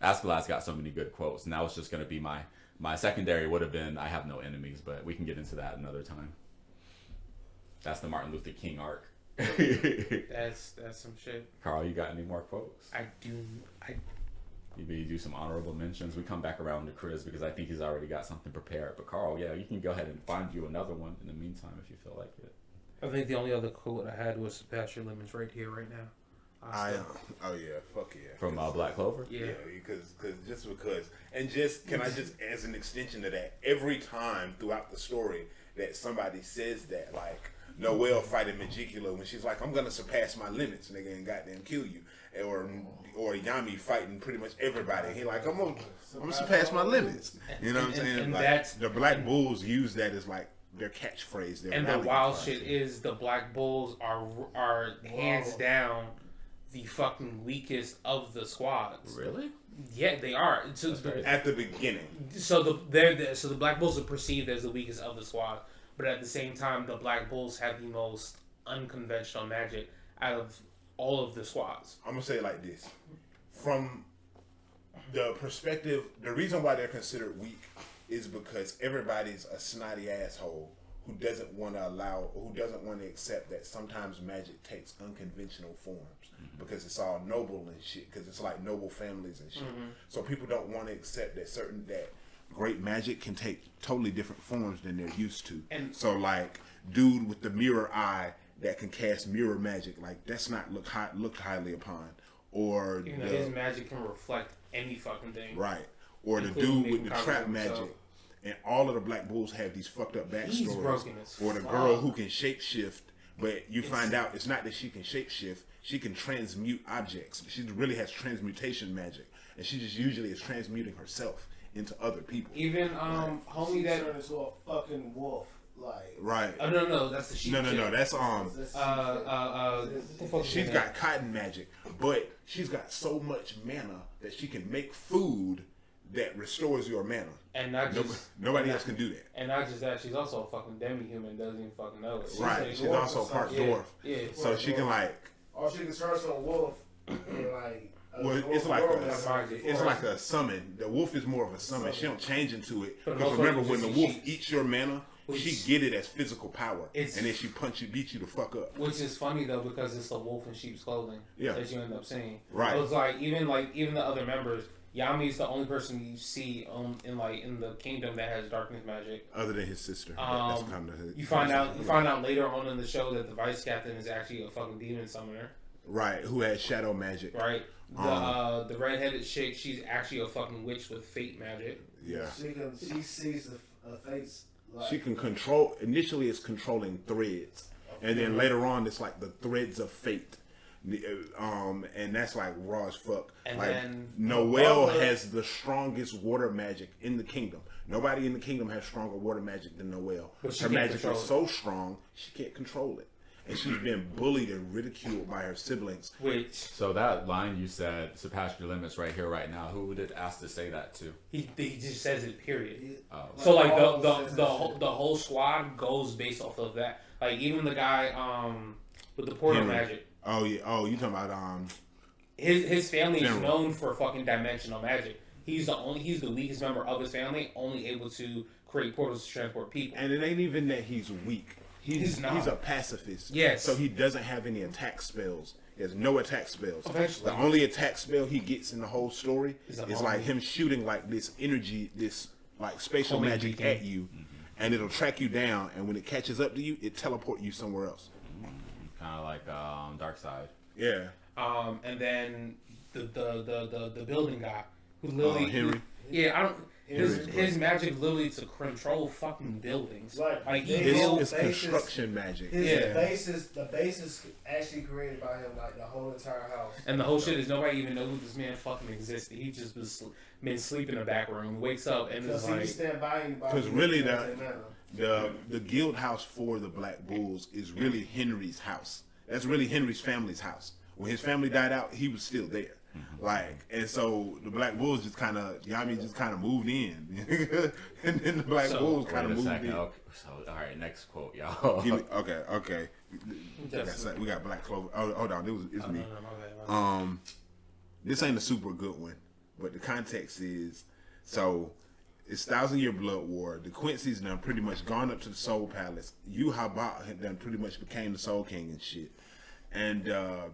Askeladd's got so many good quotes. And that was just going to be my secondary would have been I have no enemies, but we can get into that another time. That's the Martin Luther King arc. That's some shit. Carl, you got any more quotes? I You do some honorable mentions. We come back around to Chris because I think he's already got something prepared. But Carl, yeah, you can go ahead and find you another one in the meantime if you feel like it. I think the only other quote I had was "Pass your lemons right here, right now." Oh yeah, fuck yeah. From Black Clover? Yeah. because and just can I just as an extension to that, every time throughout the story that somebody says that, like Noelle fighting Magicula when she's like, "I'm gonna surpass my limits, nigga, and goddamn kill you," or Yami fighting pretty much everybody. He like, I'm gonna surpass my limits. You know what I'm saying? and Like, that's- the Black Bulls use that as like their catchphrase. Their And the rallying wild cry. shit is the Black Bulls are hands down the fucking weakest of the squads. Really? Yeah, they are. So At the beginning, the Black Bulls are perceived as the weakest of the squad, but at the same time, the Black Bulls have the most unconventional magic out of all of the squads. I'm gonna say it like this: from the perspective, the reason why they're considered weak is because everybody's a snotty asshole who doesn't want to accept that sometimes magic takes unconventional forms because it's all noble and shit. Because it's like noble families and shit. So people don't want to accept that great magic can take totally different forms than they're used to. And- so like dude with the mirror eye that can cast mirror magic, like that's not looked highly upon. Or Even though his magic can reflect any fucking thing. right, or the Including dude with the making trap copies of himself. magic, and all of the Black Bulls have these fucked up He's backstories. broken as Or the fuck. girl who can shapeshift, but you find out it's not that she can shapeshift; she can transmute objects. She really has transmutation magic, and she just usually is transmuting herself into other people. Even homie She that turned into a fucking wolf. Like Right? oh no that's the sheep. No, chick. that's that's- What the fuck is She's her got name? cotton magic, but she's got so much mana that she can make food that restores your mana. And not just Nobody else can do that. and not just that, she's also a fucking demi-human. Doesn't even fucking know it. Right? a She's dwarf also or part something. dwarf, Yeah. so she can like. or she can turn to a wolf and like. Well, it's like magic. it's like a summon. The wolf is more of a summon. She don't change into it. But Because also remember, you when the just wolf see- eats your mana, she Which- get it as physical power, and It's- then she beat you the fuck up. Which is funny though because it's a wolf in sheep's clothing Yeah. that you end up seeing. Right. So it's like even the other members, Yami's the only person you see in the kingdom that has darkness magic. Other than his sister. That's kind of You find out later on in the show that the vice captain is actually a fucking demon summoner. Right, who has shadow magic. Right. The redheaded chick, she's actually a fucking witch with fate magic. Yeah. She sees the fates. Like, She can control. Initially, it's controlling threads, and then later on, it's like the threads of fate. And that's like raw as fuck. And like then Noelle has the strongest water magic in the kingdom. Nobody in the kingdom has stronger water magic than Noelle. But she Her can't magic control is it. so strong she can't control it, and she's been bullied and ridiculed by her siblings. Which So that line you said, surpass your limits right here, right now. Who did ask to say that to? he just says it. Period. Oh. So like the whole squad goes based off of that. Like even the guy with the portal Henry. magic. Oh yeah. Oh, you talking about His family is General. known for fucking dimensional magic. He's the weakest member of his family, only able to create portals to transport people. And it ain't even that he's weak. He's not. He's a pacifist. Yes. So he doesn't have any attack spells. He has no attack spells. Eventually. The only attack spell he gets in the whole story Is is a like bomb. him shooting like this energy, this like spatial Homing magic beacon. at you, and it'll track you down. And when it catches up to you, it teleport you somewhere else. Kind of like Dark Side. Yeah. And then the building guy who literally Henry. Yeah, I don't. Henry's His magic literally to control fucking buildings. Like, he his- built. It's bases- construction magic. His Yeah. the base is actually created by him, like the whole entire house. And the whole shit is nobody even know who this man fucking existed. He just was been sleeping in the back room, wakes up and is Because he like, stand by anybody. 'Cause really who that- doesn't matter. The guild house for the Black Bulls is really Henry's house. That's really Henry's family's house. When his family died out, he was still there. Like, and so the Black Bulls just kind of, Yami just kind of moved in. And then the Black So, Bulls kind Wait of a moved second. in. Okay. So, all right, next quote, y'all. Okay. We got Black Clover. Oh, hold on. It's me. no, my bad. This ain't a super good one, but the context is, so it's 1,000-Year Blood War. The Quincy's done pretty much gone up to the Soul Palace. Yuhabat had done pretty much became the Soul King and shit. And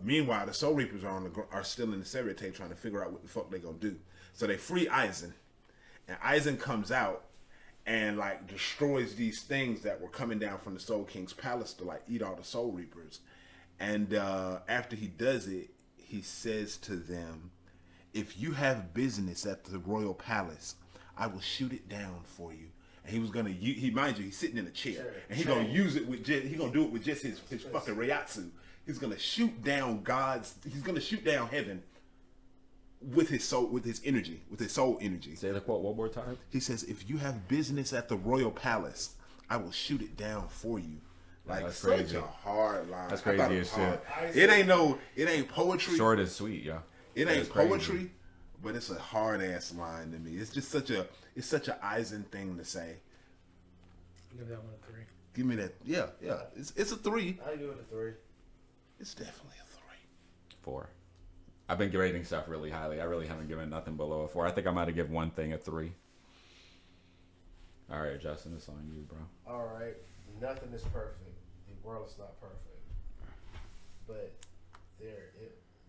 meanwhile, the Soul Reapers are still in the Seritate trying to figure out what the fuck they gonna do. So they free Aizen, and Aizen comes out and like destroys these things that were coming down from the Soul King's palace to like eat all the Soul Reapers. And after he does it, he says to them, "If you have business at the royal palace, I will shoot it down for you." And he was gonna, mind you, he's sitting in a chair, and he's gonna use it with just, he's gonna do it with just his fucking Reiatsu. He's gonna shoot down gods. He's gonna shoot down heaven with his soul, with his energy, with his soul energy. Say the quote one more time. He says, "If you have business at the royal palace, I will shoot it down for you." Like, that's such crazy. a hard line. That's I thought crazy it was as hard. shit. It ain't poetry. Short and sweet, yeah. It That ain't is crazy. poetry, but it's a hard ass line to me. It's just such a Eisen thing to say. Give that one a 3. Give me that. Yeah. It's a 3. I give it a 3. It's definitely a 4. I've been grading stuff really highly. I really haven't given nothing below a 4. I think I might have given one thing a 3. All right, Justin, it's on you, bro. All right, nothing is perfect. The world is not perfect, but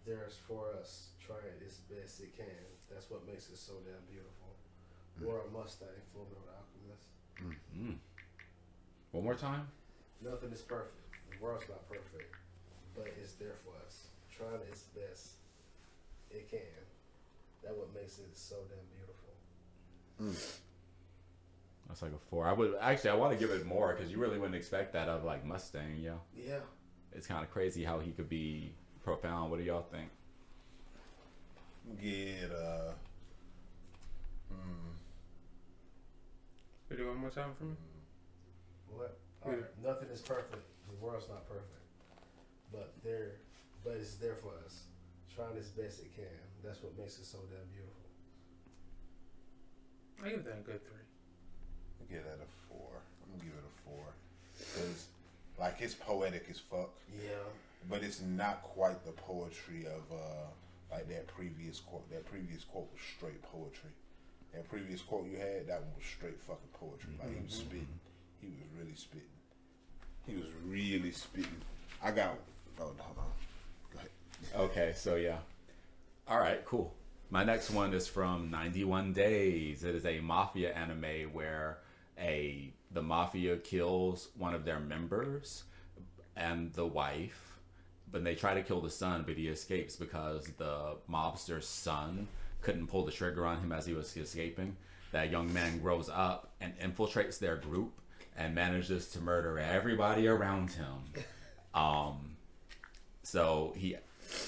there's for us trying its best it can. That's what makes it so damn beautiful. War of Mustang, Fullmetal Alchemist. One more time. Nothing is perfect. The world's not perfect, but it's there for us. Trying its best it can. That's what makes it so damn beautiful. That's like a 4. I want to give it more because you really wouldn't expect that of like Mustang, yeah. Yeah. It's kind of crazy how he could be profound. What do y'all think? 3. Get Can you do one more time for me? What? All right. Nothing is perfect. The world's not perfect, but it's there for us. Trying its best it can. That's what makes it so damn beautiful. I give that a good 3. Get that a 4. I'm gonna give it a 4 because like it's poetic as fuck, Yeah. but it's not quite the poetry of like that previous quote. That previous quote was straight poetry. That previous quote you had, that one was straight fucking poetry. Like he was spitting. He was really spitting. He was really spitting. Hold on. Go ahead. Okay, so yeah. All right, cool. My next one is from 91 Days. It is a mafia anime where the mafia kills one of their members and the wife, but they try to kill the son, but he escapes because the mobster's son couldn't pull the trigger on him as he was escaping. That young man grows up and infiltrates their group and manages to murder everybody around him. So he,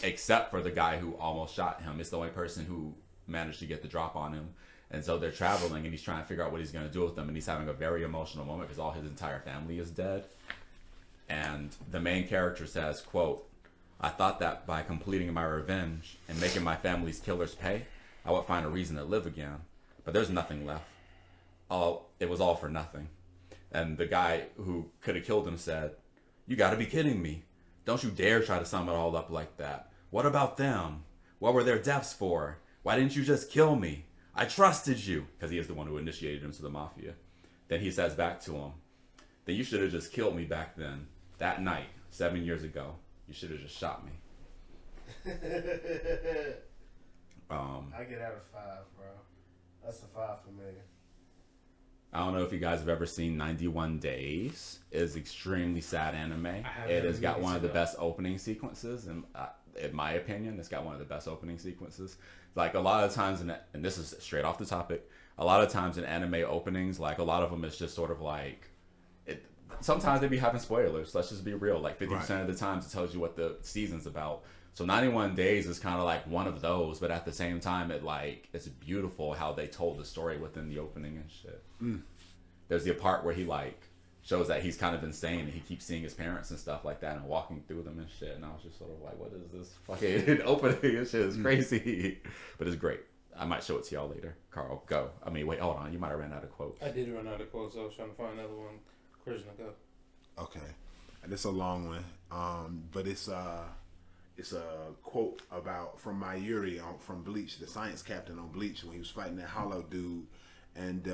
except for the guy who almost shot him, is the only person who managed to get the drop on him. And so they're traveling, and he's trying to figure out what he's going to do with them. And he's having a very emotional moment because all his entire family is dead. And the main character says, quote, "I thought that by completing my revenge and making my family's killers pay, I would find a reason to live again. But there's nothing left. It was all for nothing." And the guy who could have killed him said, "You got to be kidding me. Don't you dare try to sum it all up like that. What about them? What were their deaths for? Why didn't you just kill me? I trusted you," because he is the one who initiated him to the mafia. Then he says back to him, "Then you should have just killed me back then. That night, 7 years ago. You should have just shot me." I get out of 5, bro. That's a 5 for me. I don't know if you guys have ever seen 91 Days. It is extremely sad anime. It has got one of the best opening sequences, and in my opinion, it's got one of the best opening sequences. Like a lot of times, and this is straight off the topic, a lot of times in anime openings, like a lot of them is just sort of like, sometimes they be having spoilers. Let's just be real. Like 50% of the times it tells you what the season's about. So 91 Days is kind of like one of those, but at the same time, it's beautiful how they told the story within the opening and shit. There's the part where he shows that he's kind of insane and he keeps seeing his parents and stuff like that and walking through them and shit. And I was just sort of like, what is this fucking opening? This shit is crazy, but it's great. I might show it to y'all later. Carl, go. I mean, wait, hold on. You might have ran out of quotes. I did run out of quotes. I was trying to find another one. Krishna, go. Okay, and it's a long one, but it's a quote from Mayuri from Bleach, the science captain on Bleach, when he was fighting that hollow dude, and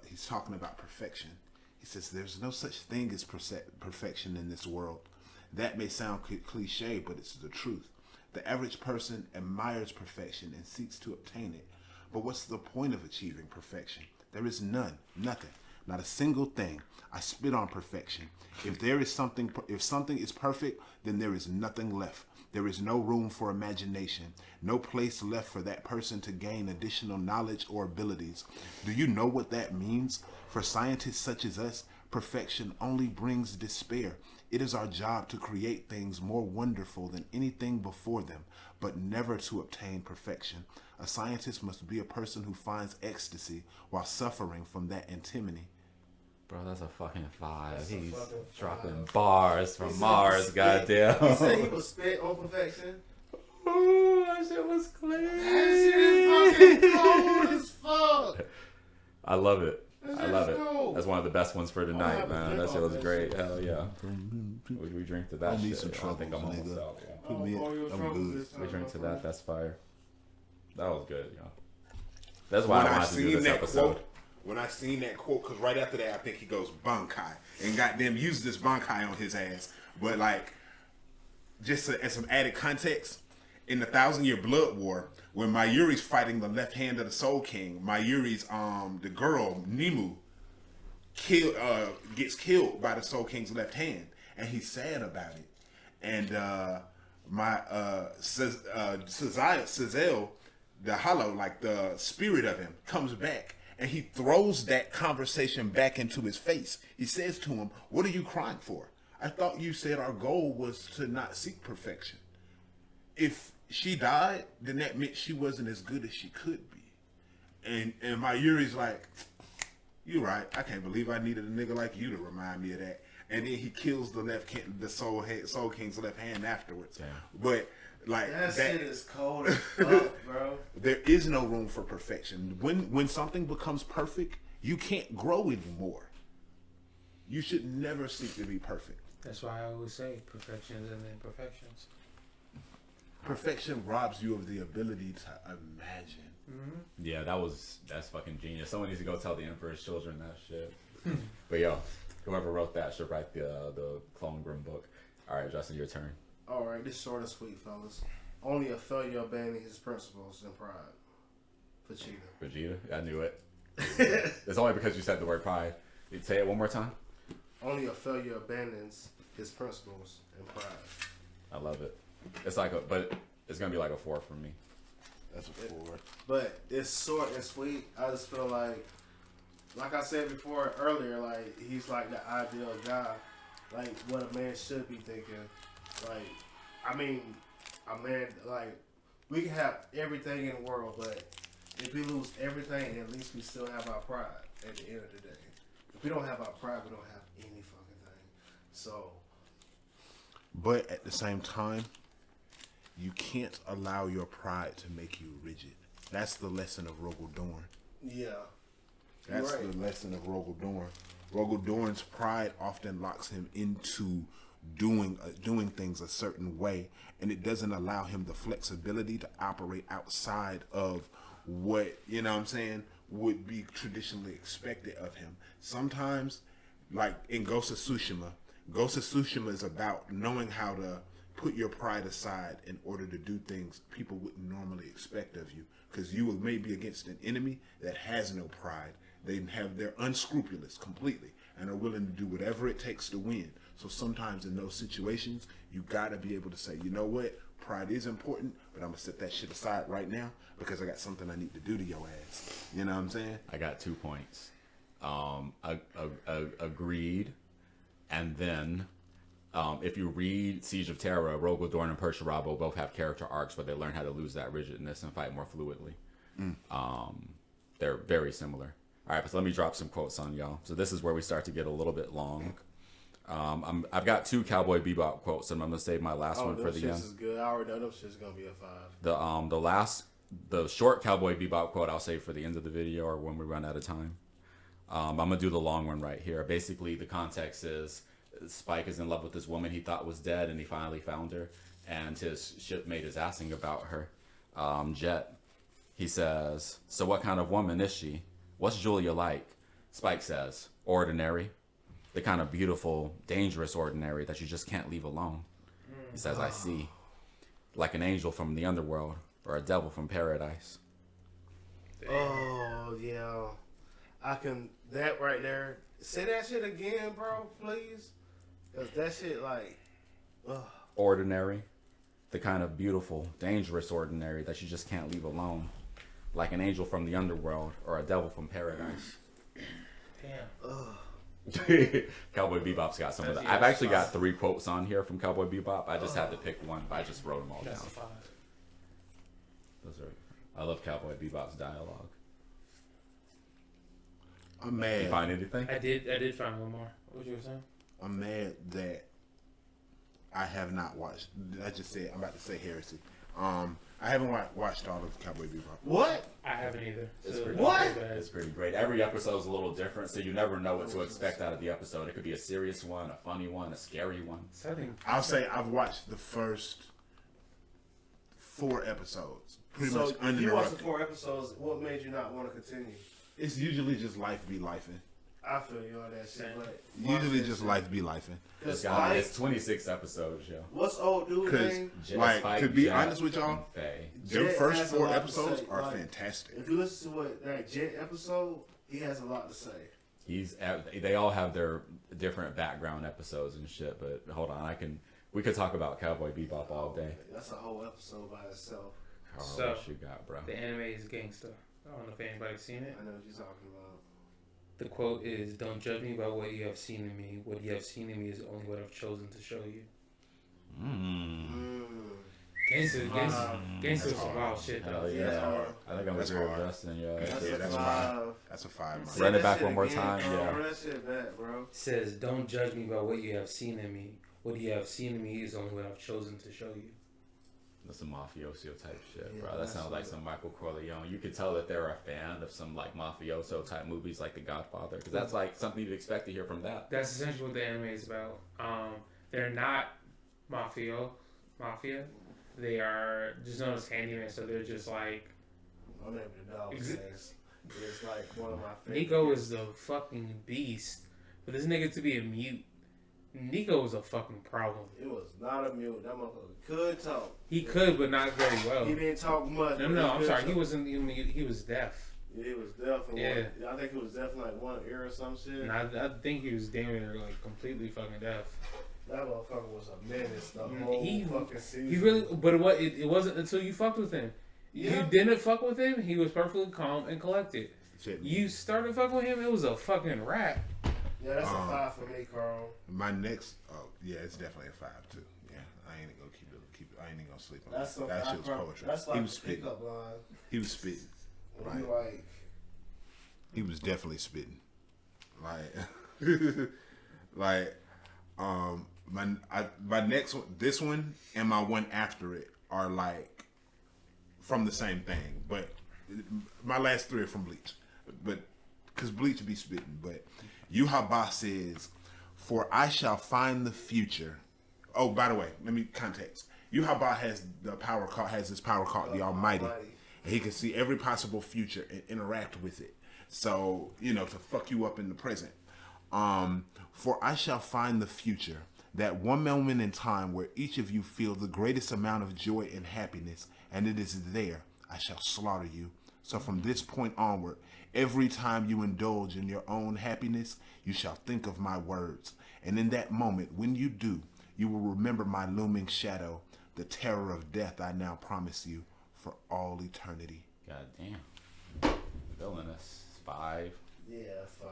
he's talking about perfection. He says, "There's no such thing as perfection in this world. That may sound cliche, but it's the truth. The average person admires perfection and seeks to obtain it. But what's the point of achieving perfection? There is none, nothing, not a single thing. I spit on perfection. If something is perfect, then there is nothing left. There is no room for imagination, no place left for that person to gain additional knowledge or abilities. Do you know what that means? For scientists such as us, perfection only brings despair. It is our job to create things more wonderful than anything before them, but never to obtain perfection. A scientist must be a person who finds ecstasy while suffering from that antinomy." Bro, that's a fucking 5. That's a He's fucking dropping 5. bars from Mars, goddamn. He said he was spit on perfection. Ooh, that shit was clean. That shit is fucking cold as fuck. I love it. That I shit love is it. cold. That's one of the best ones for tonight, have a man. drink That shit off was that great. shit. Hell yeah. We drink to that I need shit. some I don't think I'm truffles, almost nigga. out. Yeah. Put me in. All your I'm troubles good. this time, We drink to my that. friend. That's fire. That was good, yo. That's why When I I wanted to do seen this that episode. quote, because right after that, I think he goes Bankai and goddamn used this Bankai on his ass. But like, just as some added context, in the 1,000-Year Blood War, when Mayuri's fighting the left hand of the Soul King, Mayuri's the girl Nimu gets killed by the Soul King's left hand, and he's sad about it. And Cezelle, the hollow, like the spirit of him, comes back, and he throws that conversation back into his face. He says to him, "What are you crying for? I thought you said our goal was to not seek perfection. If she died, then that meant she wasn't as good as she could be." And Mayuri's like, "You're right. I can't believe I needed a nigga like you to remind me of that." And then he kills the Soul King's left hand afterwards. Yeah. But like That shit is cold as fuck, bro. there is no room for perfection. When something becomes perfect, you can't grow anymore. You should never seek to be perfect. That's why I always say perfections and imperfections. Perfection robs you of the ability to imagine. Yeah, that's fucking genius. Someone needs to go tell the Emperor's Children that shit. But yo, whoever wrote that should write the Clone Grim book. All right, Justin, your turn. Alright, this short and sweet, fellas. Only a failure abandoning his principles and pride. Vegeta. Vegeta. I knew it. It's only because you said the word pride. You say it one more time. Only a failure abandons his principles and pride. I love it. It's like but it's gonna be like a 4 for me. That's a 4. But it's short and sweet. I just feel like I said before earlier, like he's like the ideal guy, like what a man should be thinking. Like, I mean, a man, like, we can have everything in the world, but if we lose everything, at least we still have our pride at the end of the day. If we don't have our pride, we don't have any fucking thing. So, But at the same time, you can't allow your pride to make you rigid. That's the lesson of Rogel Dorn. yeah. That's Right. the lesson of Rogel Dorn. Rogel Dorn's pride often locks him into doing things a certain way, and it doesn't allow him the flexibility to operate outside of what, you know what I'm saying, would be traditionally expected of him. Sometimes, like in Ghost of Tsushima is about knowing how to put your pride aside in order to do things people wouldn't normally expect of you, because you may be against an enemy that has no pride. They're unscrupulous completely and are willing to do whatever it takes to win. So sometimes in those situations, you gotta be able to say, you know what, pride is important, but I'm gonna set that shit aside right now because I got something I need to do to your ass. You know what I'm saying? I got 2 points. Agreed. And then, if you read Siege of Terra, Rogel Dorn and Perturabo both have character arcs where they learn how to lose that rigidness and fight more fluidly. They're very similar. All right, so let me drop some quotes on y'all. So this is where we start to get a little bit long. I've got 2 Cowboy Bebop quotes, and I'm gonna save my last one for the shits end. is good. I already know them shit's gonna be a 5. The short Cowboy Bebop quote I'll save for the end of the video or when we run out of time. I'm gonna do the long one right here. Basically, the context is Spike is in love with this woman he thought was dead, and he finally found her, and his shipmate is asking about her. Jet. He says, "So what kind of woman is she? What's Julia like?" Spike says, "Ordinary. The kind of beautiful, dangerous ordinary that you just can't leave alone." He says, "I see. Like an angel from the underworld or a devil from paradise." Oh yeah, I can. That right there. Say that shit again, bro, please. Cause that shit like, ugh. Ordinary. The kind of beautiful, dangerous ordinary that you just can't leave alone. Like an angel from the underworld or a devil from paradise. Damn. Cowboy Bebop's got some of that. Yeah, I've actually that's got 3 quotes on here from Cowboy Bebop. I just had to pick one, but I just wrote them all That's down. a 5. I love Cowboy Bebop's dialogue. I'm You mad. find anything? I did find one more. What you were saying? I'm mad that I have not watched. I just said I'm about to say heresy. I haven't watched all of Cowboy Bebop. What? I haven't either. It's So pretty, What? It's pretty great. Every episode is a little different, so you never know what to expect out of the episode. It could be a serious one, a funny one, a scary one. So I think I'll say I've watched the first 4 episodes, pretty So much if you watched uninterrupted. the 4 episodes, what made you not want to continue? It's usually just life be lifing. I feel you on that shit, but Usually just life be lifing. This Cause guy, Spike, it's 26 episodes, yo. what's old dude Because, name? Jet, like, Spike, to be Jet, honest with y'all, and Faye. their Jet first has a 4 lot to episodes say, are like, fantastic. If you listen to what that Jet episode, he has a lot to say. They all have their different background episodes and shit, but hold on, we could talk about Cowboy Bebop all day. That's a whole episode by itself. Carl, So- what you got, bro? the anime is gangsta. I don't know if anybody's seen it. I know what you're talking about. The quote is, "Don't judge me by what you have seen in me. What you have seen in me is only what I've chosen to show you." Gangsta was some wild shit Hell though. yeah. Yeah. I think I'm That's agree with hard. Justin, yo. That's Yeah, a that's 5. That's a 5. Say Run it that back shit one more again, time, bro. yeah. Run that shit back, bro. Says, "Don't judge me by what you have seen in me. What you have seen in me is only what I've chosen to show you." That's some mafioso type shit, Yeah, bro. That that's sounds like what- some Michael Corleone. You could tell that they're a fan of some like mafioso type movies like The Godfather, because that's like something you'd expect to hear from that. That's essentially what the anime is about. They're not mafia. They are just known as handyman, so they're just like My name the dog says it's like one of my favorite. Nico is the fucking beast, but this nigga to be a mute Nico was a fucking problem. It was not a mute. That motherfucker could talk. He could, but not very well. He didn't talk much. No, I'm could sorry. talk. He wasn't even. He was deaf. Yeah, he was definitely. Yeah. I think it was definitely like one ear or some shit. And I think he was damn near like completely fucking deaf. That motherfucker was a menace the whole fucking season. He really, but it wasn't until you fucked with him. Yeah. You didn't fuck with him. He was perfectly calm and collected. Shit. You started fucking with him. It was a fucking rap. Yeah, that's a 5 for me, Carl. My next, yeah, it's definitely a 5 too. Yeah, I ain't gonna keep it. I ain't even gonna sleep on That's it. That shit was poetry. That's like He was a spitting. pickup line. He was spitting. When you Right. like, He was definitely spitting. Like, like, my next one, this one, and my one after it are like from the same thing, but my last 3 are from Bleach. But because Bleach be spitting, but Yuhaba says, "For I shall find the future." Oh, by the way, let me context. Yuhaba has this power called the Almighty. And he can see every possible future and interact with it. So, to fuck you up in the present. For I shall find the future, that one moment in time where each of you feel the greatest amount of joy and happiness, and it is there I shall slaughter you. So from this point onward, every time you indulge in your own happiness, you shall think of my words. And in that moment, when you do, you will remember my looming shadow, the terror of death I now promise you for all eternity. God damn. Villainous. 5. yeah, 5.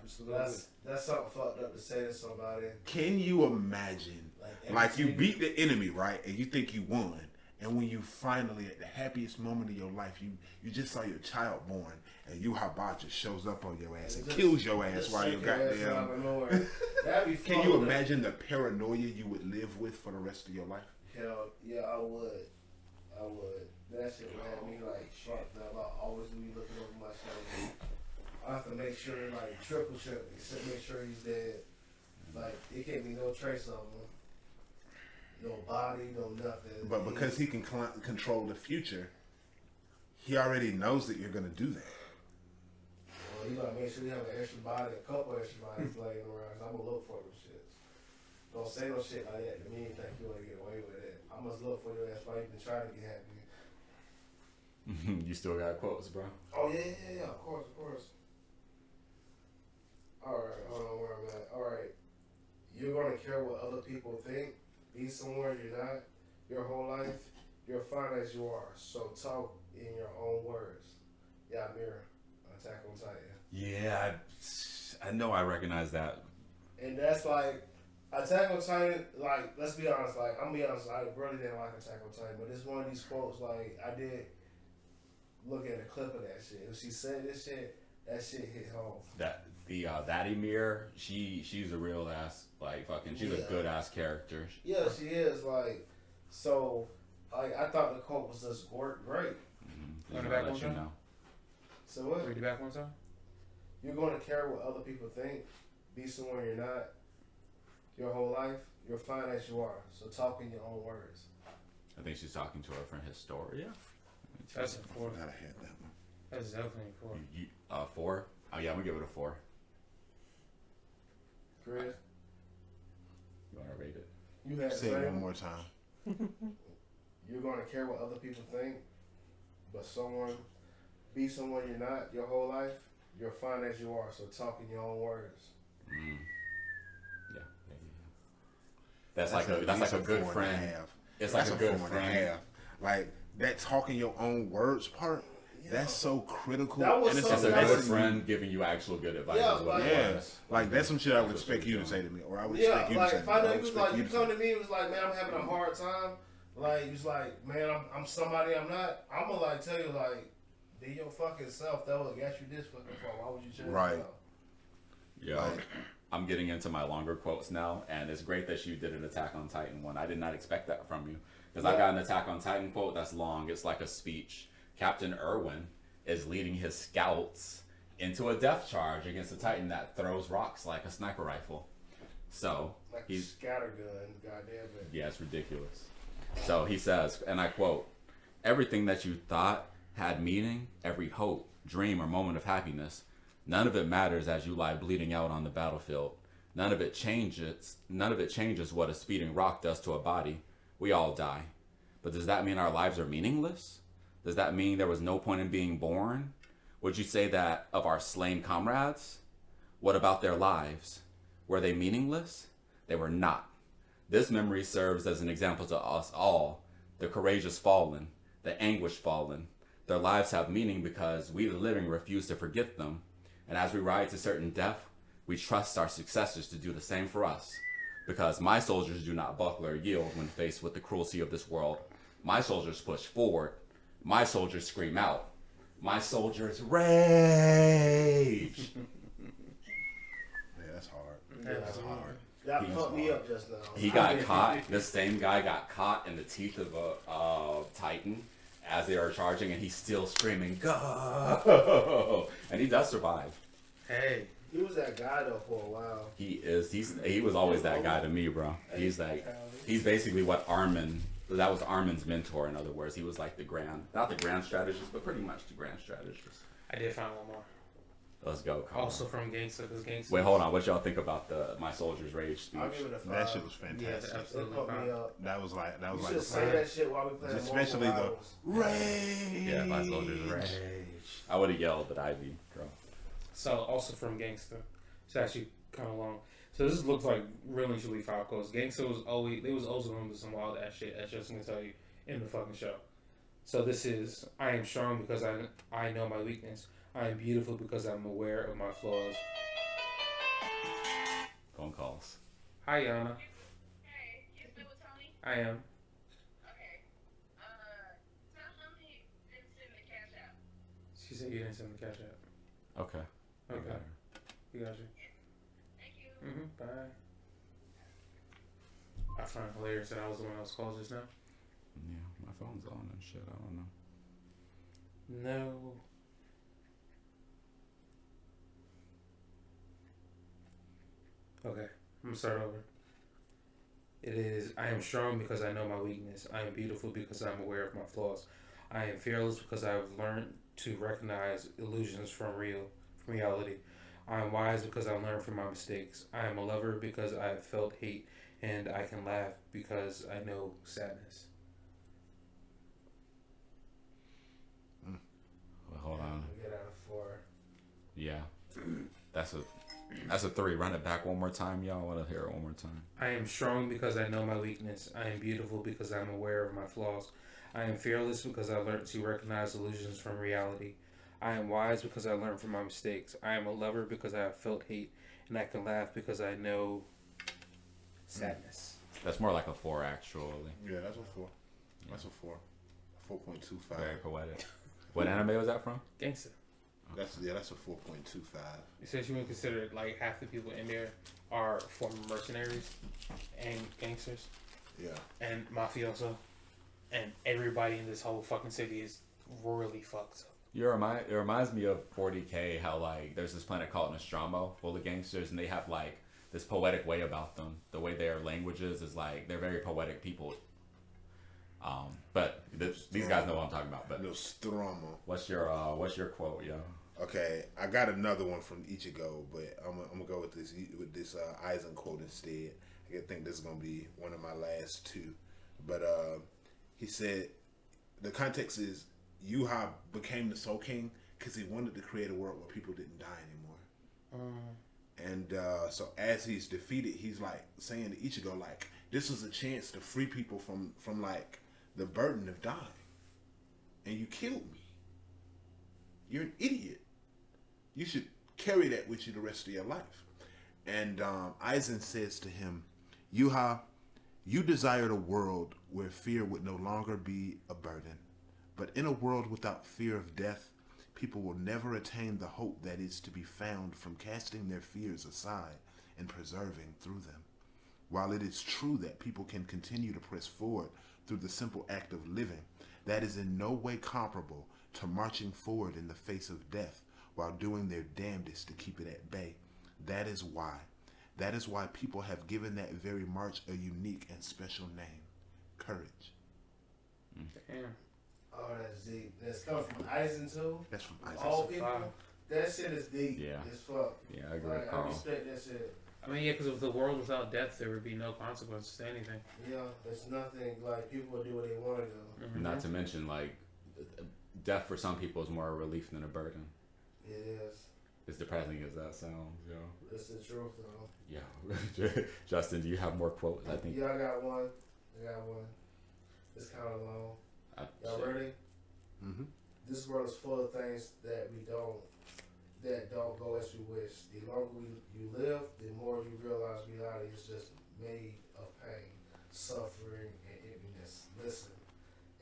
Absolutely. That's something fucked up to say to somebody. Can you imagine, like you beat the enemy, right, and you think you won, and when you finally, at the happiest moment of your life, you just saw your child born, and Yuhaba just shows up on your ass and kills your ass while you're goddamn. That'd be Can you imagine the paranoia you would live with for the rest of your life? Hell, yeah, I would. That shit would have me like fucked up. I always be looking over my shoulder. I have to make sure, like, triple check, make sure he's dead. Like, it can't be no trace of him. No body, no nothing. But because he can control the future, he already knows that you're going to do that. Well, you gotta make sure you have an extra body, a couple extra bodies laying around. So I'm gonna look for them shits. Don't say no shit like that to me and think you wanna get away with it. I must look for your ass while you been trying to get happy. You still got quotes, bro? Oh, yeah, of course. Alright, hold on where I'm at. Alright. You're gonna care what other people think, be somewhere you're not, your whole life, you're fine as you are. So talk in your own words. Yeah, Mirror, Attack on Titan. Yeah, I know I recognize that. And that's like, Attack on Titan, like, let's be honest, like, I'm gonna be honest, I really didn't like Attack on Titan, but it's one of these quotes, like, I did look at a clip of that shit. If she said this shit, that shit hit home. That Emir, she's a real ass, like, fucking, she's a good ass character. Yeah, she is, like, so, like, I thought the quote was just great. Mm-hmm. Run it back one time? So what? Read it back one time. You're gonna care what other people think, be somewhere you're not, your whole life, you're fine as you are. So talk in your own words. I think she's talking to her friend Historia. That's a 4. I had that one. That's definitely a 4. 4? Oh yeah, I'm gonna give it a 4. Chris, You wanna rate it? you had Say it the one same. more time. You're gonna care what other people think, but be someone you're not your whole life, you're fine as you are. So talk in your own words. Mm. Yeah. That's like a good friend. It's like a good friend. Like that talking your own words part. That's so critical. That was and it's so It's a nice. good friend giving you actual good advice. Yeah, is what like- it Yeah, was. like that's some shit I would expect you to say to me, or I would Yeah, expect you to like say to if me. I know I would you was expect like, you to come say to me, it was like, man, I'm having a hard time. Like, you was like, man, I'm somebody I'm not. I'm gonna like tell you like, be your fucking self. That would got you this fucking far. Why would you change Right. yourself? Yeah. Like- I'm getting into my longer quotes now, and it's great that you did an Attack on Titan one. I did not expect that from you. Because I got an Attack on Titan quote that's long. It's like a speech. Captain Irwin is leading his scouts into a death charge against a Titan that throws rocks like a sniper rifle. So, Like he's... scattergun, goddamn it. Yeah, it's ridiculous. So he says, and I quote, "Everything that you thought had meaning, every hope, dream, or moment of happiness, none of it matters as you lie bleeding out on the battlefield. None of it changes. None of it changes what a speeding rock does to a body. We all die. But does that mean our lives are meaningless? Does that mean there was no point in being born? Would you say that of our slain comrades? What about their lives? Were they meaningless? They were not. This memory serves as an example to us all, the courageous fallen, the anguished fallen. Their lives have meaning because we the living refuse to forget them. And as we ride to certain death, we trust our successors to do the same for us. Because my soldiers do not buckle or yield when faced with the cruelty of this world. My soldiers push forward. My soldiers scream out. My soldiers rage. Yeah, that's hard. That's hard. That pumped me up just now. He got caught. This same guy got caught in the teeth of a Titan as they are charging, and he's still screaming, "Go!" And he does survive. Hey, He was that guy though for a while. He was always that guy to me, bro. He's basically what Armin. That was Armin's mentor. In other words, he was like not the grand strategist, but pretty much the grand strategist. I did find one more. Let's go. Colin. Also from Gangsta, because Gangsta. Wait, hold on. What y'all think about the My Soldier's Rage speech? I'll give it a 5. That shit was Yeah, fantastic. It absolutely pumped me fine. up. That was like You a should say that shit while we playing especially Marvel the Rivals. rage. Yeah, My Soldier's Rage. I would have yelled at Ivy, bro. So also from Gangsta, it's actually kind of long. So this looks like really truly 5 quotes. Gangsta was always known to some wild ass shit, as Justin can tell you in the fucking show. So this is: I am strong because I know my weakness. I am beautiful because I'm aware of my flaws. Phone calls. Hi, Yana. Hey, you still with Tony? I am. Okay. Tell him he didn't send the cash out. She said you didn't send the cash out. Okay. Okay, you got you. Thank you. Bye. I find it hilarious that I was the one that was called just now. Yeah, my phone's on and shit. I don't know. No. Okay, I'm gonna start over. It is: I am strong because I know my weakness. I am beautiful because I'm aware of my flaws. I am fearless because I have learned to recognize illusions from reality. I am wise because I learned from my mistakes. I am a lover because I have felt hate, and I can laugh because I know sadness. Well, hold on. We get out of 4. Yeah. That's a 3. Run it back one more time, y'all. I want to hear it one more time. I am strong because I know my weakness. I am beautiful because I'm aware of my flaws. I am fearless because I learned to recognize illusions from reality. I am wise because I learned from my mistakes. I am a lover because I have felt hate, and I can laugh because I know sadness. That's more like a 4, actually. Yeah, that's a 4. That's a 4. 4.25. Very poetic. What anime was that from? Gangster. That's a 4.25. You said you would consider like half the people in there are former mercenaries and gangsters Yeah. and mafioso, and everybody in this whole fucking city is royally fucked up. It reminds me of 40K, how like there's this planet called Nostromo full of gangsters, and they have like this poetic way about them. The way their languages is like they're very poetic people. But these guys know what I'm talking about. But Nostromo. what's your quote, yo? Okay, I got another one from Ichigo, but I'm gonna go with this Eisen quote instead. I think this is gonna be one of my last 2. But he said the context is Yuha became the Soul King because he wanted to create a world where people didn't die anymore. And so as he's defeated, he's like saying to Ichigo, like, this was a chance to free people from like the burden of dying, and you killed me. You're an idiot. You should carry that with you the rest of your life. And Aizen says to him, Yuha, you desired a world where fear would no longer be a burden. But in a world without fear of death, people will never attain the hope that is to be found from casting their fears aside and persevering through them. While it is true that people can continue to press forward through the simple act of living, that is in no way comparable to marching forward in the face of death while doing their damnedest to keep it at bay. That is why people have given that very march a unique and special name: courage. Damn. Oh, that's deep. That's coming from Eisen too. That's from Aizen. All people. That shit is deep. Yeah. As fuck. Yeah, I agree Like, with I Carl. respect that shit. I mean, yeah, because if the world without death, there would be no consequences to anything. Yeah, there's nothing like people will do what they want to do. Mm-hmm. Not to mention, like, death for some people is more a relief than a burden. It is. As depressing as that sounds, yo. It's the truth, though. Yeah. Justin, do you have more quotes? I think. Yeah, I got one. It's kind of long. Y'all Shit. ready? Mm-hmm. This world is full of things that don't go as we wish. The longer you live, the more you realize reality is just made of pain, suffering, and emptiness. Listen,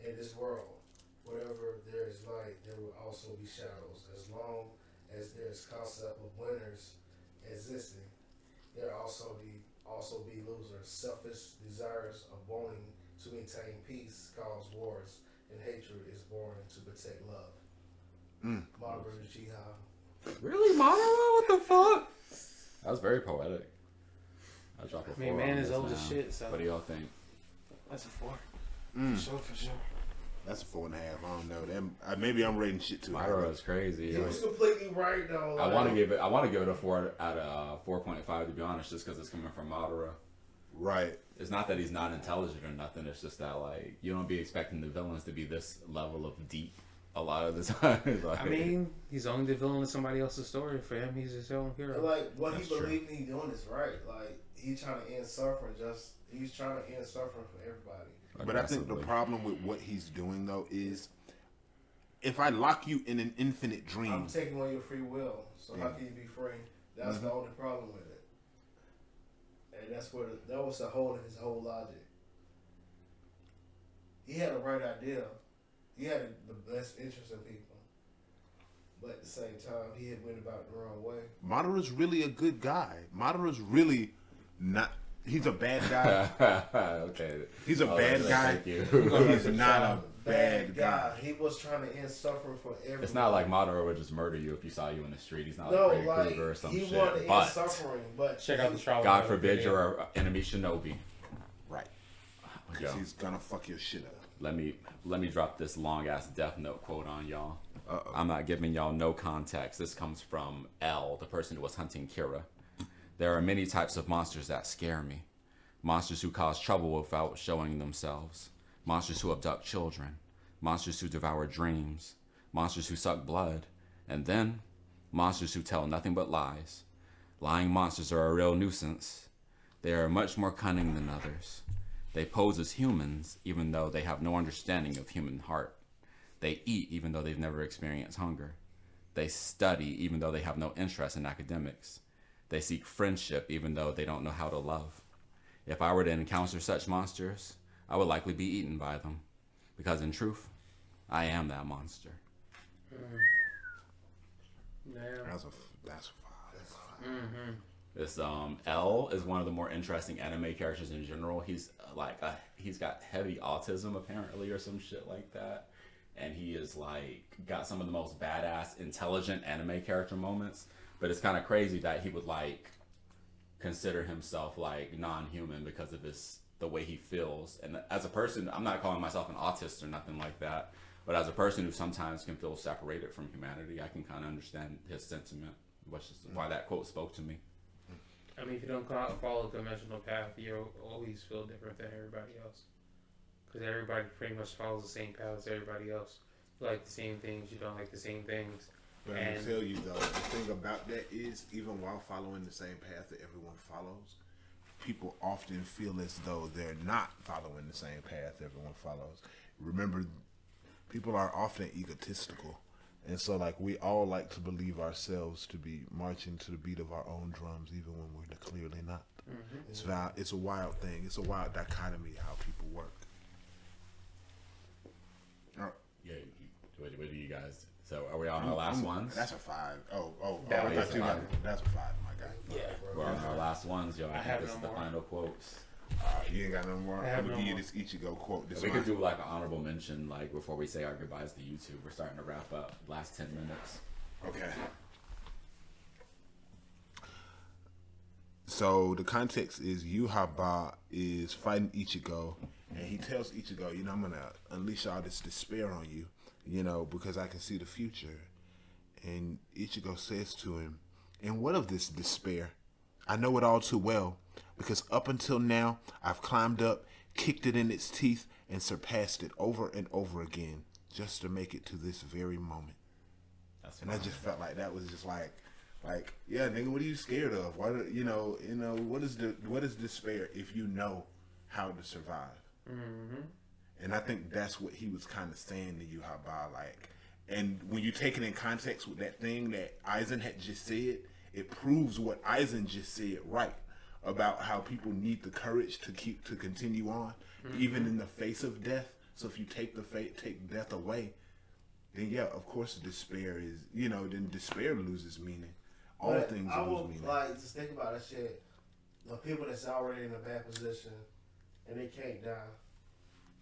in this world, wherever there is light, there will also be shadows. As long as there is concept of winners existing, there also be losers. Selfish desires of wanting to maintain peace cause wars, and hatred is born to protect love. Margaret Jihad. Really, Monorail? What the fuck? That was very poetic. I dropped a I mean, 4 man on is this old as now. shit, so What do y'all think? that's a 4. Mm. For sure. That's a 4.5. I don't know. Maybe I'm rating shit too high. Monorail is crazy. He was completely right though. I want to give it a 4 out of 4.5 to be honest, just because it's coming from Madara. Right. It's not that he's not intelligent or nothing. It's just that like you don't be expecting the villains to be this level of deep a lot of the time. Like, I mean, he's only the villain of somebody else's story. For him, he's his own hero. Like what That's he true. believed he doing is right. Like he's trying to end suffering. He's trying to end suffering for everybody. But I think the aggressively. problem with what he's doing though is, if I lock you in an infinite dream, I'm taking away your free will. So how Yeah. can you be free? That's the only problem with it. And that's where that was his whole logic. He had the right idea. He had the best interest in people. But at the same time, he had went about it the wrong way. Madara's really a good guy. Madara's really not. He's a bad guy. Okay. He's a Oh, bad guy. Thank you. He's not a bad guy. He was trying to end suffering for everyone. It's not like Madara would just murder you if you saw you in the street. He's not no, like Freddy like Krueger or some he shit. wanted to end But suffering, but Check out the trial. God forbid you're an enemy shinobi. Right. Yo, Because he's gonna fuck your shit up. let me drop this long ass Death Note quote on y'all. Uh-oh. I'm not giving y'all no context. This comes from L, the person who was hunting Kira. There are many types of monsters that scare me. Monsters who cause trouble without showing themselves. Monsters who abduct children. Monsters who devour dreams. Monsters who suck blood. And then, monsters who tell nothing but lies. Lying monsters are a real nuisance. They are much more cunning than others. They pose as humans, even though they have no understanding of human heart. They eat, even though they've never experienced hunger. They study, even though they have no interest in academics. They seek friendship, even though they don't know how to love. If I were to encounter such monsters, I would likely be eaten by them. Because in truth, I am that monster. Yeah. That's a 5. Mm-hmm. This L is one of the more interesting anime characters in general. He's he's got heavy autism apparently or some shit like that. And he is like got some of the most badass, intelligent anime character moments. But it's kind of crazy that he would like consider himself like non-human because of the way he feels. And as a person, I'm not calling myself an autist or nothing like that, but as a person who sometimes can feel separated from humanity, I can kind of understand his sentiment, which is why that quote spoke to me. I mean, if you don't follow the conventional path, you always feel different than everybody else. Because everybody pretty much follows the same path as everybody else. You like the same things, you don't like the same things. But I'm gonna tell you though, the thing about that is, even while following the same path that everyone follows, people often feel as though they're not following the same path everyone follows. Remember, people are often egotistical, and so like we all like to believe ourselves to be marching to the beat of our own drums, even when we're clearly not. Mm-hmm. It's a wild thing. It's a wild dichotomy how people work. Yeah, what do you guys? So are we on our last ones? That's a 5. Oh, That I was thought a you five. had. That's a 5, my guy. Yeah. We're on our last ones, yo. I think have this no is the more. final quotes. You ain't got no more. I have I'm gonna no give you more. this Ichigo quote. This We one. could do like an honorable mention, like before we say our goodbyes to YouTube. We're starting to wrap up. Last 10 minutes. Okay. So the context is Yuhaba is fighting Ichigo, and he tells Ichigo, you know, I'm gonna unleash all this despair on you, you know, because I can see the future. And Ichigo says to him, and what of this despair? I know it all too well, because up until now, I've climbed up, kicked it in its teeth, and surpassed it over and over again, just to make it to this very moment. That's And I just felt like that was just like, yeah, nigga, what are you scared of? What what is despair if you know how to survive? Mm-hmm. And I think that's what he was kind of saying to you, Habba. Like, and when you take it in context with that thing that Eisen had just said, it proves what Eisen just said right about how people need the courage to continue on, even in the face of death. So if you take death away, then yeah, of course, despair is then despair loses meaning. All But things I lose would meaning. like just think about that shit. The people that's already in a bad position and they can't die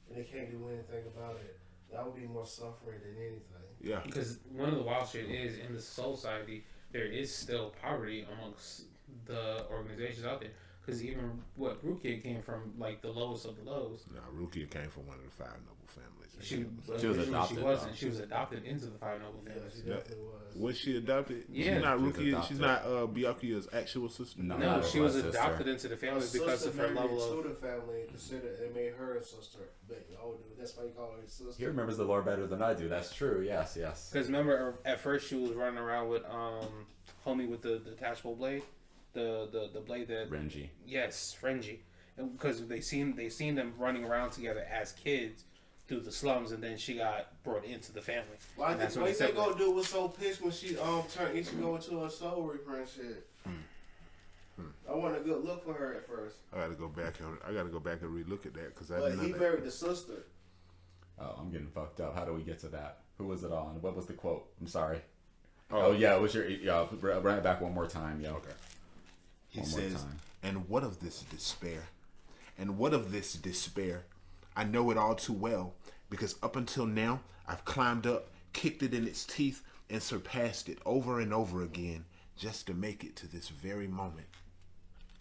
and they can't do anything about it. That would be more suffering than anything. Yeah, Because one of the wild shit is in the society there is still poverty amongst the organizations out there. Because even what Rukia came from, like the lowest of the lows. no, Rukia came from one of the five noble families. She She was adopted, She wasn't. She was adopted into the Five Noble Yeah, Families. she definitely was. Was she adopted? Yeah. She's not She was Rukia. adopted. She's not Byakuya's actual sister. No. No, Her she was sister. adopted into the family because of her level of. to the family considered it made her a sister. But older. That's why you call her a sister. He remembers the lore better than I do. That's true. Yes, yes. Because remember, at first she was running around with homie with the detachable blade, the blade that Renji. yes, Renji, and because they seen them running around together as kids through the slums, and then she got brought into the family. Why And that's did what they they go do was so pissed when she turned Ichigo into a soul reaper and shit. I want a good look for her at first, I gotta go back and relook at that because I but didn't he know married that. the sister. Oh, I'm getting fucked up. How do we get to that? Who was it on? What was the quote? I'm sorry. Oh yeah, it was your. Yeah, run it back one more time, yo. Okay. He One more says, time. "And what of this despair? And what of this despair? I know it all too well, because up until now, I've climbed up, kicked it in its teeth, and surpassed it over and over again, just to make it to this very moment."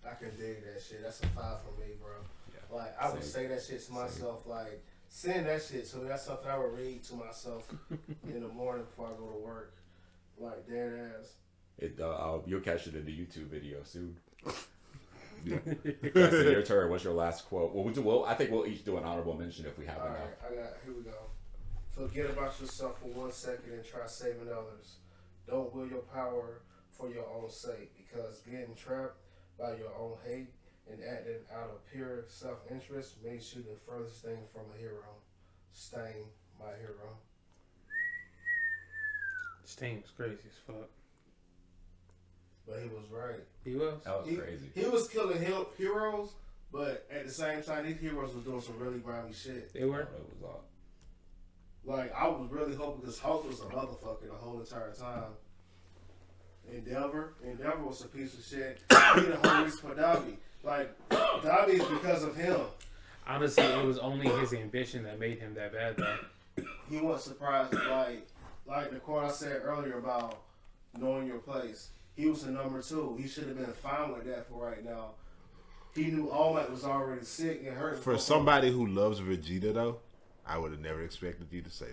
I can dig that shit. That's a 5 for me, bro. Like I would Same. say that shit to myself. Like send that shit to me. That's something I would read to myself in the morning before I go to work. Like dead ass. You'll catch it in the YouTube video soon. Yeah. Justin, your turn. What's your last quote? I think we'll each do an honorable mention if we have All enough. right, here we go. Forget about yourself for 1 second and try saving others. Don't will your power for your own sake, because getting trapped by your own hate and acting out of pure self-interest makes you the furthest thing from a hero. Stain, my hero. Sting was crazy as fuck. But he was right. He was. That was crazy. He was killing heroes, but at the same time, these heroes was doing some really grimy shit. They were. It was all. Like, I was really hoping, because Hulk was a motherfucker the whole entire time. Endeavor was a piece of shit. He the whole reason for Dabi. Like, Dabi is because of him. Honestly, it was only his ambition that made him that bad, though. He wasn't surprised, like the quote I said earlier about knowing your place. He was the number 2. He should have been fine with that for right now. He knew All Might was already sick and hurt. For somebody who loves Vegeta, though, I would have never expected you to say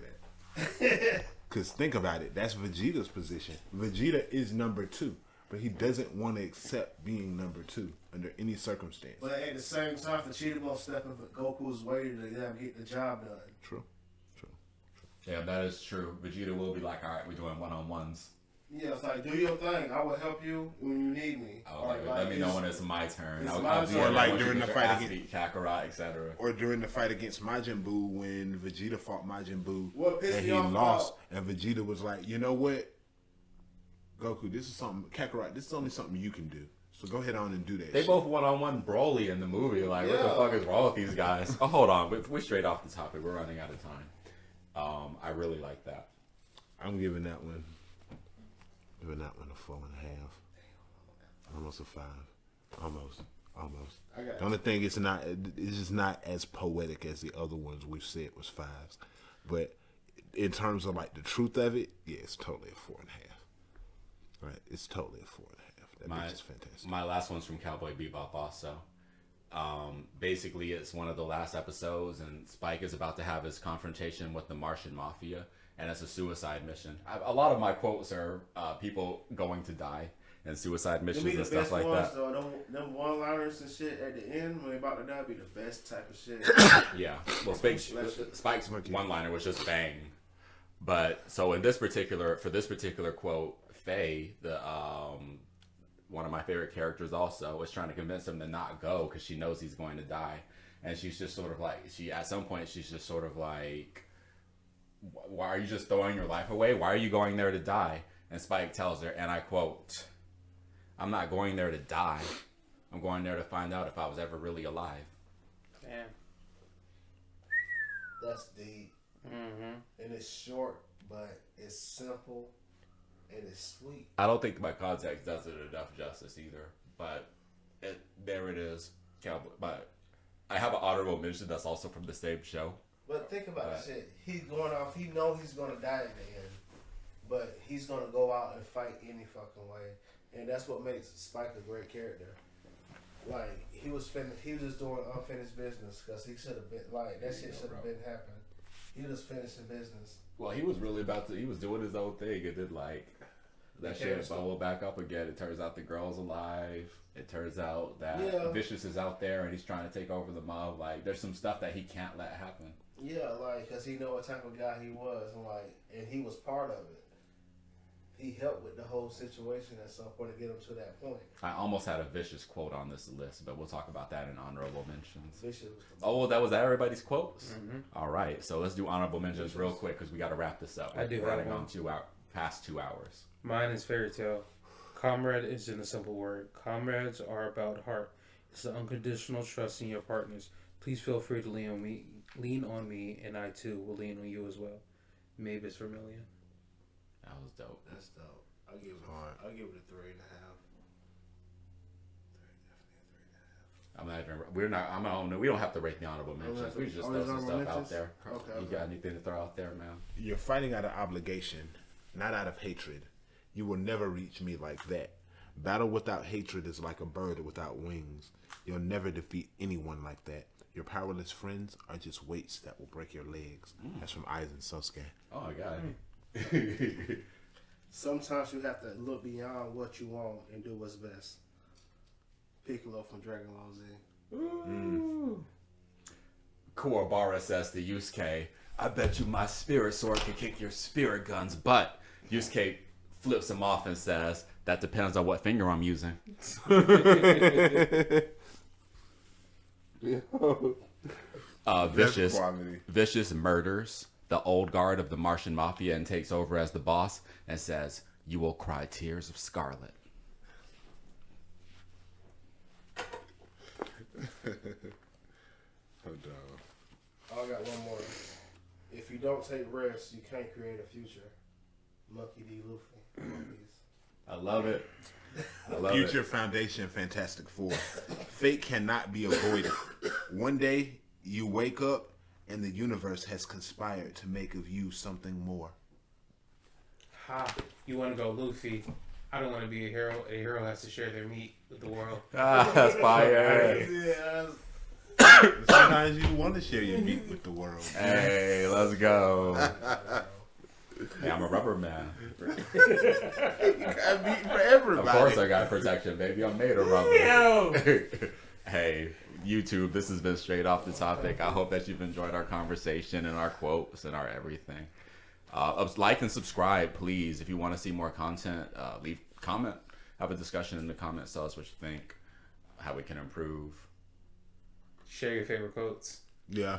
that. Because think about it, that's Vegeta's position. Vegeta is number 2, but he doesn't want to accept being number 2 under any circumstance. But at the same time, Vegeta won't step in for Goku's way to get the job done. True. Yeah, that is true. Vegeta will be like, all right, we're doing one-on-ones. Yeah, it's like, do your thing. I will help you when you need me. Let me know when it's my turn. it's I'll my do turn. it Or like once you during get the your fight ass against- beat, Kakarot, etc. Or during the fight against Majin Buu when Vegeta fought Majin Buu What pissed and me he off lost, and Vegeta was like, you know what, Goku, this is something, Kakarot, this is only something you can do. So go ahead on and do that. They shit. both one-on-one Broly in the movie. Like, what the Yeah. fuck is wrong with these guys? Oh, hold on. We're straight off the topic. We're running out of time. I really like that. I'm giving that one a 4.5. Almost a 5. Almost. I got The only thing it's just not as poetic as the other ones we've said was 5s. But in terms of like the truth of it, yeah, it's totally a 4.5. Right? It's totally a 4.5. That bitch is fantastic. My last one's from Cowboy Bebop also. Basically, it's one of the last episodes, and Spike is about to have his confrontation with the Martian Mafia, and it's a suicide mission. A lot of my quotes are people going to die, and suicide Them missions be the and stuff best like ones, that. though. Them one-liners and shit at the end when they about to die be the best type of shit. Yeah. Well, Spike's one-liner was just bang. But so in this particular quote, Faye, the one of my favorite characters, also is trying to convince him to not go because she knows he's going to die, and she's just sort of like at some point she's just sort of like, why are you just throwing your life away? Why are you going there to die? And Spike tells her, and I quote, I'm not going there to die. I'm going there to find out if I was ever really alive. Damn. That's deep. And it's short, but it's simple and it's sweet. I don't think my context does it enough justice either, but there it is. Cowboy. But I have an honorable mention that's also from the same show. But think about this shit. He's going off. He know he's gonna die in the end, but he's gonna go out and fight any fucking way, and that's what makes Spike a great character. Like he was just doing unfinished business because he should have been like that. Shit should have been happening. He was finishing business. Well, he was really he was doing his own thing, and then like that shit bubbled back up again. It turns out the girl's alive. It turns out that Vicious is out there and he's trying to take over the mob. Like there's some stuff that he can't let happen. Yeah, like because he know what type of guy he was, and he was part of it. He helped with the whole situation at some point to get him to that point. I almost had a Vicious quote on this list, but we'll talk about that in honorable mentions. Vicious. Oh, that was everybody's quotes? Mm-hmm. All right, so let's do honorable mentions real quick because we got to wrap this up. I do We're running have on past 2 hours. Mine is Fairy Tale. Comrade isn't a simple word. Comrades are about heart. It's the unconditional trust in your partners. Please feel free to lean on me, and I too will lean on you as well. Mavis Vermillion. That was dope. That's dope. I'll give it a 3.5. I'm not even. We're not. I'm not. We don't have to rate the honorable mentions. We just throw some stuff out there. Okay. You got anything to throw out there, man? You're fighting out of obligation, not out of hatred. You will never reach me like that. Battle without hatred is like a bird without wings. You'll never defeat anyone like that. Your powerless friends are just weights that will break your legs. That's from Aizen Sosuke. Oh my god. Sometimes you have to look beyond what you want and do what's best. Piccolo from Dragon Ball Z. Kuwabara says to Yusuke, I bet you my spirit sword can kick your spirit guns, but Yusuke flips him off and says, that depends on what finger I'm using. Vicious murders the old guard of the Martian Mafia and takes over as the boss and says, you will cry tears of scarlet. Hold on. Oh, I got one more. If you don't take risks, you can't create a future. Monkey D. Luffy. Monkeys. I love it. Future Foundation Fantastic Four. Fate cannot be avoided. One day, you wake up and the universe has conspired to make of you something more. Ha! You want to go Luffy? I don't want to be a hero. A hero has to share their meat with the world. Ah, that's fire. Yeah, Sometimes you want to share your meat with the world. Hey, let's go. Hey, I'm a rubber man. You got meat for everybody. Of course I got protection, baby. I'm made of rubber. Hey, YouTube, this has been Straight Off the Topic. I hope that you've enjoyed our conversation and our quotes and our everything. Like and subscribe, please. If you want to see more content, leave comment. Have a discussion in the comments. Tell us what you think, how we can improve. Share your favorite quotes. Yeah.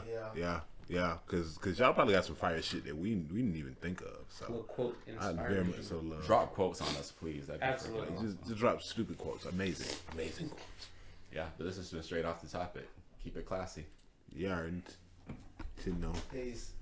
Because y'all probably got some fire shit that we didn't even think of. A So little quote I inspired. very much so love. Drop quotes on us, please. That'd be Absolutely. freaking Just drop stupid quotes. Amazing quotes. Yeah, but this has been Straight Off the Topic. Keep it classy. You aren't to know. Peace.